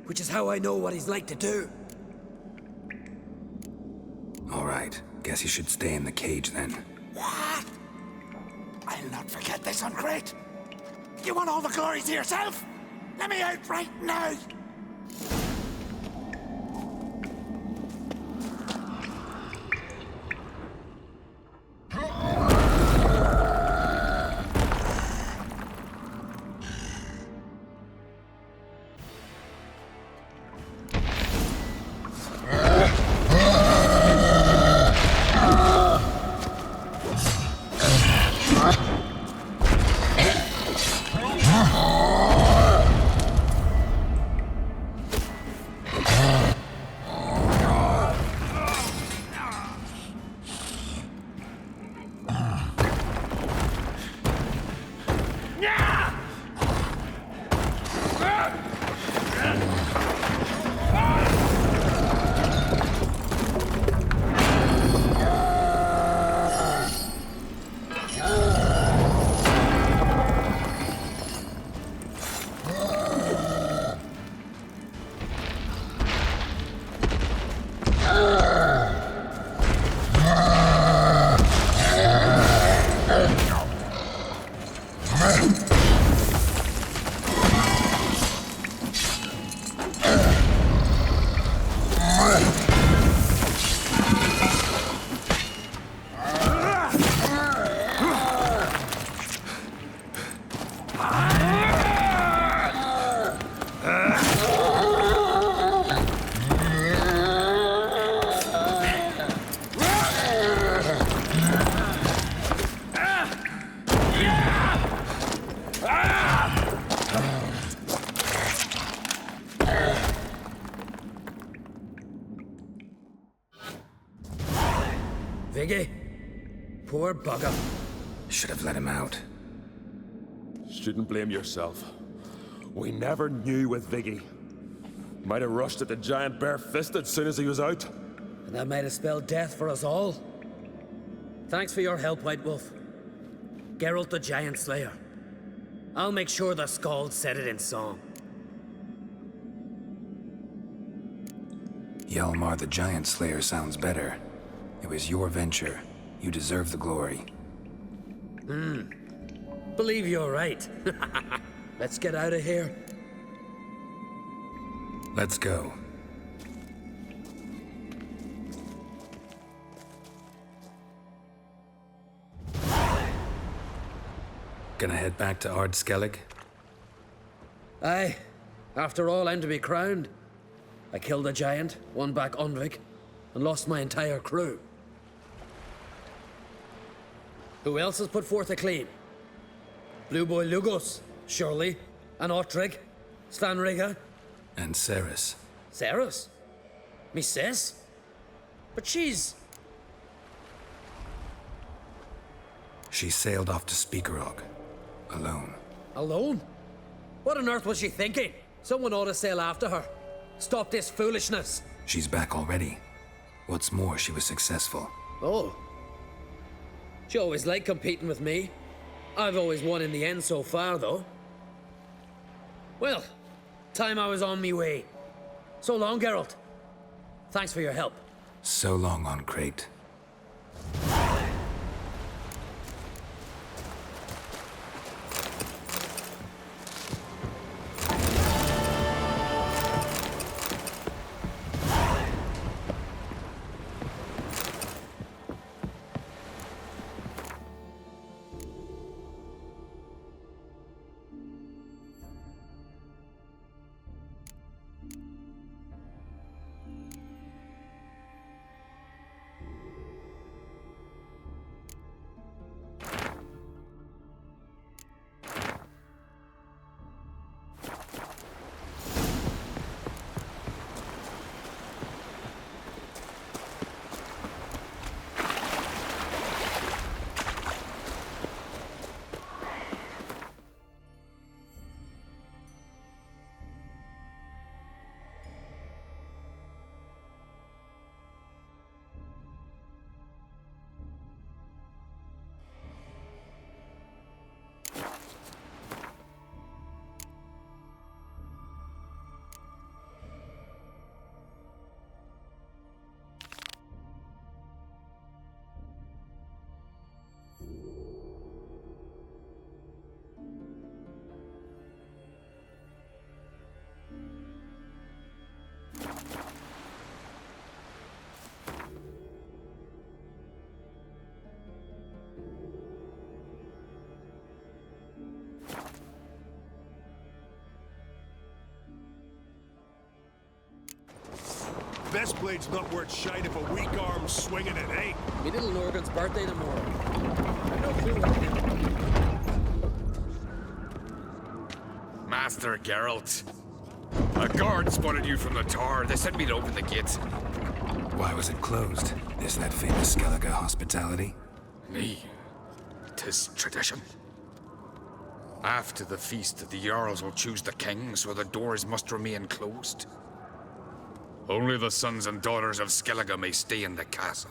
Which is how I know what he's like to do. All right. Guess you should stay in the cage then. What? I'll not forget this, Uncrate. You want all the glory to yourself? Let me out right now! Viggy? Poor bugger. Should have let him out. Shouldn't blame yourself. We never knew with Viggy. Might have rushed at the giant bare-fisted soon as he was out. And that might have spelled death for us all. Thanks for your help, White Wolf. Geralt the Giant Slayer. I'll make sure the Skald said it in song. Hjalmar the Giant Slayer sounds better. It was your venture. You deserve the glory. Believe you're right. Let's get out of here. Let's go. Gonna head back to Ard Skellig? Aye. After all, I'm to be crowned. I killed a giant, won back Onvik, and lost my entire crew. Who else has put forth a claim? Blue Boy Lugos, surely. And Ottrig, Svanrigga. And Ceres. Ceres? Me sis? But she's... She sailed off to Speakerog. Alone. Alone? What on earth was she thinking? Someone ought to sail after her. Stop this foolishness. She's back already. What's more, she was successful. Oh. She always liked competing with me. I've always won in the end so far, though. Well, time I was on me way. So long, Geralt. Thanks for your help. So long on Crate. Best blade's not worth shite if a weak arm's swinging it, eh? Me little Norgan's birthday tomorrow. I've no clue what to do. Master Geralt. A guard spotted you from the tower. They sent me to open the gate. Why was it closed? Is that famous Skellige hospitality? Me. 'Tis tradition. After the feast, the Jarls will choose the king, so the doors must remain closed. Only the sons and daughters of Skellige may stay in the castle.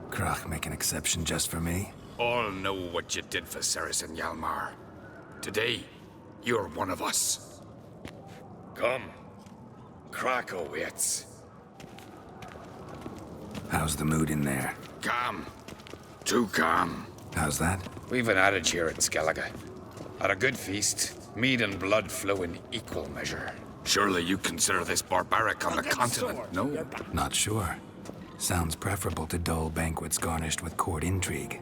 Krach make an exception just for me? All know what you did for Ceres and Hjalmar. Today, you're one of us. Come. Krach waits. How's the mood in there? Calm. Too calm. How's that? We've an adage here in Skellige. At a good feast, mead and blood flow in equal measure. Surely you consider this barbaric on the continent, no? Not sure. Sounds preferable to dull banquets garnished with court intrigue.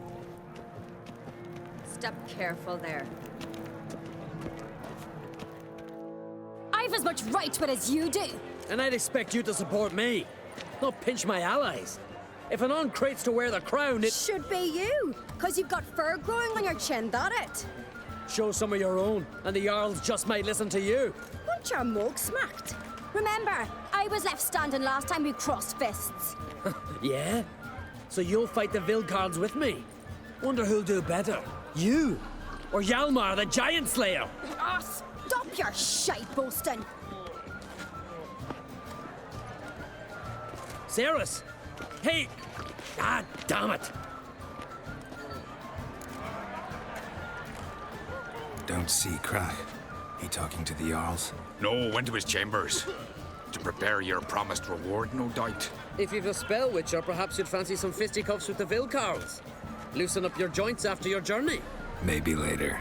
Step careful there. I've as much right to it as you do. And I'd expect you to support me, not pinch my allies. If an on-crate's to wear the crown, it should be you, because you've got fur growing on your chin, that it? Show some of your own, and the Jarls just might listen to you. Want your mug smacked? Remember, I was left standing last time we crossed fists. Yeah? So you'll fight the Vilcards with me? Wonder who'll do better, you or Hjalmar the Giant Slayer? Ah, stop your shite boasting. Ceres! Hey! Ah, damn it! Don't see Crack. He talking to the Jarls? No, went to his chambers. To prepare your promised reward, no doubt. If you've a spell witcher, perhaps you'd fancy some fisticuffs with the Vilcards. Loosen up your joints after your journey. Maybe later.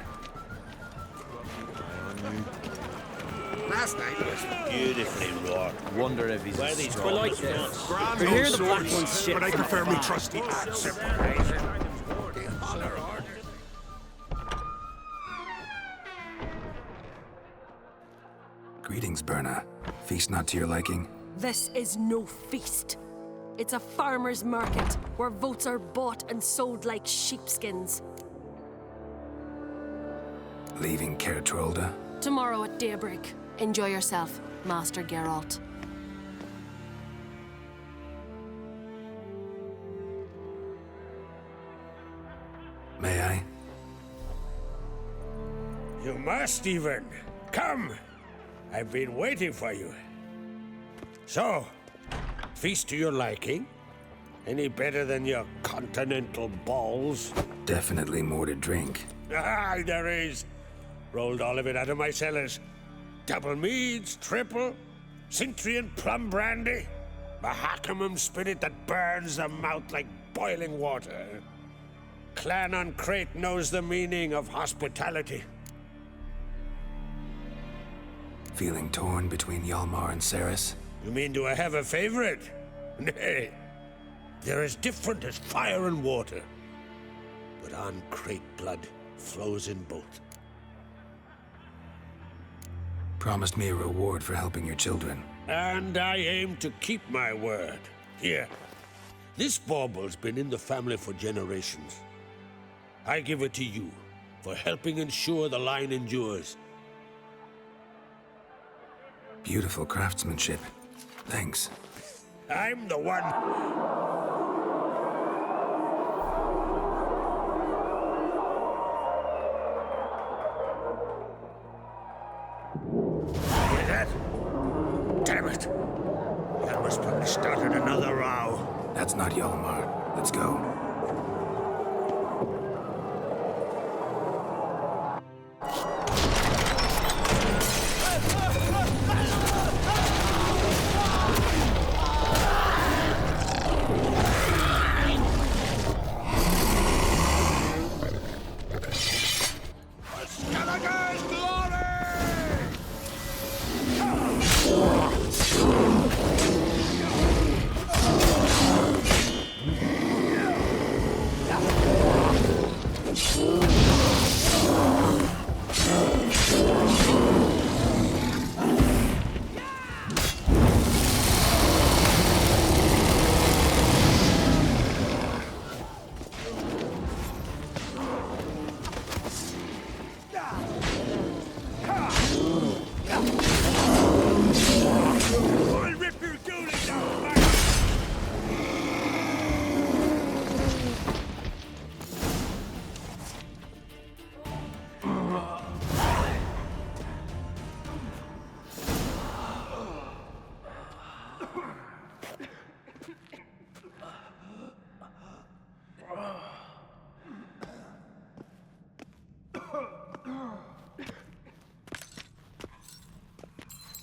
Last night was beautifully wrought. Wonder if he's Where these strong. like this. Grand We hear old the Black swords, One's shit but I from prefer me afar. trusty axe. Greetings, Berna. Feast not to your liking? This is no feast. It's a farmer's market where votes are bought and sold like sheepskins. Leaving Caer Trolda? Tomorrow at daybreak. Enjoy yourself, Master Geralt. May I? You must even. Come. I've been waiting for you. So, feast to your liking? Any better than your continental balls? Definitely more to drink. Ah, there is. Rolled all of it out of my cellars. Double meads, triple, Cintrian plum brandy, Mahakimum spirit that burns the mouth like boiling water. Clan on Crate knows the meaning of hospitality. Feeling torn between Hjalmar and Ceres? You mean do I have a favorite? Nay. They're as different as fire and water. But on Crate blood flows in both. Promised me a reward for helping your children. And I aim to keep my word. Here. This bauble's been in the family for generations. I give it to you for helping ensure the line endures. Beautiful craftsmanship. Thanks. I'm the one. Hear that? Damn it. That must probably started another row. That's not Hjalmar. Let's go.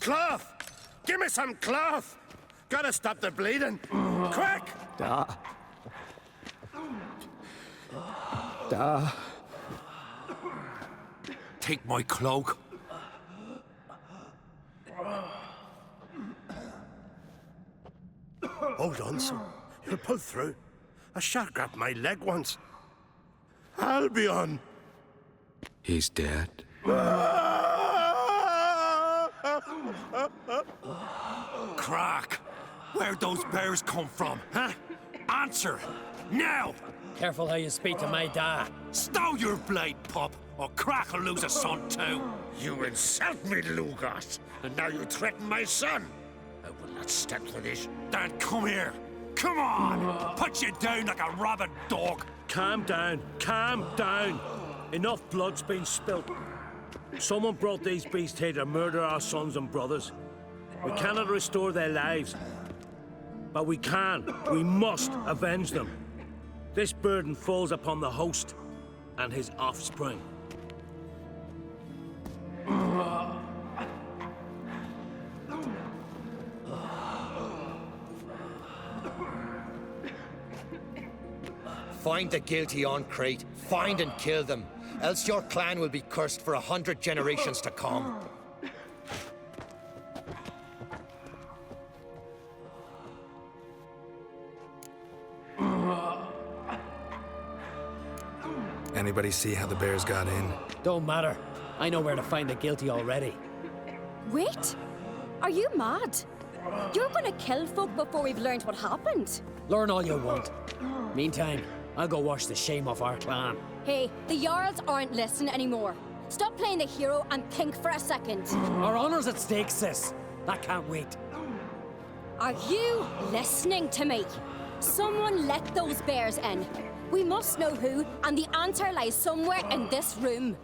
Cloth! Give me some cloth! Gotta stop the bleeding. Quick! Da. Da. Take my cloak. Hold on, son. You'll pull through. A shark grabbed my leg once. Albion! He's dead. Crack! Where'd those bears come from, huh? Answer! Now! Careful how you speak to my dad. Stow your blade, pup, or Crack will lose a son too. You insult me, Lugos, and now you threaten my son. I will not step to this. Dan, come here! Come on! Put you down like a rabid dog! Calm down, calm down. Enough blood's been spilt. Someone brought these beasts here to murder our sons and brothers. We cannot restore their lives. But we must avenge them. This burden falls upon the host and his offspring. Find the guilty on Crate. Find and kill them. Else your clan will be cursed for 100 generations to come. Anybody see how the bears got in? Don't matter. I know where to find the guilty already. Wait! Are you mad? You're gonna kill folk before we've learned what happened. Learn all you want. Meantime, I'll go wash the shame off our clan. Hey, the Jarls aren't listening anymore. Stop playing the hero and think for a second. Our honor's at stake, sis. That can't wait. Are you listening to me? Someone let those bears in. We must know who, and the answer lies somewhere in this room.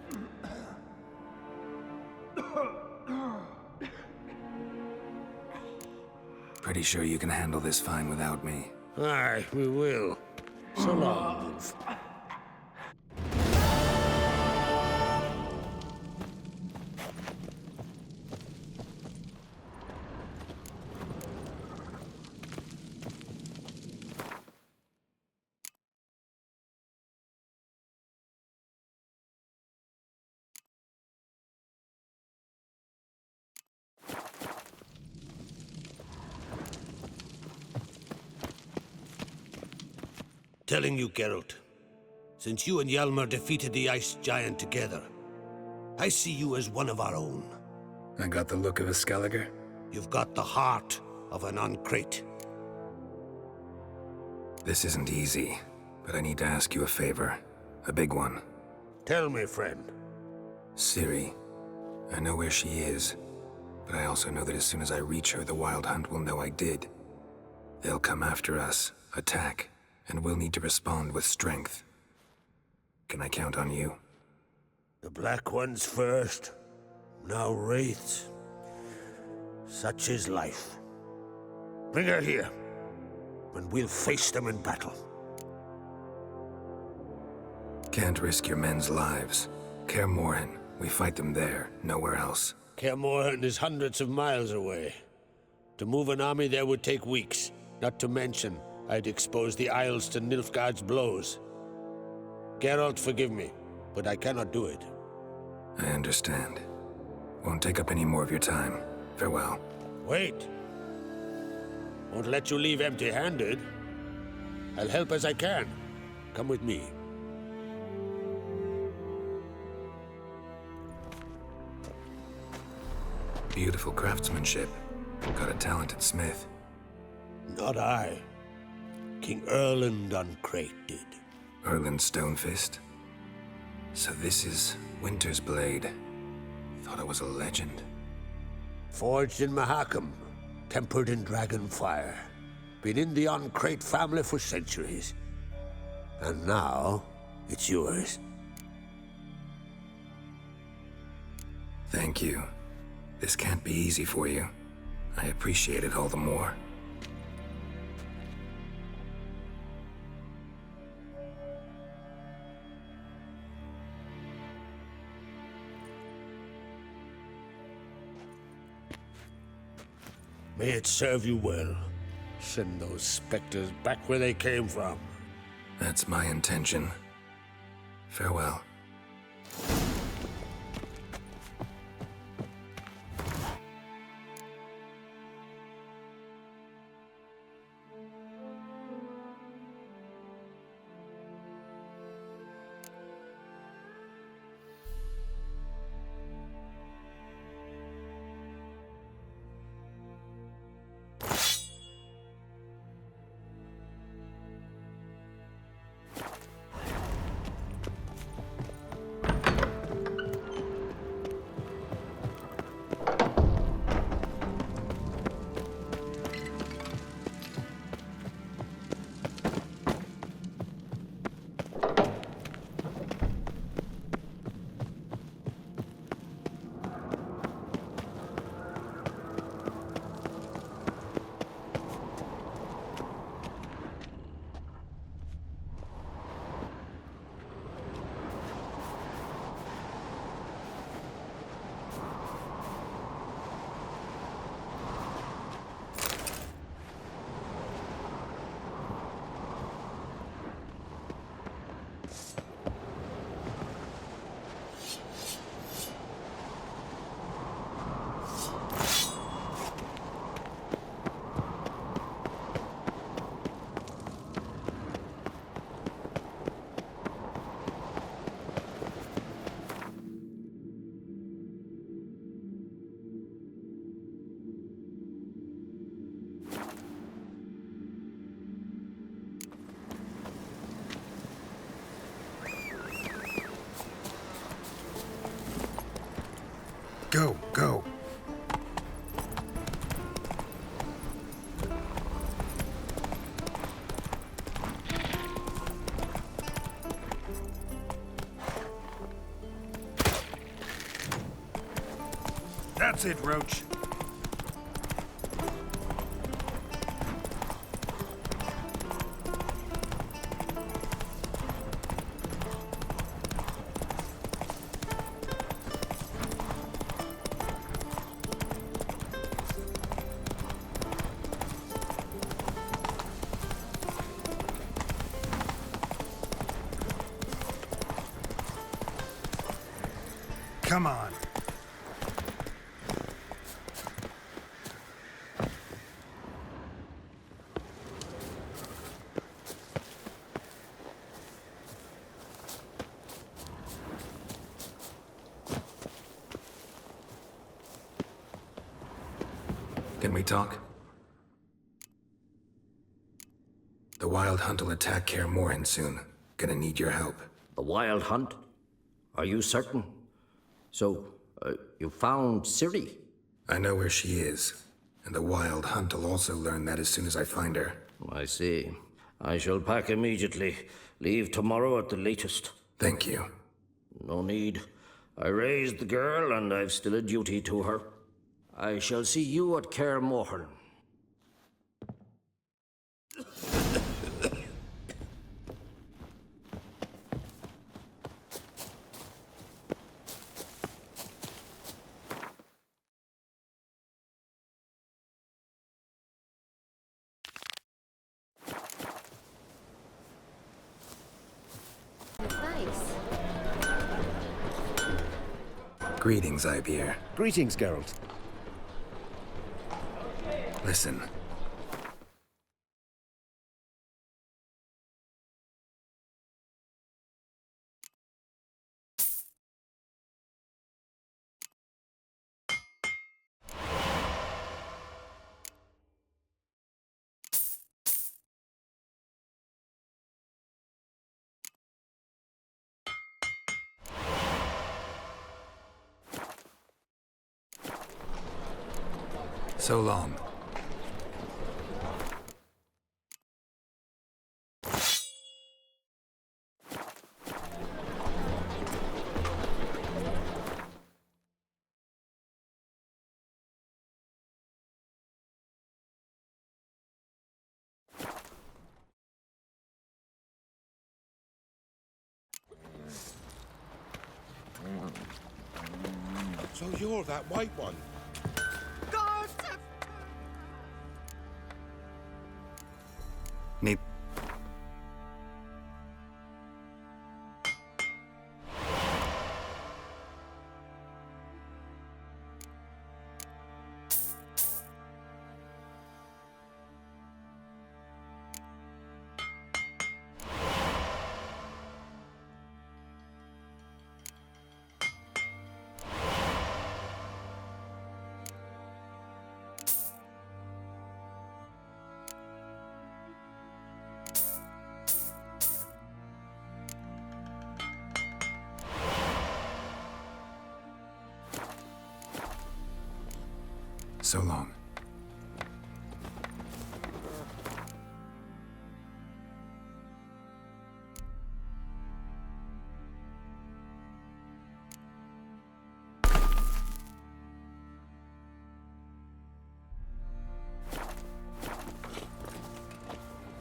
Pretty sure you can handle this fine without me. Aye, we will. So long, Wolf. Telling you, Geralt, since you and Hjalmar defeated the Ice Giant together, I see you as one of our own. I got the look of a Skelliger? You've got the heart of an Uncrate. This isn't easy, but I need to ask you a favor. A big one. Tell me, friend. Ciri. I know where she is, but I also know that as soon as I reach her, the Wild Hunt will know I did. They'll come after us, attack, and we'll need to respond with strength. Can I count on you? The Black Ones first, now Wraiths. Such is life. Bring her here, and we'll face them in battle. Can't risk your men's lives. Kaer Morhen, we fight them there, nowhere else. Kaer Morhen is hundreds of miles away. To move an army there would take weeks, not to mention I'd expose the Isles to Nilfgaard's blows. Geralt, forgive me, but I cannot do it. I understand. Won't take up any more of your time. Farewell. Wait. Won't let you leave empty-handed. I'll help as I can. Come with me. Beautiful craftsmanship. Got a talented smith. Not I. King Erland Uncrate did. Erland Stonefist? So this is Winter's Blade. Thought I was a legend. Forged in Mahakam, tempered in dragon fire. Been in the Uncrate family for centuries. And now, it's yours. Thank you. This can't be easy for you. I appreciate it all the more. May it serve you well. Send those specters back where they came from. That's my intention. Farewell. Go, go. That's it, Roach. Come on. Can we talk? The Wild Hunt will attack Kaer Morhen soon. Gonna need your help. The Wild Hunt? Are you certain? So, you found Ciri? I know where she is, and the Wild Hunt will also learn that as soon as I find her. I see. I shall pack immediately. Leave tomorrow at the latest. Thank you. No need. I raised the girl, and I've still a duty to her. I shall see you at Kaer Morhen. Greetings, Ibeer. Greetings, Geralt. Listen. So long. So you're that white one? Need. So long.